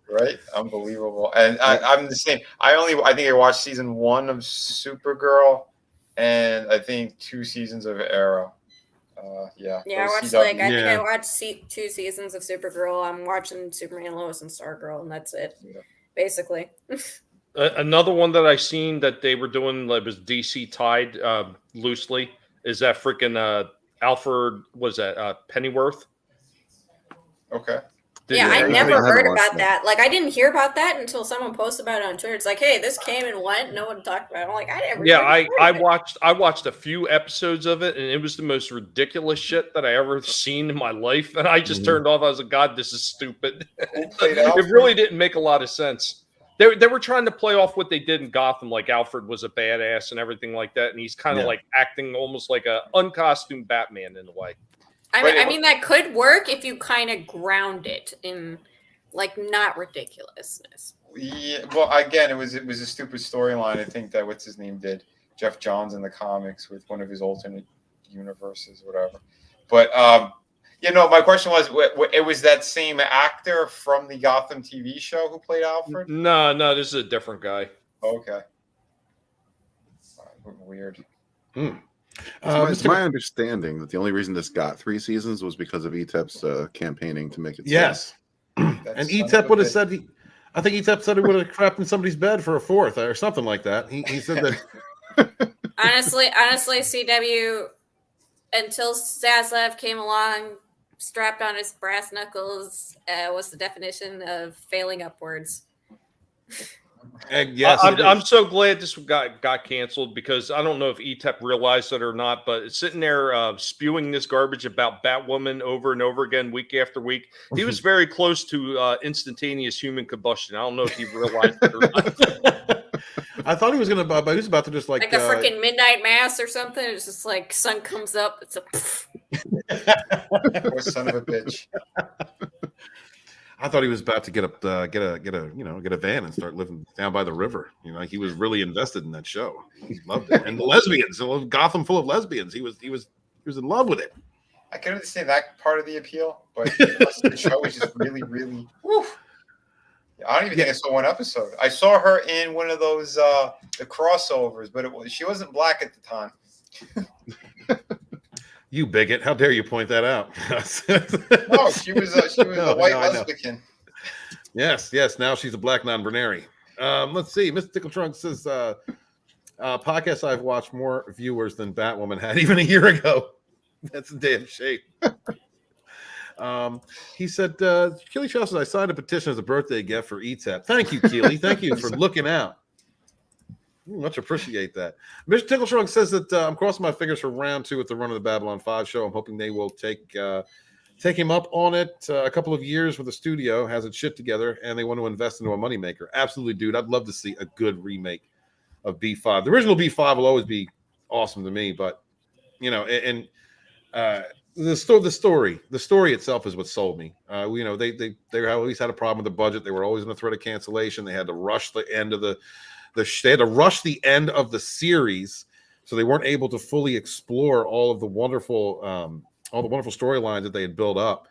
right? Unbelievable. And I'm the same. I think I watched season 1 of Supergirl, and I think 2 seasons of Arrow. Yeah, I watched I think I watched 2 seasons of Supergirl. I'm watching Superman, Lois, and Stargirl, and that's it, basically. Another one that I seen that they were doing that was DC tied loosely is that freaking Alfred, was that Pennyworth? Okay. I never heard about that. Like, I didn't hear about that until someone posted about it on Twitter. It's like, hey, this came and went. No one talked about it. I'm like, I never. Yeah, I watched a few episodes of it, and it was the most ridiculous shit that I ever seen in my life. And I just turned off. I was like, God, this is stupid. It really didn't make a lot of sense. They were trying to play off what they did in Gotham, like Alfred was a badass and everything like that, and he's kind of like acting almost like a uncostumed Batman in a way. I mean, that could work if you kind of ground it in, like, not ridiculousness. Yeah, well, again, it was a stupid storyline. I think that what's his name did, Jeff Johns in the comics with one of his alternate universes, whatever. But my question was, it was that same actor from the Gotham TV show who played Alfred? No, this is a different guy. Okay. Weird. It's my understanding that the only reason this got 3 seasons was because of ETEP's campaigning to make it. Yes. And ETEP would have said, I think ETEP said he would have crapped in somebody's bed for a 4th or something like that. He said that. honestly, CW, until Zaslav came along, strapped on his brass knuckles, was the definition of failing upwards. And yes, I'm so glad this got canceled because I don't know if ETEP realized it or not, but it's sitting there spewing this garbage about Batwoman over and over again, week after week. He was very close to instantaneous human combustion. I don't know if he realized it or not. I thought he was going to, but he was about to just like a freaking midnight mass or something. It's just like sun comes up. It's a son of a bitch. I thought he was about to get a van and start living down by the river. He was really invested in that show. He loved it, and the lesbians, Gotham full of lesbians. He was in love with it. I can understand that part of the appeal, but the show was just really, really. Woof. I don't even think I saw one episode. I saw her in one of those the crossovers, but she wasn't black at the time. You bigot! How dare you point that out? No, she was a white lesbian. Yes. Now she's a black non-binary. Let's see. Mr. Tickle Trunk says, "Podcast I've watched more viewers than Batwoman had even a year ago." That's a damn shame. He said, "Keely Shaw says I signed a petition as a birthday gift for ETAP." Thank you, Keely. Thank you for looking out. Much appreciate that. Mr. Tickle Trunk says that I'm crossing my fingers for round 2 at the Run of the Babylon 5 show. I'm hoping they will take him up on it. A couple of years with the studio has its shit together, and they want to invest into a moneymaker. Absolutely, dude. I'd love to see a good remake of B5. The original B5 will always be awesome to me, but the story itself is what sold me. They always had a problem with the budget. They were always in a threat of cancellation. They had to rush the end of they had to rush the end of the series, so they weren't able to fully explore all the wonderful storylines that they had built up.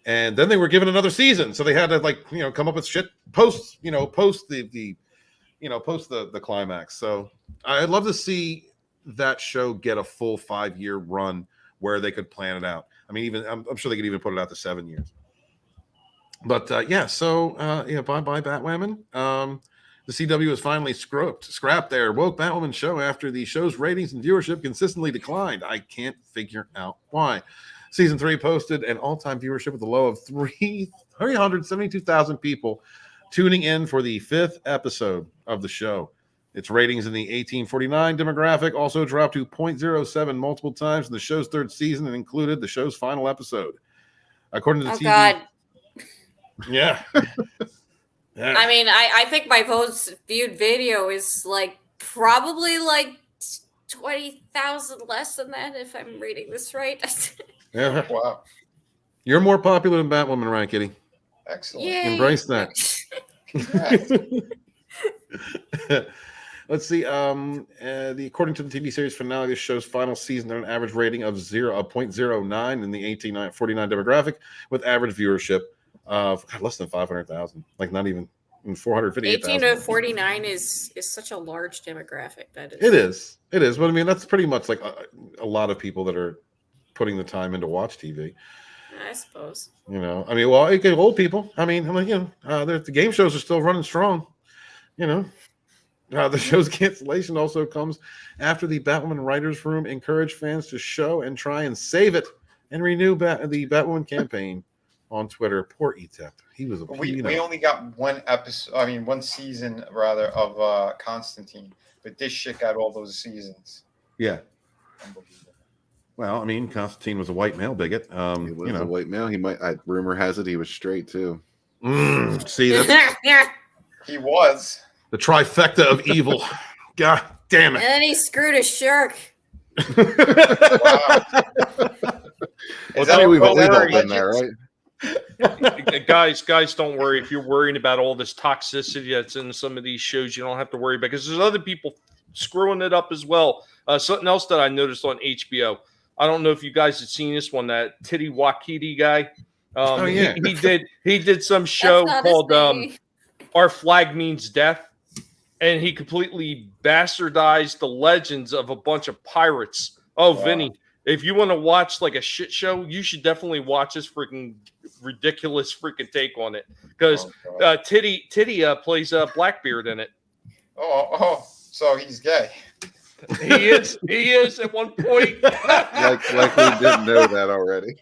And then they were given another season, so they had to come up with shit post the climax. So I'd love to see that show get a full 5-year run where they could plan it out. I mean, I'm sure they could even put it out to 7 years. But bye bye Batwoman. The CW has finally scrapped their Woke Batwoman show after the show's ratings and viewership consistently declined. I can't figure out why. Season 3 posted an all-time viewership with a low of 372,000 people tuning in for the 5th episode of the show. Its ratings in the 1849 demographic also dropped to 0.07 multiple times in the show's 3rd season and included the show's final episode. According to the TV. God. Yeah. Yeah. I mean, I think my most viewed video is probably 20,000 less than that, if I'm reading this right. Yeah. Wow. You're more popular than Batwoman, right, Kitty? Excellent. Yay. Embrace that. Let's see. According to the TV series finale, this show's final season had an average rating of 0.09 in the 1849 demographic, with average viewership of less than 500,000, not even 458,000. 18 to 49 is such a large demographic. That is. It is. But I mean, that's pretty much a lot of people that are putting the time in to watch TV. I suppose. I mean, well, it get old people. I mean, the game shows are still running strong. The show's cancellation also comes after the Batwoman writers' room encouraged fans to show and try and save it and renew the Batwoman campaign on Twitter. Poor ETEP. He was we only got one season rather of Constantine, but this shit got all those seasons. Yeah. Well, I mean, Constantine was a white male bigot. He was a white male. He might. Rumor has it he was straight too. See that? He was the trifecta of evil. God damn it! And then he screwed a shark. Wow. We've all been there, right? guys, don't worry. If you're worrying about all this toxicity that's in some of these shows, you don't have to worry about it, because there's other people screwing it up as well. Something else that I noticed on HBO. I don't know if you guys had seen this one, that Titty Wakiti guy. He did some show called Our Flag Means Death, and he completely bastardized the legends of a bunch of pirates. Oh, wow. Vinny, if you want to watch a shit show, you should definitely watch this freaking ridiculous freaking take on it, because Titty plays Blackbeard in it. Oh, so he's gay. He is at one point. like we didn't know that already.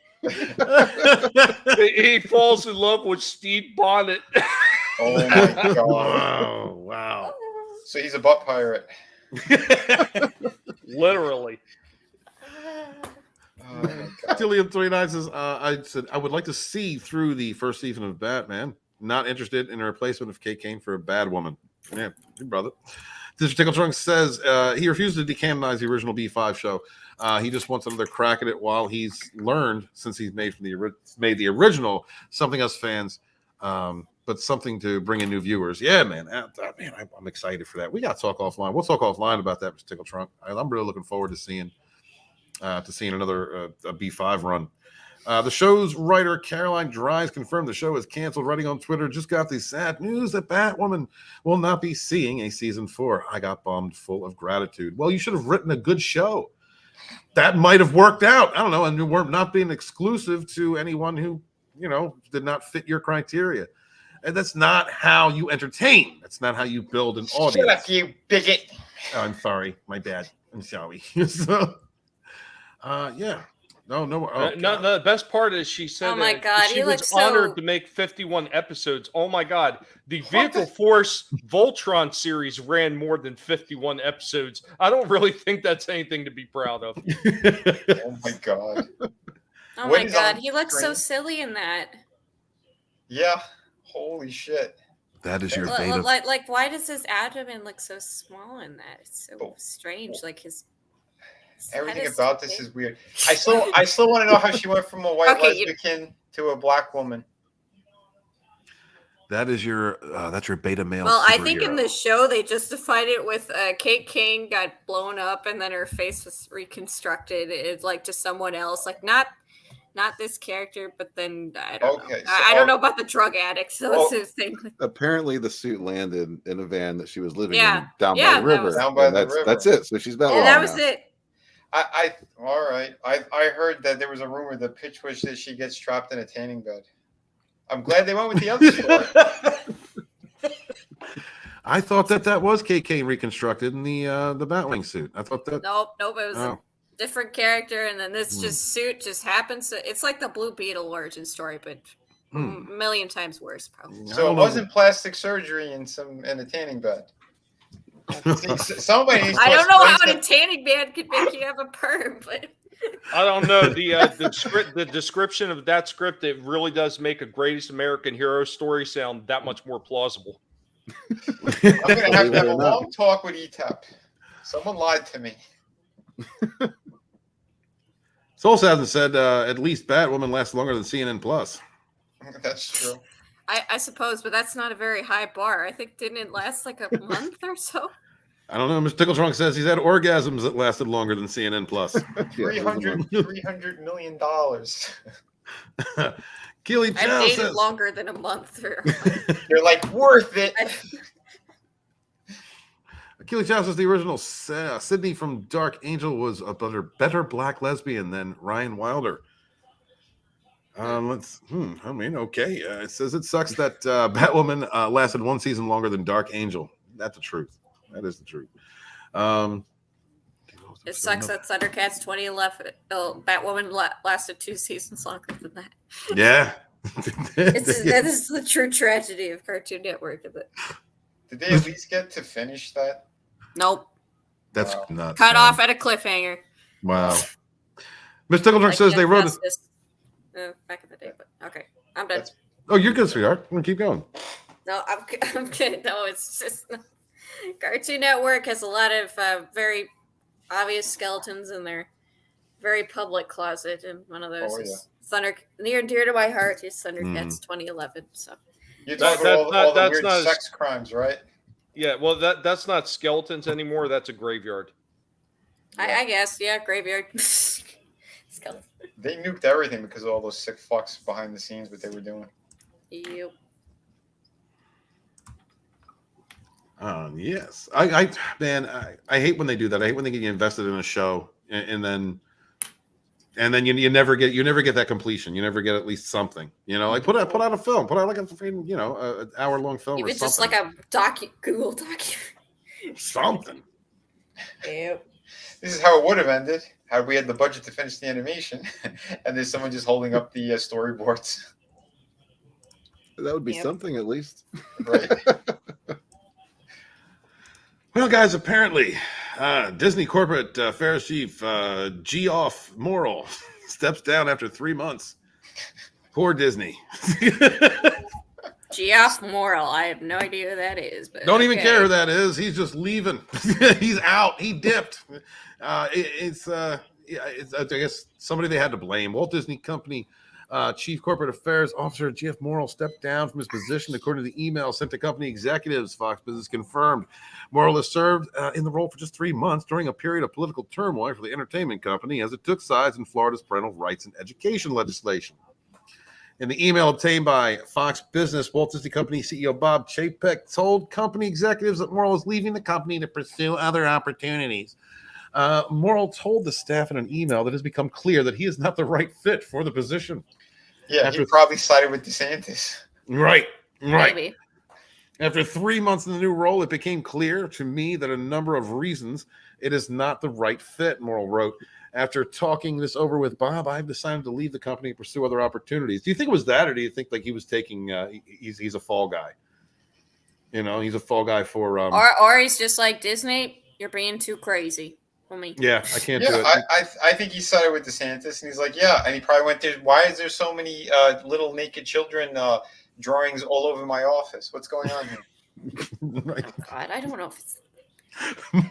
He falls in love with Steve Bonnet. Oh my god! Wow! So he's a butt pirate. Literally. Tillium29 says, I would like to see through the first season of Batman. Not interested in a replacement of Kate Kane for a bad woman. Yeah, good brother. Mr. Tickle Trunk says he refuses to decanonize the original B5 show. He just wants another crack at it while he's learned, since he's made the original, something us fans but something to bring in new viewers. Yeah, man. I'm excited for that. We got to talk offline. We'll talk offline about that, Mr. Tickle Trunk. I'm really looking forward to seeing another a B5 run. The show's writer Caroline Dries confirmed the show is canceled, writing on Twitter, just got the sad news that Batwoman will not be seeing a season 4. I got bummed, full of gratitude. Well, you should have written a good show. That might have worked out. I don't know. And we're not being exclusive to anyone who, did not fit your criteria. And that's not how you entertain. That's not how you build an audience. Shut up, you bigot. Oh, I'm sorry. My bad. I'm sorry. So, yeah. No. No, the best part is she said oh my God, she was honored to make 51 episodes. Oh my God. The Vehicle Force Voltron series ran more than 51 episodes. I don't really think that's anything to be proud of. Oh my God. Oh my God, he looks so silly in that. Yeah. Holy shit. That is your beta. Like, why does his abdomen look so small in that? It's so strange. Like his everything about this is weird. I still want to know how she went from a white lesbian to a black woman. That is that's your beta male. Well, I think in the show they justified it with Kate Kane got blown up and then her face was reconstructed. It's like to someone else, like not this character, but then I don't know. I don't know about the drug addict. So it's his thing. Apparently, the suit landed in a van that she was living in down by the river. That's it. So she's Batwoman. And that was it. All right. I heard that there was a rumor the pitch was that she gets trapped in a tanning bed. I'm glad they went with the other story. I thought that was KK reconstructed in the Batwing suit. I thought that. Nope. It was a different character, and then this suit just happens to. It's like the Blue Beetle origin story, but a million times worse, probably. So it wasn't plastic surgery in a tanning bed. Somebody. I don't know how a tanning bed could make you have a perm, but. I don't know the description of that script. It really does make a Greatest American Hero story sound that much more plausible. I'm gonna have to have a long talk with ETAP. Someone lied to me. Soul hasn't said at least Batwoman lasts longer than CNN Plus. That's true. I suppose, but that's not a very high bar. I think didn't it last like a month or so? I don't know. Mr. Tickle Trunk says he's had orgasms that lasted longer than CNN Plus. $300 million. Keely Chow I've dated says longer than a month. You're like worth it. Keely Chow says the original Sydney from Dark Angel was a better black lesbian than Ryan Wilder. Okay. It says it sucks that Batwoman lasted one season longer than Dark Angel. That's the truth. That is the truth. It sucks that Thundercats 2011 Batwoman lasted 2 seasons longer than that. Yeah. That is the true tragedy of Cartoon Network. Did they at least get to finish that? Nope. That's nuts. Cut off at a cliffhanger. Wow. Mr. Tickledrunk says they wrote it. Back in the day, but okay. I'm done. Oh, you're good, sweetheart. I'm gonna keep going. No, I'm good. No, it's just Cartoon Network has a lot of very obvious skeletons in their very public closet, and one of those is near and dear to my heart is Thundercats 2011. So you're talking about all the weird sex crimes, right? Yeah, well, that's not skeletons anymore. That's a graveyard. I guess, yeah, graveyard. Skeleton. They nuked everything because of all those sick fucks behind the scenes, what they were doing. Yep. Yes. I hate when they do that. I hate when they get you invested in a show and then you never get that completion. You never get at least something. Like put out a film. Put out like an hour-long film. Even or something. just like a Google document. Something. Yep. This is how it would have ended had we had the budget to finish the animation, and there's someone just holding up the storyboards. That would be something, at least. Right. Well, guys, apparently, Disney corporate affairs chief Geoff Morrell steps down after 3 months. Poor Disney. Geoff Morrell. I have no idea who that is. But don't even care who that is. He's just leaving. He's out. He dipped. It's I guess somebody they had to blame. Walt Disney Company Chief Corporate Affairs Officer Geoff Morrell stepped down from his position according to the email sent to company executives. Fox Business confirmed. Morrell has served in the role for just 3 months during a period of political turmoil for the entertainment company as it took sides in Florida's parental rights and education legislation. In the email obtained by Fox Business, Walt Disney Company CEO Bob Chapek told company executives that Morrell is leaving the company to pursue other opportunities. Morrell told the staff in an email that it has become clear that he is not the right fit for the position. Yeah, he probably sided with DeSantis. Right. Maybe. After 3 months in the new role, it became clear to me that a number of reasons it is not the right fit, Morrell wrote. After talking this over with Bob, I've decided to leave the company and pursue other opportunities. Do you think it was that, or do you think like he was taking he's a fall guy? You know, he's a fall guy for or he's just like, Disney, you're being too crazy for me. Yeah, I can't do it. I think he sided with DeSantis, and he's like, yeah, and he probably went there. Why is there so many little naked children drawings all over my office? What's going on here? Right. Oh God, I don't know if it's...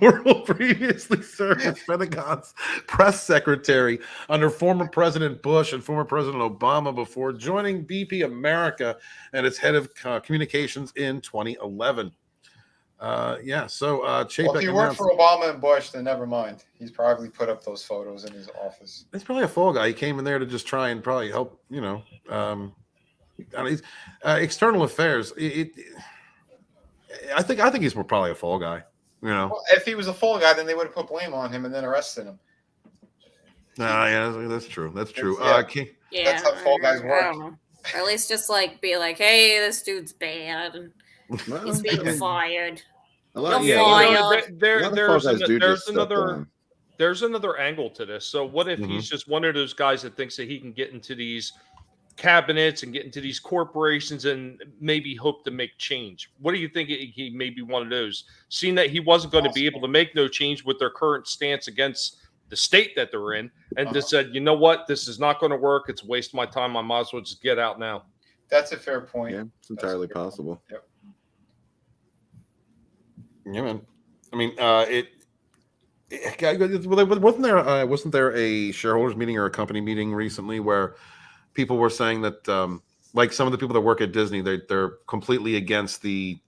Morrell previously served as Pentagon's press secretary under former President Bush and former President Obama before joining BP America and its head of communications in 2011. Chapek, well, if he worked for Obama and Bush, then never mind. He's probably put up those photos in his office. He's probably a fall guy. He came in there to just try and probably help, external affairs. I think he's probably a fall guy. Well, if he was a fall guy, then they would have put blame on him and then arrested him. Yeah, that's true. That's true. That's how fall guys work. I don't know. Or at least just like be like, hey, this dude's bad and he's being fired. There's another angle to this. So what if he's just one of those guys that thinks that he can get into these cabinets and get into these corporations and maybe hope to make change? What do you think he may be one of those, seeing that he wasn't going to be able to make no change with their current stance against the state that they're in, and just said, you know what, this is not going to work, it's a waste of my time, I might as well just get out now? That's a fair point. Yeah, it's entirely possible. Yep. Yeah, man. I mean, wasn't there a shareholders meeting or a company meeting recently where people were saying that like some of the people that work at Disney, they're completely against the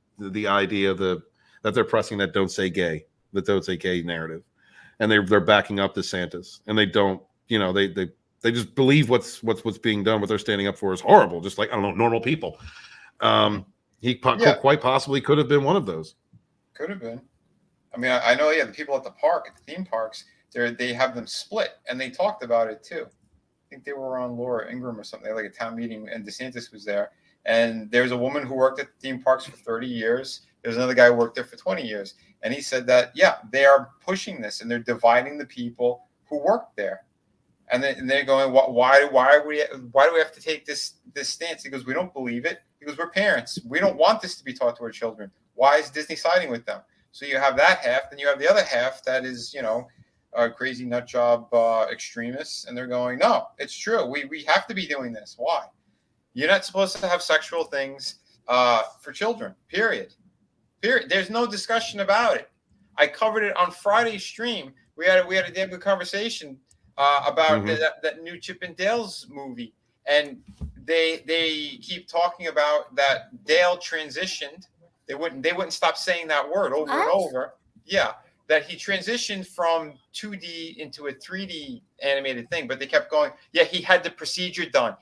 idea that they're pressing that don't say gay narrative, and they're backing up DeSantis, and they don't, they just believe what's being done, what they're standing up for is horrible, just like, I don't know, normal people. He quite possibly could have been one of those. Could have been. I mean, I know, the people at the theme parks, they have them split, and they talked about it too. I think they were on Laura Ingraham or something. They had like a town meeting, and DeSantis was there. And there's a woman who worked at the theme parks for 30 years. There's another guy who worked there for 20 years. And he said that, they are pushing this, and they're dividing the people who work there. And they're going, why do we have to take this stance? He goes, we don't believe it. He goes, we're parents. We don't want this to be taught to our children. Why is Disney siding with them? So you have that half, then you have the other half that is, crazy nut job extremists, and they're going, no, it's true. We have to be doing this. Why? You're not supposed to have sexual things for children. Period. There's no discussion about it. I covered it on Friday's stream. We had a damn good conversation about that new Chip and Dale's movie, and they keep talking about that Dale transitioned. They wouldn't stop saying that word over and over. Yeah, that he transitioned from 2D into a 3D animated thing, but they kept going, he had the procedure done.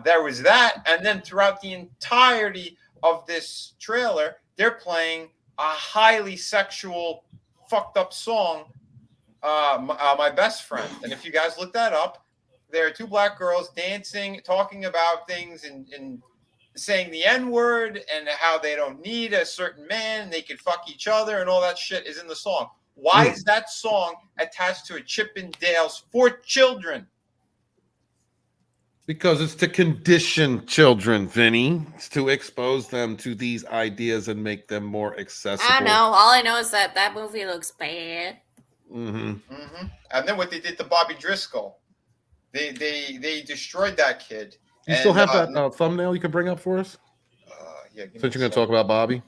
There was that, and then throughout the entirety of this trailer, they're playing a highly sexual, fucked up song, My Best Friend. And if you guys look that up, there are two black girls dancing, talking about things, and saying the N-word, and how they don't need a certain man, they can fuck each other, and all that shit is in the song. Why is that song attached to a Chip and Dale's for children? Because it's to condition children, Vinny. It's to expose them to these ideas and make them more accessible. I know. All I know is that movie looks bad. And then what they did to Bobby Driscoll, they destroyed that kid. You still have that thumbnail you can bring up for us? Since you're going to talk about Bobby?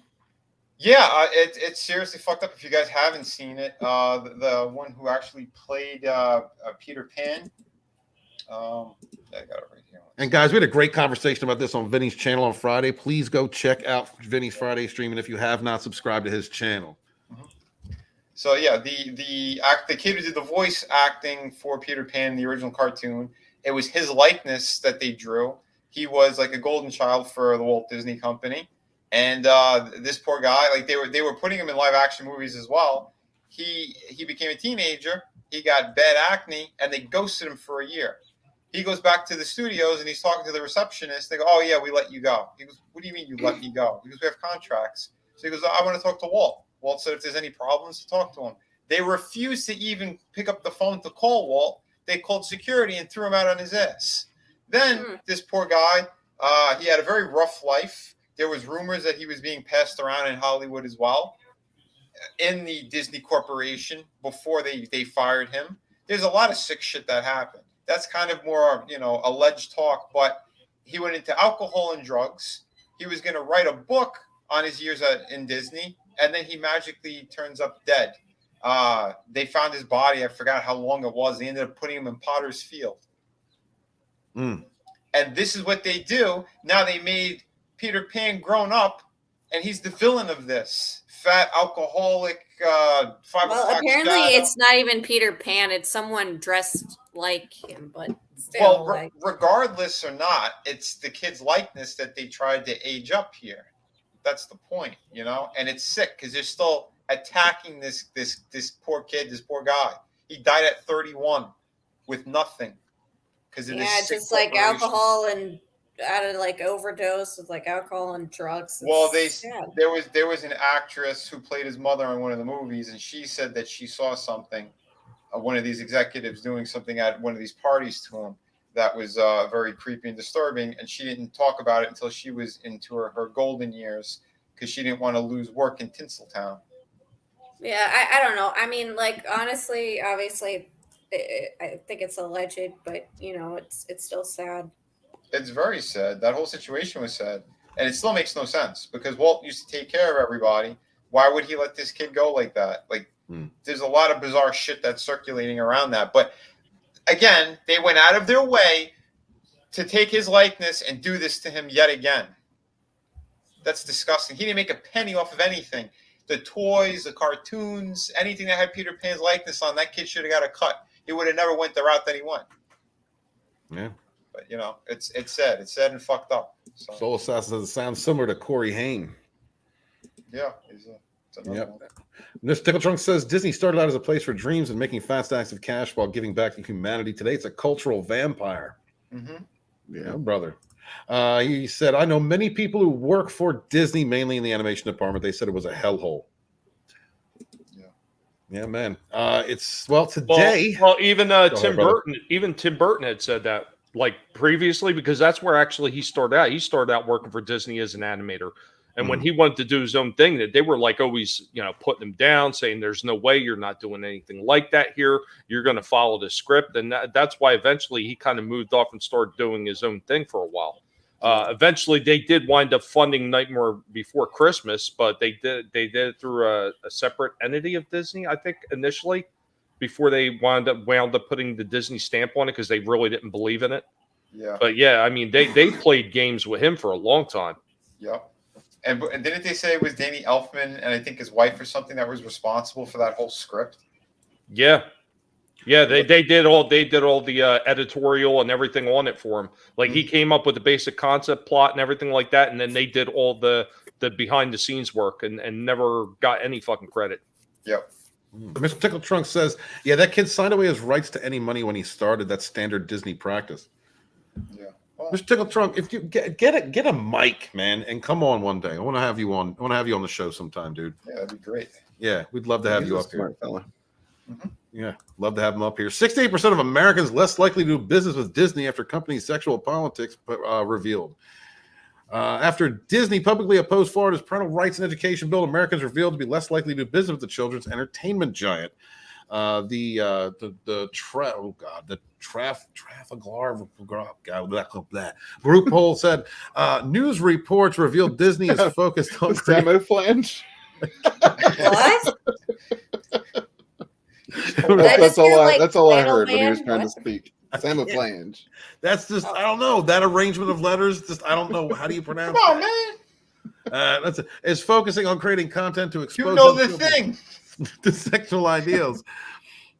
Yeah, it's seriously fucked up if you guys haven't seen it. The one who actually played Peter Pan, I got it right here. And guys, we had a great conversation about this on Vinny's channel on Friday. Please go check out Vinny's Friday stream, and if you have not subscribed to his channel. So yeah, the kid who did the voice acting for Peter Pan in the original cartoon, it was his likeness that they drew. He was like a golden child for the Walt Disney Company, and this poor guy, like they were putting him in live action movies as well. He became a teenager. He got bad acne, and they ghosted him for a year. He goes back to the studios and he's talking to the receptionist. They go, "Oh yeah, we let you go." He goes, "What do you mean you let me go?" Because we have contracts. So he goes, "I want to talk to Walt." Walt said if there's any problems, to talk to him. They refused to even pick up the phone to call Walt. They called security and threw him out on his ass. Then this poor guy, he had a very rough life. There was rumors that he was being passed around in Hollywood as well, in the Disney Corporation before they fired him. There's a lot of sick shit that happened. That's kind of more, alleged talk, but he went into alcohol and drugs. He was going to write a book on his years in Disney, and then he magically turns up dead. They found his body. I forgot how long it was. They ended up putting him in Potter's Field. And this is what they do. Now they made Peter Pan grown up, and he's the villain of this. Fat, alcoholic, 5 o'clock apparently shadow. it's not even Peter Pan. It's someone dressed like him, but still. Well, regardless or not, it's the kid's likeness that they tried to age up here. That's the point, And it's sick because they're still attacking this poor kid, this poor guy. He died at 31 with nothing because of this. Just like alcohol and out of like overdose with like alcohol and drugs. Well, there was an actress who played his mother in one of the movies, and she said that she saw something, one of these executives doing something at one of these parties to him that was very creepy and disturbing, and she didn't talk about it until she was into her golden years because she didn't want to lose work in Tinseltown. Yeah, I don't know. I mean, like, honestly, obviously, I think it's alleged, but, it's still sad. It's very sad. That whole situation was sad. And it still makes no sense because Walt used to take care of everybody. Why would he let this kid go like that? Like, there's a lot of bizarre shit that's circulating around that. But again, they went out of their way to take his likeness and do this to him yet again. That's disgusting. He didn't make a penny off of anything. The toys, the cartoons, anything that had Peter Pan's likeness on, that kid should have got a cut. He would have never went the route that he went. Yeah. But, it's sad. It's sad and fucked up. So. Soul Assassin says it sounds similar to Corey Haim. Yeah. Yep. This Tickle Trunk says Disney started out as a place for dreams and making fast acts of cash while giving back to humanity. Today, it's a cultural vampire. Yeah, brother. He said, I know many people who work for Disney, mainly in the animation department. They said it was a hellhole. Yeah, man. Today. Well, even Tim Burton had said that like previously because that's where actually he started out. He started out working for Disney as an animator. And when he wanted to do his own thing, that they were like always, putting him down, saying there's no way you're not doing anything like that here. You're going to follow the script. And that's why eventually he kind of moved off and started doing his own thing for a while. Eventually, they did wind up funding Nightmare Before Christmas, but they did it through a separate entity of Disney, I think, initially, before they wound up putting the Disney stamp on it because they really didn't believe in it. Yeah. But yeah, I mean, they played games with him for a long time. Yeah. And didn't they say it was Danny Elfman and I think his wife or something that was responsible for that whole script? Yeah. Yeah, they did all the editorial and everything on it for him. Like he came up with the basic concept plot and everything like that, and then they did all the behind the scenes work and never got any fucking credit. Yep. Mr. Tickle Trunk says, yeah, that kid signed away his rights to any money when he started. That's standard Disney practice. Yeah. Well, Mr. Tickle Trunk, if you get a mic, man, and come on one day. I want to have you on. I want to have you on the show sometime, dude. Yeah, that'd be great. Yeah, we'd love to have you up here. Fella. Yeah, love to have him up here. 68% of Americans less likely to do business with Disney after company's sexual politics revealed. After Disney publicly opposed Florida's parental rights and education bill, Americans revealed to be less likely to do business with the children's entertainment giant. Group poll said news reports revealed Disney is focused on demo flange. What? That's all I heard when he was trying to speak. Semiflange. That's just, I don't know. That arrangement of letters, just, I don't know. How do you pronounce it? Come on, man. That's is focusing on creating content to expose You know the thing. to sexual ideals.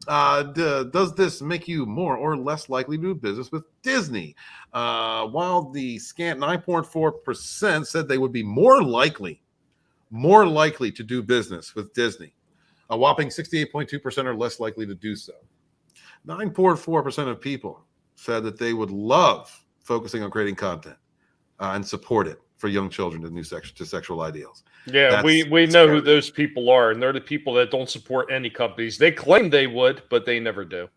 Does this make you more or less likely to do business with Disney? While the scant 9.4% said they would be more likely to do business with Disney, a whopping 68.2% are less likely to do so. 9.4% of people said that they would love focusing on creating content and support it for young children to sexual ideals. Yeah, we know who those people are, and they're the people that don't support any companies. They claim they would, but they never do.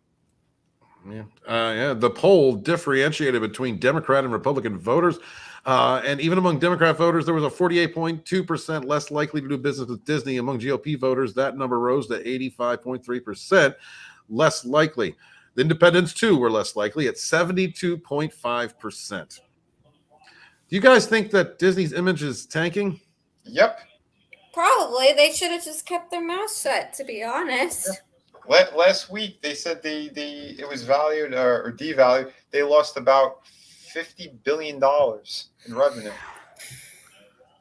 Yeah. The poll differentiated between Democrat and Republican voters. And even among Democrat voters, there was a 48.2% less likely to do business with Disney. Among GOP voters, that number rose to 85.3% less likely. The independents, too, were less likely at 72.5%. Do you guys think that Disney's image is tanking? Yep. Probably. They should have just kept their mouth shut, to be honest. Yeah. Last week, they said it was valued or devalued. They lost about $50 billion in revenue.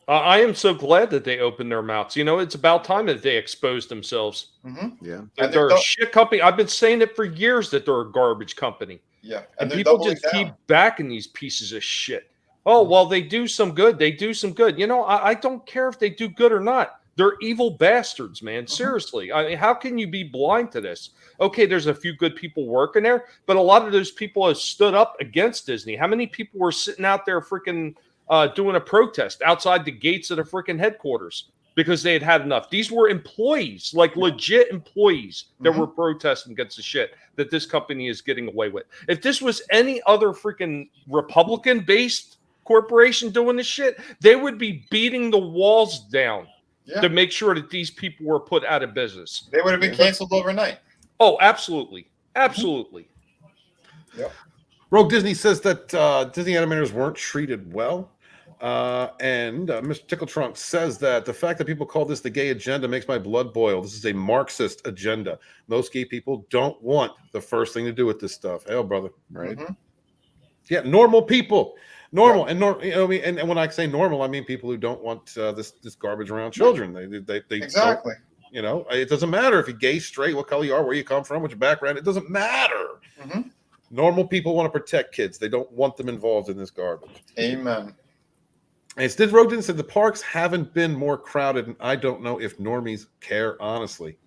I am so glad that they opened their mouths. You know, it's about time that they exposed themselves. Mm-hmm. Yeah. And they're a shit company. I've been saying it for years that they're a garbage company. Yeah. And people just keep backing these pieces of shit. Oh, well, they do some good. They do some good. You know, I don't care if they do good or not. They're evil bastards, man. Seriously. I mean, how can you be blind to this? Okay, there's a few good people working there, but a lot of those people have stood up against Disney. How many people were sitting out there freaking doing a protest outside the gates of the freaking headquarters because they had enough? These were employees, like legit employees that were protesting against the shit that this company is getting away with. If this was any other freaking Republican-based corporation doing this shit, they would be beating the walls down to make sure that these people were put out of business. They would have been canceled overnight. Oh, absolutely. Absolutely. Yep. Rogue Disney says that Disney animators weren't treated well. And Mr. Tickle Trunk says that the fact that people call this the gay agenda makes my blood boil. This is a Marxist agenda. Most gay people don't want the first thing to do with this stuff. Hell, brother. Right? Mm-hmm. Yeah, normal people. Normal. And you know, and when I say normal, I mean people who don't want this garbage around children. They exactly. You know, it doesn't matter if you're gay, straight, what color you are, where you come from, what your background. It doesn't matter. Mm-hmm. Normal people want to protect kids. They don't want them involved in this garbage. Amen. And Steve Roden said the parks haven't been more crowded, and I don't know if normies care, honestly.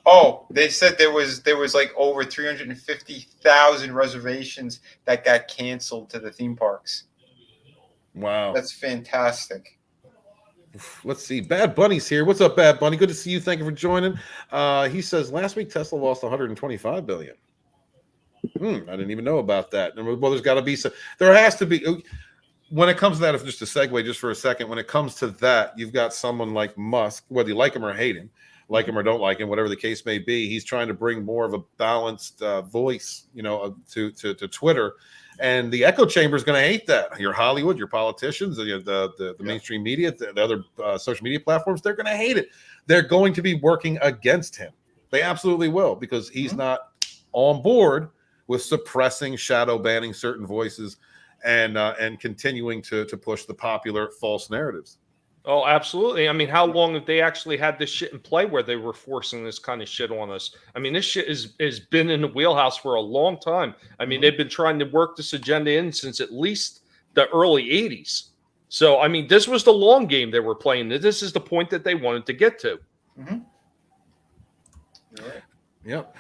Oh, they said there was like over 350,000 reservations that got canceled to the theme parks. Wow. That's fantastic. Let's see. Bad Bunny's here. What's up, Bad Bunny? Good to see you. Thank you for joining. He says last week Tesla lost 125 billion. I didn't even know about that. Well, there's got to be some. There has to be. When it comes to that, if just a segue, just for a second, when it comes to that, you've got someone like Musk, whether you like him or hate him, like him or don't like him, whatever the case may be, he's trying to bring more of a balanced voice, you know, to Twitter. And the echo chamber is going to hate that. Your Hollywood, your politicians, the mainstream media, the other social media platforms, they're going to hate it. They're going to be working against him. They absolutely will, because he's not on board with suppressing, shadow banning certain voices and continuing to push the popular false narratives. Oh, absolutely. I mean, how long have they actually had this shit in play where they were forcing this kind of shit on us? I mean, this shit has been in the wheelhouse for a long time. I mean, they've been trying to work this agenda in since at least the early 80s. So, I mean, this was the long game they were playing. This is the point that they wanted to get to. Mm-hmm. Right. Yep.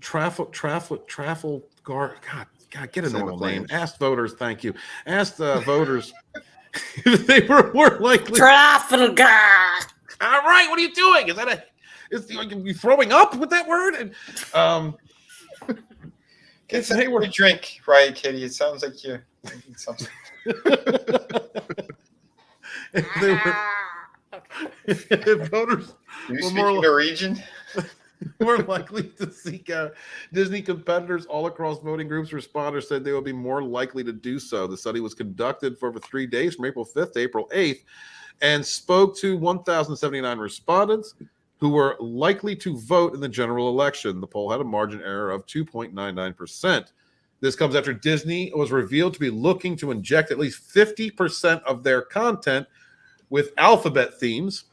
Traffle guard. God, get a normal name. Ask voters. Thank you. Ask the voters if they were more likely. Trafalgar. All right. What are you doing? Is you throwing up with that word? And get a drink, right, Kitty? It sounds like you need something. If voters were more Norwegian. More likely to seek out Disney competitors, all across voting groups, responders said they will be more likely to do so. The study was conducted for over 3 days from April 5th to April 8th and spoke to 1,079 respondents who were likely to vote in the general election. The poll had a margin error of 2.99%. This comes after Disney was revealed to be looking to inject at least 50% of their content with alphabet themes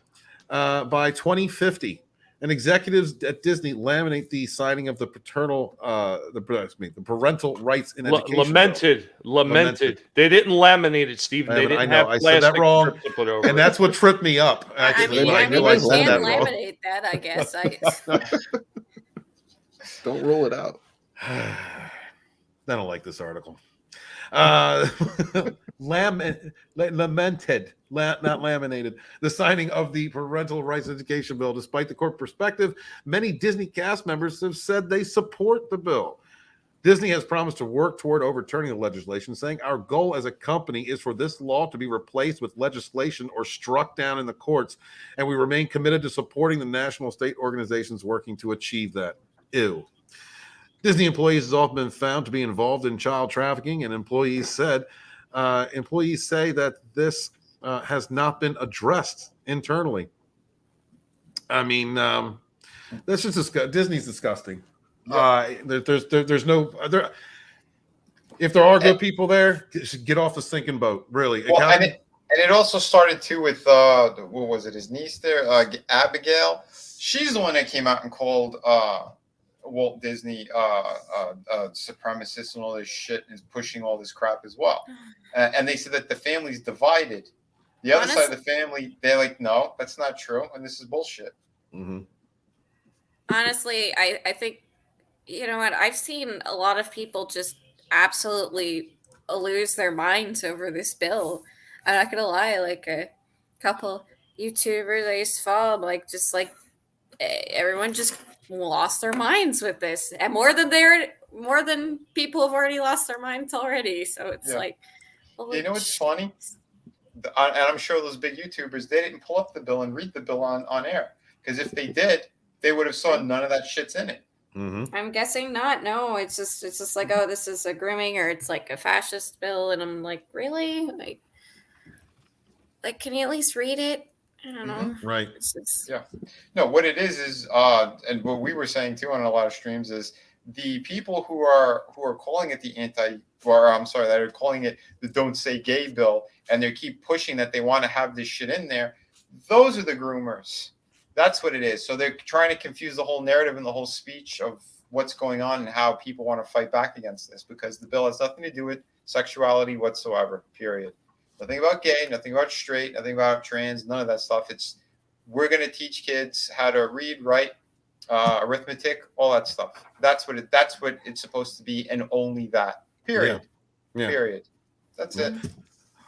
by 2050. And executives at Disney laminate the signing of the parental rights in education. Lamented. They didn't laminate it, Stephen. They didn't have I said that wrong, and that's what tripped me up. Actually, I mean, I you said can that laminate that, I guess. Don't roll it out. I don't like this article. Lamented, not laminated, the signing of the parental rights education bill. Despite the court perspective, many Disney cast members have said they support the bill. Disney has promised to work toward overturning the legislation, saying our goal as a company is for this law to be replaced with legislation or struck down in the courts, and we remain committed to supporting the national state organizations working to achieve that. Ew. Disney employees has often been found to be involved in child trafficking, and employees say that this has not been addressed internally. I mean, that's just Disney's disgusting. Yeah. There's no there. If there are good people there, get off the sinking boat. Really. Well, and it also started too with what was it? His niece there, Abigail. She's the one that came out and called Walt Disney supremacist and all this shit, and is pushing all this crap as well. And they said that the family's divided. The other side of the family, they're like, no, that's not true, and this is bullshit. Mm-hmm. Honestly, I think, you know what, I've seen a lot of people just absolutely lose their minds over this bill. I'm not gonna lie, like a couple YouTubers I used to follow, everyone just lost their minds with this, and more than people have already lost their minds already. So it's well, you know what's funny? And I'm sure those big YouTubers, they didn't pull up the bill and read the bill on air, because if they did, they would have saw none of that shit's in it. Mm-hmm. I'm guessing not. No, it's just like, oh, this is a grooming, or it's like a fascist bill, and I'm like, really? Like, can you at least read it? I don't know. Mm-hmm. Right. Yeah. No, what it is, and what we were saying too on a lot of streams is the people who are calling it that are calling it the Don't Say Gay bill, and they keep pushing that they want to have this shit in there. Those are the groomers. That's what it is. So they're trying to confuse the whole narrative and the whole speech of what's going on and how people want to fight back against this, because the bill has nothing to do with sexuality whatsoever, period. Nothing about gay, nothing about straight, nothing about trans, none of that stuff. We're going to teach kids how to read, write, arithmetic, all that stuff. That's what it's supposed to be, and only that. Period. Yeah. Period. That's it.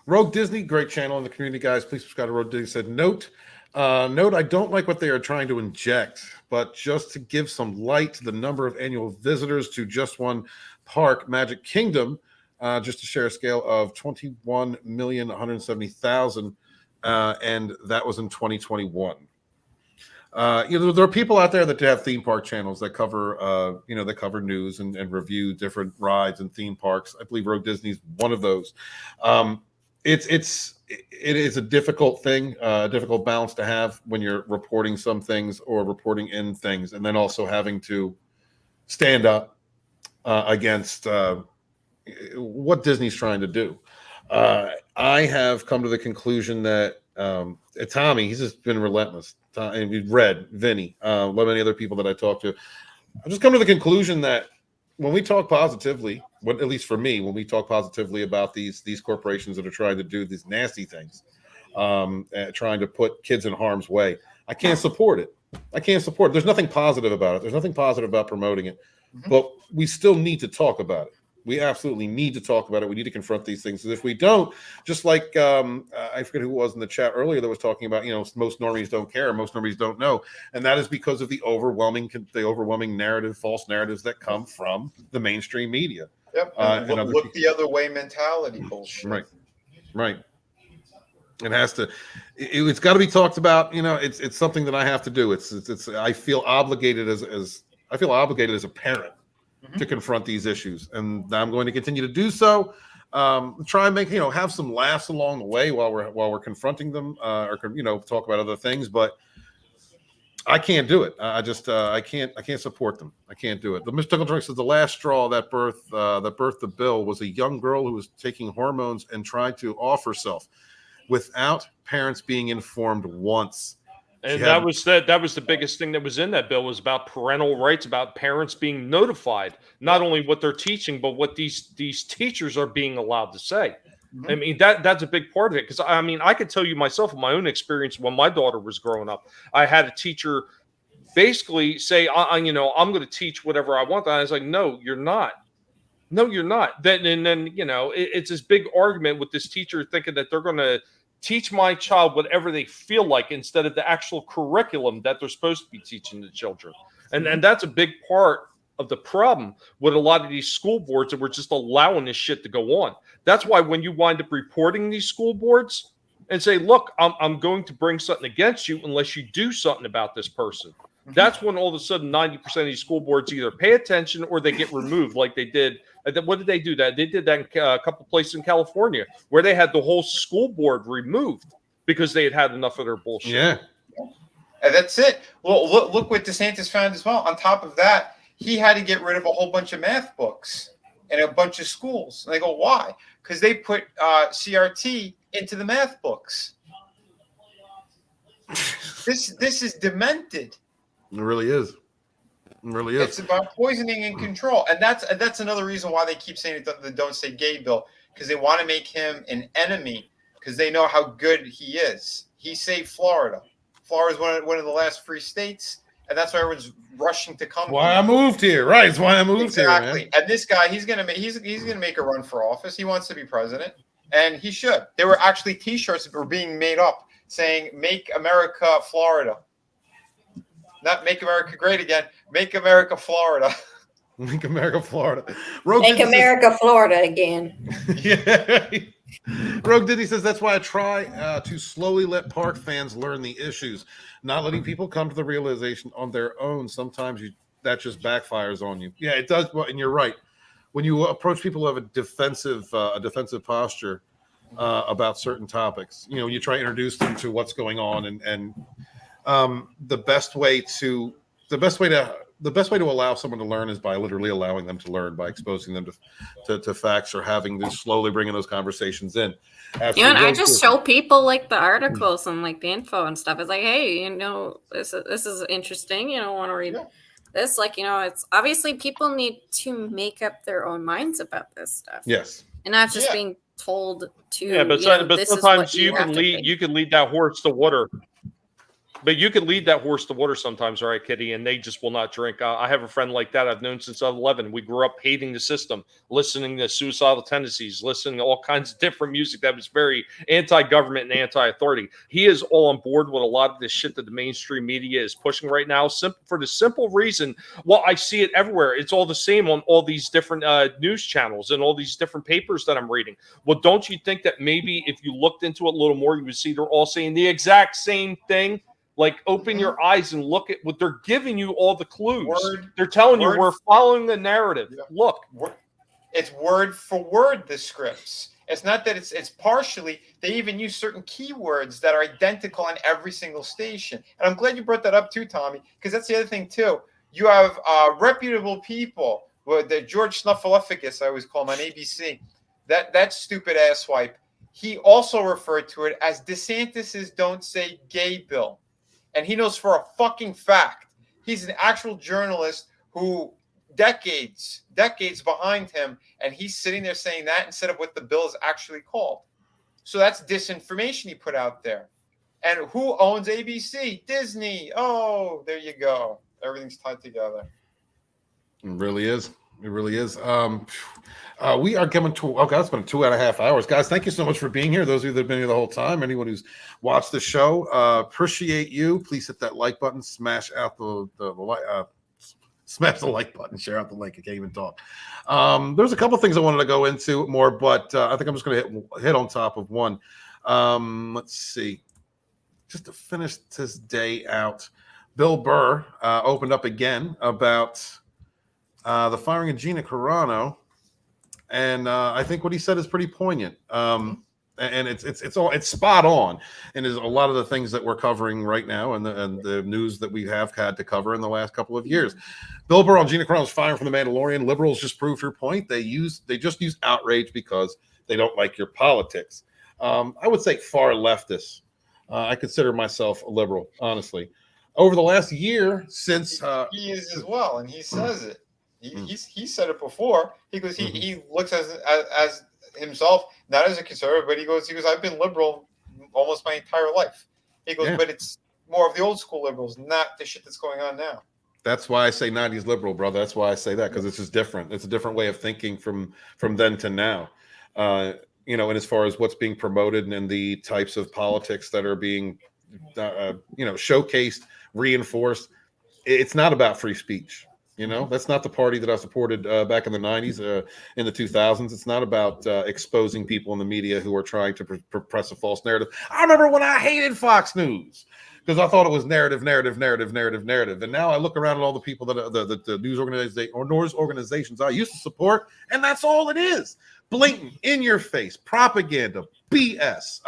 Rogue Disney, great channel in the community, guys. Please subscribe to Rogue Disney. Said note, I don't like what they are trying to inject, but just to give some light to the number of annual visitors to just one park, Magic Kingdom. Just to share a scale of 21,170,000, and that was in 2021. There are people out there that have theme park channels that cover, that cover news and review different rides and theme parks. I believe Rogue Disney is one of those. It is a difficult thing, a difficult balance to have when you're reporting some things or reporting in things, and then also having to stand up against what Disney's trying to do. I have come to the conclusion that Tommy, he's just been relentless. And we've read Vinny, many other people that I talked to. I've just come to the conclusion that when we talk positively, at least for me, when we talk positively about these corporations that are trying to do these nasty things, trying to put kids in harm's way, I can't support it. There's nothing positive about it. There's nothing positive about promoting it. Mm-hmm. But we still need to talk about it. We absolutely need to talk about it. We need to confront these things. Because if we don't, just like I forget who it was in the chat earlier that was talking about, most normies don't care, most normies don't know, and that is because of the overwhelming narrative, false narratives that come from the mainstream media. Yep. Look the other way mentality bullshit. Right. It has to. It's got to be talked about. It's something that I have to do. It's. I feel obligated as a parent. Mm-hmm. To confront these issues, and I'm going to continue to do so. Try and make have some laughs along the way while we're confronting them, or talk about other things. But I can't do it. I just I can't support them. I can't do it. The Mystical Drink says the last straw that birthed the bill was a young girl who was taking hormones and tried to off herself without parents being informed once. And that was the biggest thing that was in that bill, was about parental rights, about parents being notified, not only what they're teaching, but what these teachers are being allowed to say. Mm-hmm. I mean, that's a big part of it. Because I mean, I could tell you myself, in my own experience, when my daughter was growing up, I had a teacher basically say, I'm going to teach whatever I want. And I was like, no, you're not. No, you're not. Then it's this big argument with this teacher thinking that they're going to teach my child whatever they feel like instead of the actual curriculum that they're supposed to be teaching the children. And that's a big part of the problem with a lot of these school boards, that we're just allowing this shit to go on. That's why when you wind up reporting these school boards and say, look, I'm going to bring something against you unless you do something about this person. That's when all of a sudden 90% of these school boards either pay attention or they get removed, like they did. What did they do? That they did that in a couple places in California, where they had the whole school board removed because they had enough of their bullshit. Yeah. And that's it. Well, look what DeSantis found as well. On top of that, he had to get rid of a whole bunch of math books in a bunch of schools. And they go, why? Because they put CRT into the math books. This is demented. It really is. It really is. It's about poisoning and control. And that's another reason why they keep saying the Don't Say Gay bill, because they want to make him an enemy, because they know how good he is. He saved Florida. Florida is one of the last free states. And that's why everyone's rushing to come. Why I moved here, right? It's why I moved here. Exactly. And this guy, he's gonna make a run for office. He wants to be president, and he should. There were actually T-shirts that were being made up saying "Make America Florida," not "Make America Great Again." Make America Florida. Make America Florida. Make America Florida again. Yeah. Rogue Diddy says that's why I try to slowly let park fans learn the issues, not letting people come to the realization on their own. Sometimes that just backfires on you. Yeah, it does. And you're right. When you approach people who have a defensive posture about certain topics, you try to introduce them to what's going on, and the best way to allow someone to learn is by literally allowing them to learn, by exposing them to facts, or having to slowly bringing those conversations in. And I just show people like the articles and like the info and stuff. It's like, hey, this is interesting. Want to read this? Like, it's obviously people need to make up their own minds about this stuff. Yes, and not just being told to. Yeah, but sometimes you can lead that horse to water. But you can lead that horse to water sometimes, all right, Kitty, and they just will not drink. I have a friend like that I've known since I was 11. We grew up hating the system, listening to suicidal tendencies, listening to all kinds of different music that was very anti-government and anti-authority. He is all on board with a lot of this shit that the mainstream media is pushing right now, for the simple reason, I see it everywhere. It's all the same on all these different news channels and all these different papers that I'm reading. Well, don't you think that maybe if you looked into it a little more, you would see they're all saying the exact same thing? Like, open your eyes and look at what they're giving you, all the clues. They're telling you we're following the narrative. Yeah. Look. It's word for word, the scripts. It's not that it's partially. They even use certain keywords that are identical on every single station. And I'm glad you brought that up too, Tommy, because that's the other thing too. You have reputable people. The George Snuffleupagus, I always call him on ABC. That stupid asswipe. He also referred to it as DeSantis's Don't Say Gay bill. And he knows for a fucking fact. He's an actual journalist who decades behind him, and he's sitting there saying that instead of what the bill is actually called. So that's disinformation he put out there. And who owns ABC? Disney. Oh, there you go. Everything's tied together. It really is. It really is. We are coming to, it's been 2.5 hours. Guys, thank you so much for being here. Those of you that have been here the whole time, anyone who's watched the show, appreciate you. Please hit that like button, smash out smash the like button, share out the link. I can't even talk. There's a couple things I wanted to go into more, but I think I'm just going to hit on top of one. Let's see. Just to finish this day out, Bill Burr opened up again about the firing of Gina Carano. And I think what he said is pretty poignant. And it's spot on, and is a lot of the things that we're covering right now, and the news that we have had to cover in the last couple of years. Bill Burr on Gina Carano's firing from the Mandalorian. Liberals just proved her point. They just use outrage because they don't like your politics. I would say far leftist. I consider myself a liberal, honestly. Over the last year, since he is as well, and he says it. He said it before. He goes. He looks as himself not as a conservative, but he goes. I've been liberal almost my entire life. He goes, but it's more of the old school liberals, not the shit that's going on now. That's why I say 90s liberal, brother. That's why I say that, because it's just different. It's a different way of thinking from then to now. And as far as what's being promoted and the types of politics that are being, showcased, reinforced, it's not about free speech. That's not the party that I supported back in the 90s, in the 2000s. It's not about exposing people in the media who are trying to press a false narrative. I remember when I hated Fox News because I thought it was narrative. And now I look around at all the people that the news organizations I used to support, and that's all it is. Blatant, in your face, propaganda, BS,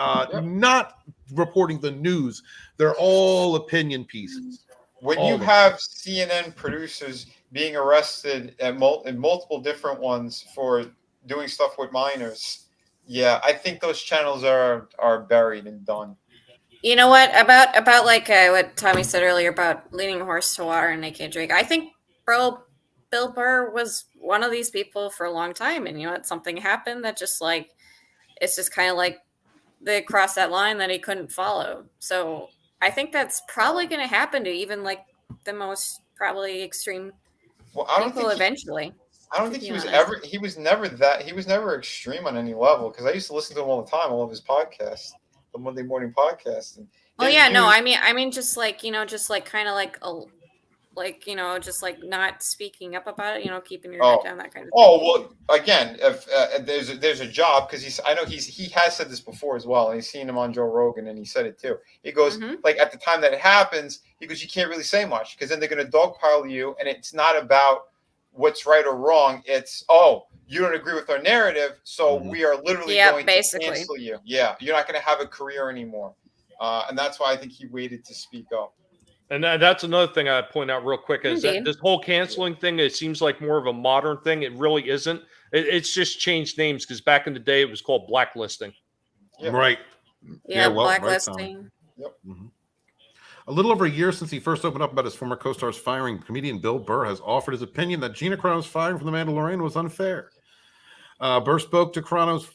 not reporting the news. They're all opinion pieces. When you have CNN producers being arrested in multiple different ones for doing stuff with minors, I think those channels are buried and done. You know what about like what Tommy said earlier about leading a horse to water and they can't drink. I think Bill Burr was one of these people for a long time, and something happened that just like it's just kind of like they crossed that line that he couldn't follow. So I think that's probably going to happen to even like the most probably extreme people eventually. I don't think he was never extreme on any level, because I used to listen to him all the time, all of his podcasts, the Monday morning podcast. I mean just like just like kind of like just like not speaking up about it, keeping your head down, that kind of thing. Well, again, if there's a job, because I know he has said this before as well, and he's seen him on Joe Rogan, and he said it too. He goes, like, at the time that it happens, he goes, you can't really say much, because then they're going to dogpile you, and it's not about what's right or wrong. It's, you don't agree with our narrative, so we are literally going to cancel you. Yeah, you're not going to have a career anymore. And that's why I think he waited to speak up. And that's another thing I'd point out real quick is that this whole canceling thing, it seems like more of a modern thing. It really isn't. It's just changed names, because back in the day it was called blacklisting. Yeah. Right. Blacklisting. Yep. A little over a year since he first opened up about his former co-star's firing, comedian Bill Burr has offered his opinion that Gina Carano's firing from The Mandalorian was unfair. Burr spoke to Carano's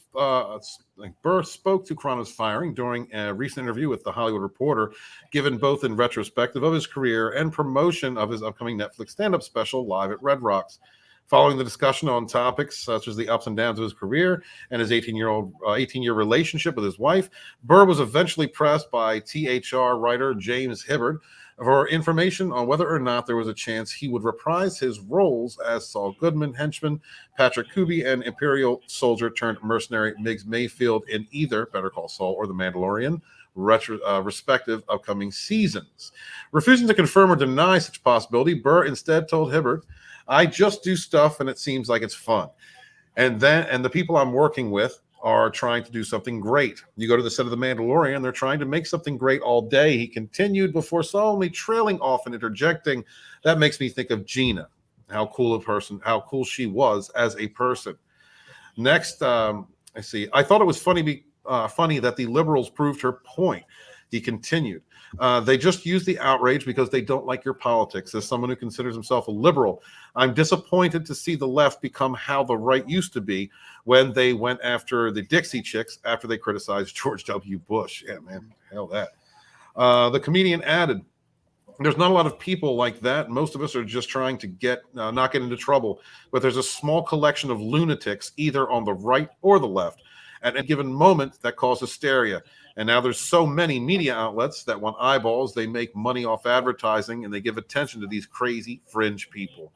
firing during a recent interview with The Hollywood Reporter, given both in retrospective of his career and promotion of his upcoming Netflix stand-up special, Live at Red Rocks. Following the discussion on topics such as the ups and downs of his career and his 18-year relationship with his wife, Burr was eventually pressed by THR writer James Hibbard for information on whether or not there was a chance he would reprise his roles as Saul Goodman, henchman Patrick Kuby, and Imperial soldier turned mercenary Miggs Mayfield in either Better Call Saul or The Mandalorian, respective upcoming seasons. Refusing to confirm or deny such possibility, Burr instead told Hibbard, "I just do stuff and it seems like it's fun. And the people I'm working with are trying to do something great. You go to the set of The Mandalorian, they're trying to make something great all day," he continued before solemnly trailing off and interjecting, "That makes me think of Gina, how cool she was as a person." Next, I thought it was funny that the liberals proved her point. He continued, "They just use the outrage because they don't like your politics. As someone who considers himself a liberal, I'm disappointed to see the left become how the right used to be when they went after the Dixie Chicks after they criticized George W. Bush." Yeah, man, hell that. The comedian added, "There's not a lot of people like that. Most of us are just trying to not get into trouble. But there's a small collection of lunatics, either on the right or the left, at a given moment that cause hysteria. And now there's so many media outlets that want eyeballs. They make money off advertising, and they give attention to these crazy fringe people."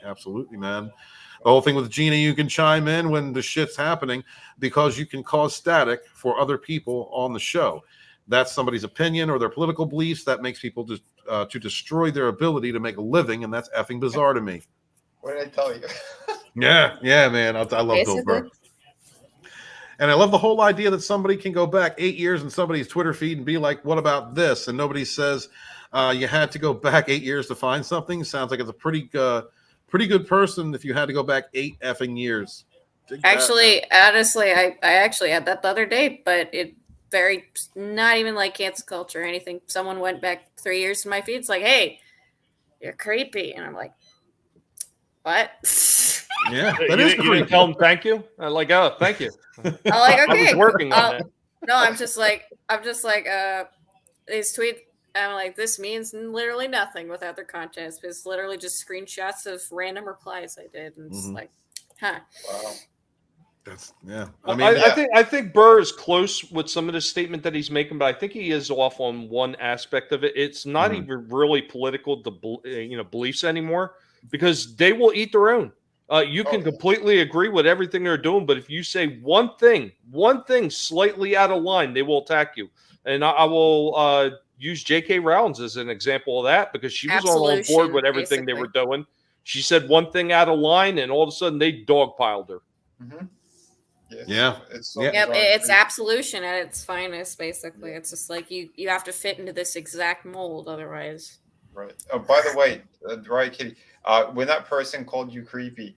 Absolutely, man. The whole thing with Gina, you can chime in when the shit's happening because you can cause static for other people on the show. That's somebody's opinion or their political beliefs. That makes people to destroy their ability to make a living, and that's effing bizarre to me. What did I tell you? Yeah, man. I love Bill Burr. And I love the whole idea that somebody can go back 8 years in somebody's Twitter feed and be like, what about this? And nobody says you had to go back 8 years to find something. Sounds like it's a pretty good person if you had to go back 8 effing years. Actually, honestly, I actually had that the other day, but it not even like cancel culture or anything. Someone went back 3 years to my feed. It's like, hey, you're creepy. And I'm like, what? Yeah, you didn't tell them thank you. I'm like, oh, thank you. I'm like, okay, I was working on that. No, I'm just like, these tweets. I'm like, this means literally nothing without their context. It's literally just screenshots of random replies I did, and it's like, huh. Wow. That's yeah. I think Burr is close with some of the statement that he's making, but I think he is off on one aspect of it. It's not even really political, beliefs anymore, because they will eat their own. You can completely agree with everything they're doing, but if you say one thing slightly out of line, they will attack you. And I will use J.K. Rowling as an example of that, because she was all on board with everything they were doing. She said one thing out of line, and all of a sudden they dogpiled her. Mm-hmm. Yeah. It's absolution at its finest, basically. It's just like you have to fit into this exact mold, otherwise. Right. Oh, by the way, right, Kitty, when that person called you creepy,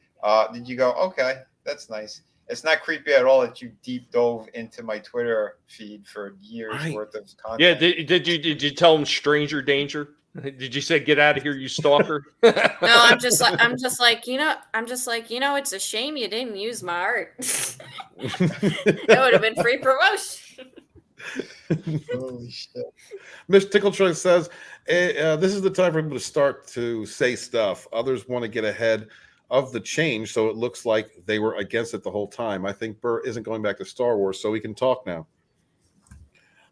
did you go, okay, that's nice? It's not creepy at all that you deep dove into my Twitter feed for years worth of content. Yeah, did you tell them stranger danger? Did you say get out of here, you stalker? No, I'm just like, it's a shame you didn't use my art. That would have been free promotion. Holy shit. Miss Tickletrunk says, this is the time for people to start to say stuff. Others want to get ahead of the change, so it looks like they were against it the whole time. I think Burr isn't going back to Star Wars, so we can talk now.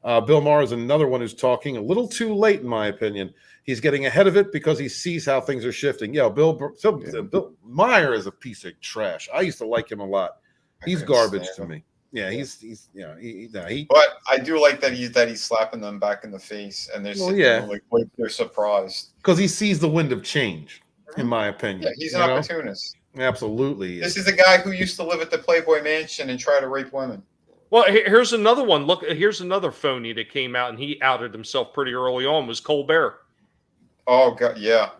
Bill Maher is another one who's talking a little too late, in my opinion. He's getting ahead of it because he sees how things are shifting. Bill Maher is a piece of trash. I used to like him a lot. He's garbage to me. Yeah, he's But I do like that he's slapping them back in the face, and they're like they're surprised because he sees the wind of change. In my opinion, yeah, he's an opportunist. Absolutely, this is a guy who used to live at the Playboy Mansion and try to rape women. Well, here's another one. Look, here's another phony that came out and he outed himself pretty early on. Was Colbert? Oh God, yeah.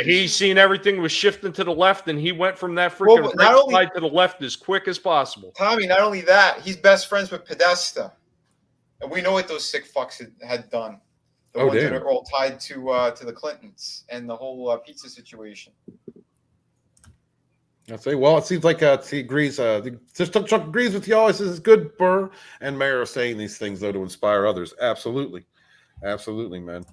He's seen everything was shifting to the left, and he went from that freaking right side to the left as quick as possible. Tommy, not only that, he's best friends with Podesta, and we know what those sick fucks had done. The ones that are all tied to the Clintons and the whole pizza situation. I say, well, it seems like he agrees. Chuck agrees with y'all. He says it's good, Burr and Mayer are saying these things though to inspire others. Absolutely, man.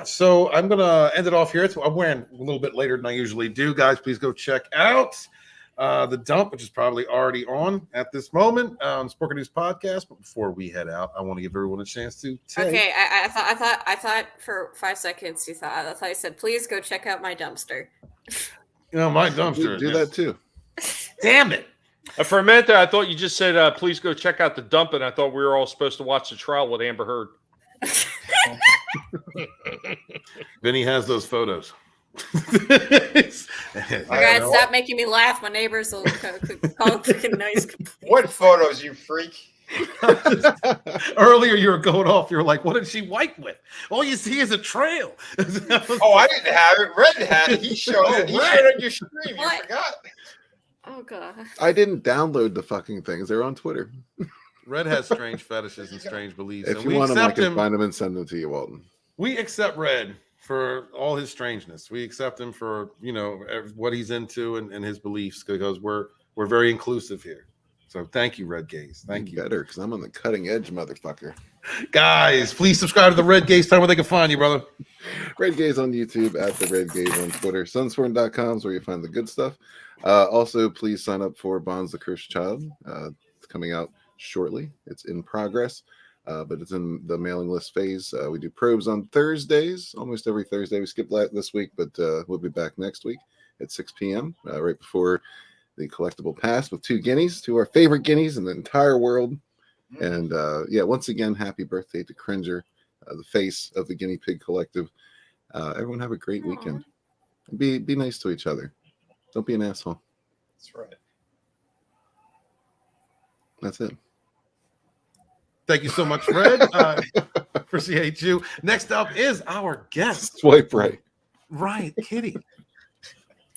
So I'm gonna end it off here. I'm wearing a little bit later than I usually do, guys. Please go check out the dump, which is probably already on at this moment on Sporker News Podcast. But before we head out, I want to give everyone a chance to take. Okay, I thought for 5 seconds I thought you said, please go check out my dumpster. My dumpster. Do that too. Damn it. For a minute there, I thought you just said, please go check out the dump, and I thought we were all supposed to watch the trial with Amber Heard. Vinny has those photos. Stop making me laugh. My neighbors will call it nice. What photos, you freak? Earlier you were going off. You're like, what did she wipe with? All you see is a trail. I didn't have it. Red had it. He showed it. He showed it on your stream. You forgot. Oh God. I didn't download the fucking things. They're on Twitter. Red has strange fetishes and strange beliefs. If you want them, I can find them and send them to you, Walton. We accept Red for all his strangeness. We accept him for what he's into and his beliefs, because we're very inclusive here. So thank you, Red Gaze. Thank you. Better, because I'm on the cutting edge, motherfucker. Guys, please subscribe to the Red Gaze. Tell me where they can find you, brother. Red Gaze on YouTube, at the Red Gaze on Twitter. Sunsworn.com is where you find the good stuff. Also, please sign up for Bonds the Cursed Child. It's coming out shortly. It's in progress, but it's in the mailing list phase. We do probes on Thursdays, almost every Thursday. We skipped this week, but we'll be back next week at 6 p.m. Right before the collectible pass with 2 guineas, 2 of our favorite guineas in the entire world. And once again, happy birthday to Cringer, the face of the Guinea Pig Collective. Everyone have a great weekend. Be nice to each other. Don't be an asshole. That's right. That's it. Thank you so much, Fred. Appreciate you. Next up is our guest. Swipe right. Right, Kitty.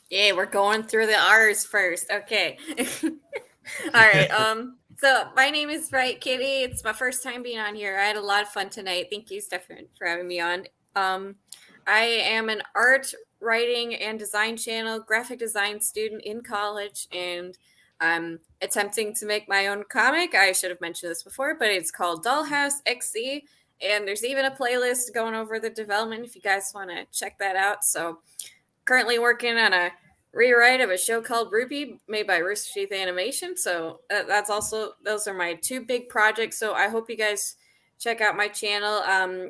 Yeah, we're going through the R's first. Okay. All right. So my name is Right Kitty. It's my first time being on here. I had a lot of fun tonight. Thank you, Stefan, for having me on. I am an art, writing, and design channel, graphic design student in college, and I'm attempting to make my own comic. I should have mentioned this before, but it's called Dollhouse XC, and there's even a playlist going over the development if you guys want to check that out. So currently working on a rewrite of a show called Ruby made by Rooster Teeth Animation. So those are my two big projects. So I hope you guys check out my channel.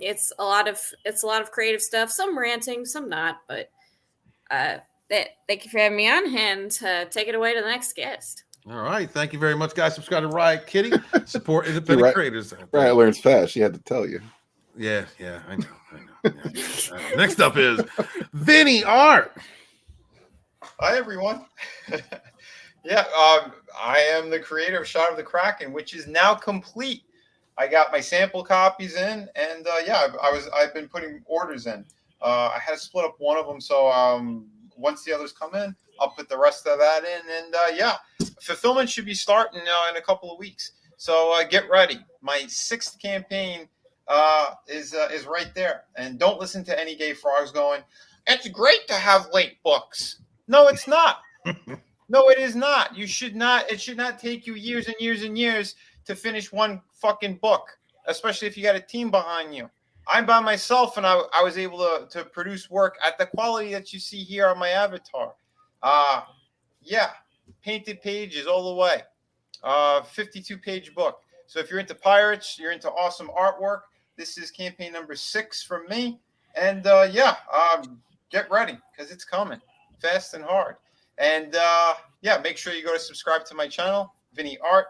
It's a lot of creative stuff, some ranting, some not, but thank you for having me on, and take it away to the next guest. All right. Thank you very much, guys. Subscribe to Riot Kitty. Support independent creators. Riot learns fast. She had to tell you. Yeah, I know. Yeah. Next up is Vinny Art. Hi, everyone. Yeah, I am the creator of Shot of the Kraken, which is now complete. I got my sample copies in, and I've been putting orders in. I had to split up one of them, so once the others come in, I'll put the rest of that in, and fulfillment should be starting in a couple of weeks. So get ready. My 6th campaign is right there, and don't listen to any gay frogs going, "It's great to have late books." No, it's not. No, it is not. You should not. It should not take you years and years and years to finish one fucking book, especially if you got a team behind you. I'm by myself, and I was able to produce work at the quality that you see here on my avatar. Painted pages all the way. 52-page book. So if you're into pirates, you're into awesome artwork, this is campaign number 6 from me. And get ready, because it's coming fast and hard. And make sure you go to subscribe to my channel, Vinny Art.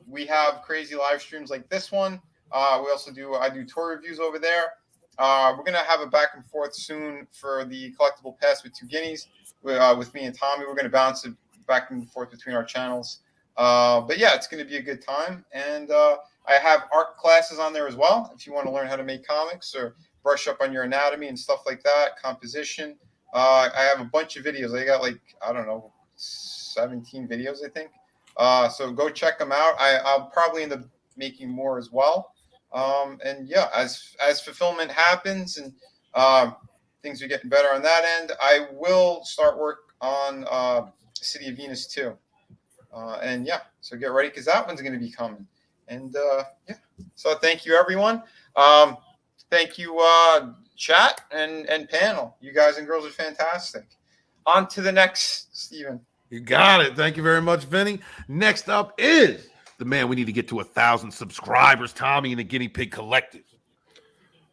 We have crazy live streams like this one. I do toy reviews over there. We're gonna have a back and forth soon for the collectible pass with 2 guineas with me and Tommy. We're gonna bounce it back and forth between our channels. It's gonna be a good time. And I have art classes on there as well. If you want to learn how to make comics or brush up on your anatomy and stuff like that, composition. I have a bunch of videos. I got 17 videos, I think. So go check them out. I'll probably end up making more as well. As fulfillment happens and things are getting better on that end, I will start work on City of Venus too. So get ready, because that one's going to be coming. And so thank you, everyone. Thank you, chat and panel. You guys and girls are fantastic. On to the next, Steven. You got it. Thank you very much, Vinny. Next up is the man we need to get to 1,000 subscribers, Tommy and the Guinea Pig Collective.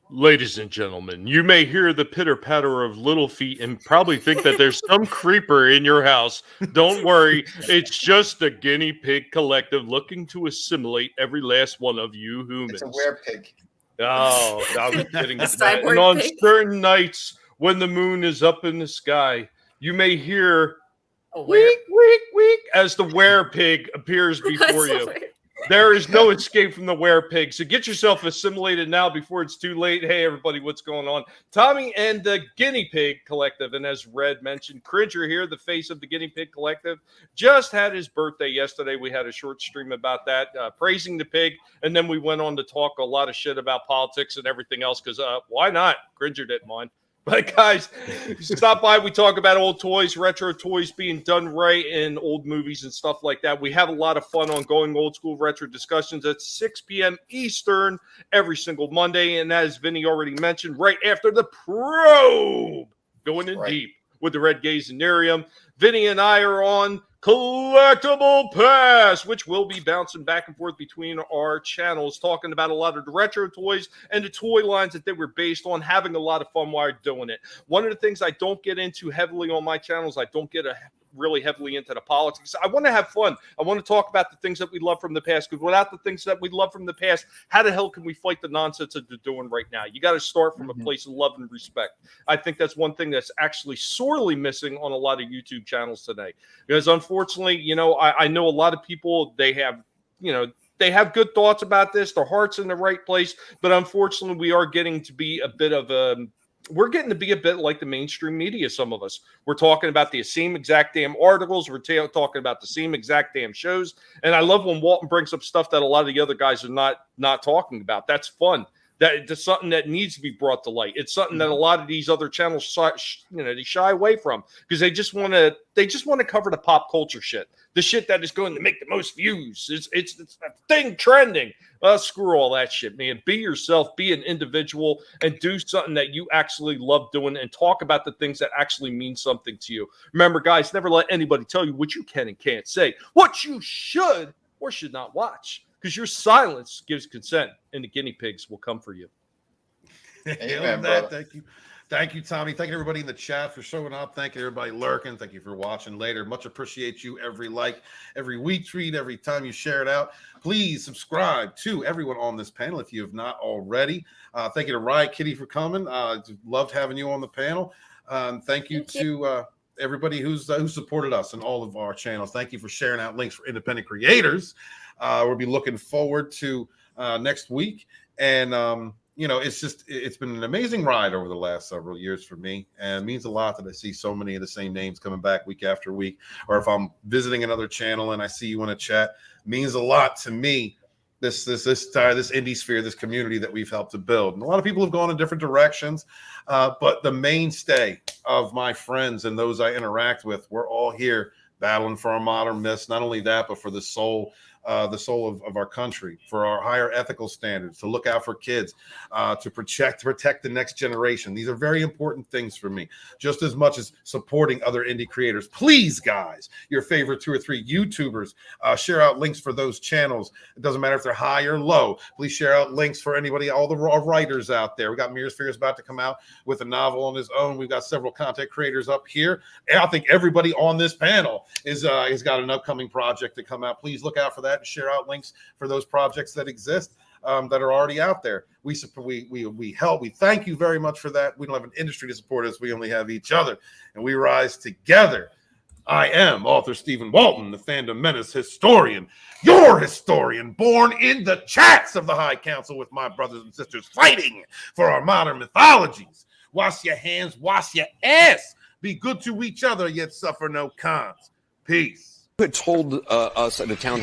Ladies and gentlemen, you may hear the pitter-patter of little feet and probably think that there's some creeper in your house. Don't worry. It's just the Guinea Pig Collective looking to assimilate every last one of you humans. It's a werepig. Oh, I was kidding. And on certain nights when the moon is up in the sky, you may hear week, week, week as the werepig appears before you. There is no escape from the werepig. So get yourself assimilated now before it's too late. Hey, everybody, what's going on? Tommy and the Guinea Pig Collective. And as Red mentioned, Cringer here, the face of the Guinea Pig Collective, just had his birthday yesterday. We had a short stream about that, praising the pig. And then we went on to talk a lot of shit about politics and everything else because why not? Cringer didn't mind. But guys, stop by. We talk about old toys, retro toys being done right in old movies and stuff like that. We have a lot of fun on Going Old School Retro Discussions at 6 p.m. Eastern every single Monday. And as Vinny already mentioned, right after the probe, going in deep with the Red Gaze and Nerium, Vinny and I are on Collectible Pass, which will be bouncing back and forth between our channels, talking about a lot of the retro toys and the toy lines that they were based on, having a lot of fun while doing it. One of the things I don't get into heavily on my channels, I don't get really heavily into the politics. I want to have fun. I want to talk about the things that we love from the past, because without the things that we love from the past, how the hell can we fight the nonsense that they're doing right now? You got to start from a place of love and respect. I think that's one thing that's actually sorely missing on a lot of YouTube channels today, because unfortunately, I know a lot of people, they have they have good thoughts about this. Their heart's in the right place. But unfortunately, we are getting to be a bit of we're getting to be a bit like the mainstream media, some of us. We're talking about the same exact damn articles. We're talking about the same exact damn shows. And I love when Walton brings up stuff that a lot of the other guys are not talking about. That's fun. That's something that needs to be brought to light. It's something that a lot of these other channels, they shy away from because they just want to cover the pop culture shit, the shit that is going to make the most views. It's a thing trending. Screw all that shit, man. Be yourself, be an individual, and do something that you actually love doing, and talk about the things that actually mean something to you. Remember, guys, never let anybody tell you what you can and can't say, what you should or should not watch. Because your silence gives consent, and the guinea pigs will come for you. Amen, Thank you, Tommy. Thank you, everybody in the chat for showing up. Thank you, everybody lurking. Thank you for watching later. Much appreciate you. Every like, every retweet, every time you share it out. Please subscribe to everyone on this panel if you have not already. Thank you to Riot Kitty for coming. Loved having you on the panel. Thank you to everybody who supported us in all of our channels. Thank you for sharing out links for independent creators. We'll be looking forward to next week. And, it's been an amazing ride over the last several years for me. And it means a lot that I see so many of the same names coming back week after week. Or if I'm visiting another channel and I see you in a chat, it means a lot to me. This indie sphere, this community that we've helped to build. And a lot of people have gone in different directions. But the mainstay of my friends and those I interact with, we're all here battling for our modern myths. Not only that, but for the soul of our country, for our higher ethical standards, to look out for kids, to protect the next generation. These are very important things for me, just as much as supporting other indie creators. Please, guys, your favorite 2 or 3 YouTubers, share out links for those channels. It doesn't matter if they're high or low. Please share out links for anybody, all the raw writers out there. We got Mirror Sphere is about to come out with a novel on his own. We've got several content creators up here. And I think everybody on this panel has got an upcoming project to come out. Please look out for that and share out links for those projects that exist, that are already out there. We help. We thank you very much for that. We don't have an industry to support us. We only have each other, and we rise together. I am author Stephen Walton, the fandom menace historian, your historian, born in the chats of the High Council with my brothers and sisters fighting for our modern mythologies. Wash your hands, wash your ass. Be good to each other, yet suffer no cons. Peace. Who had told us at a town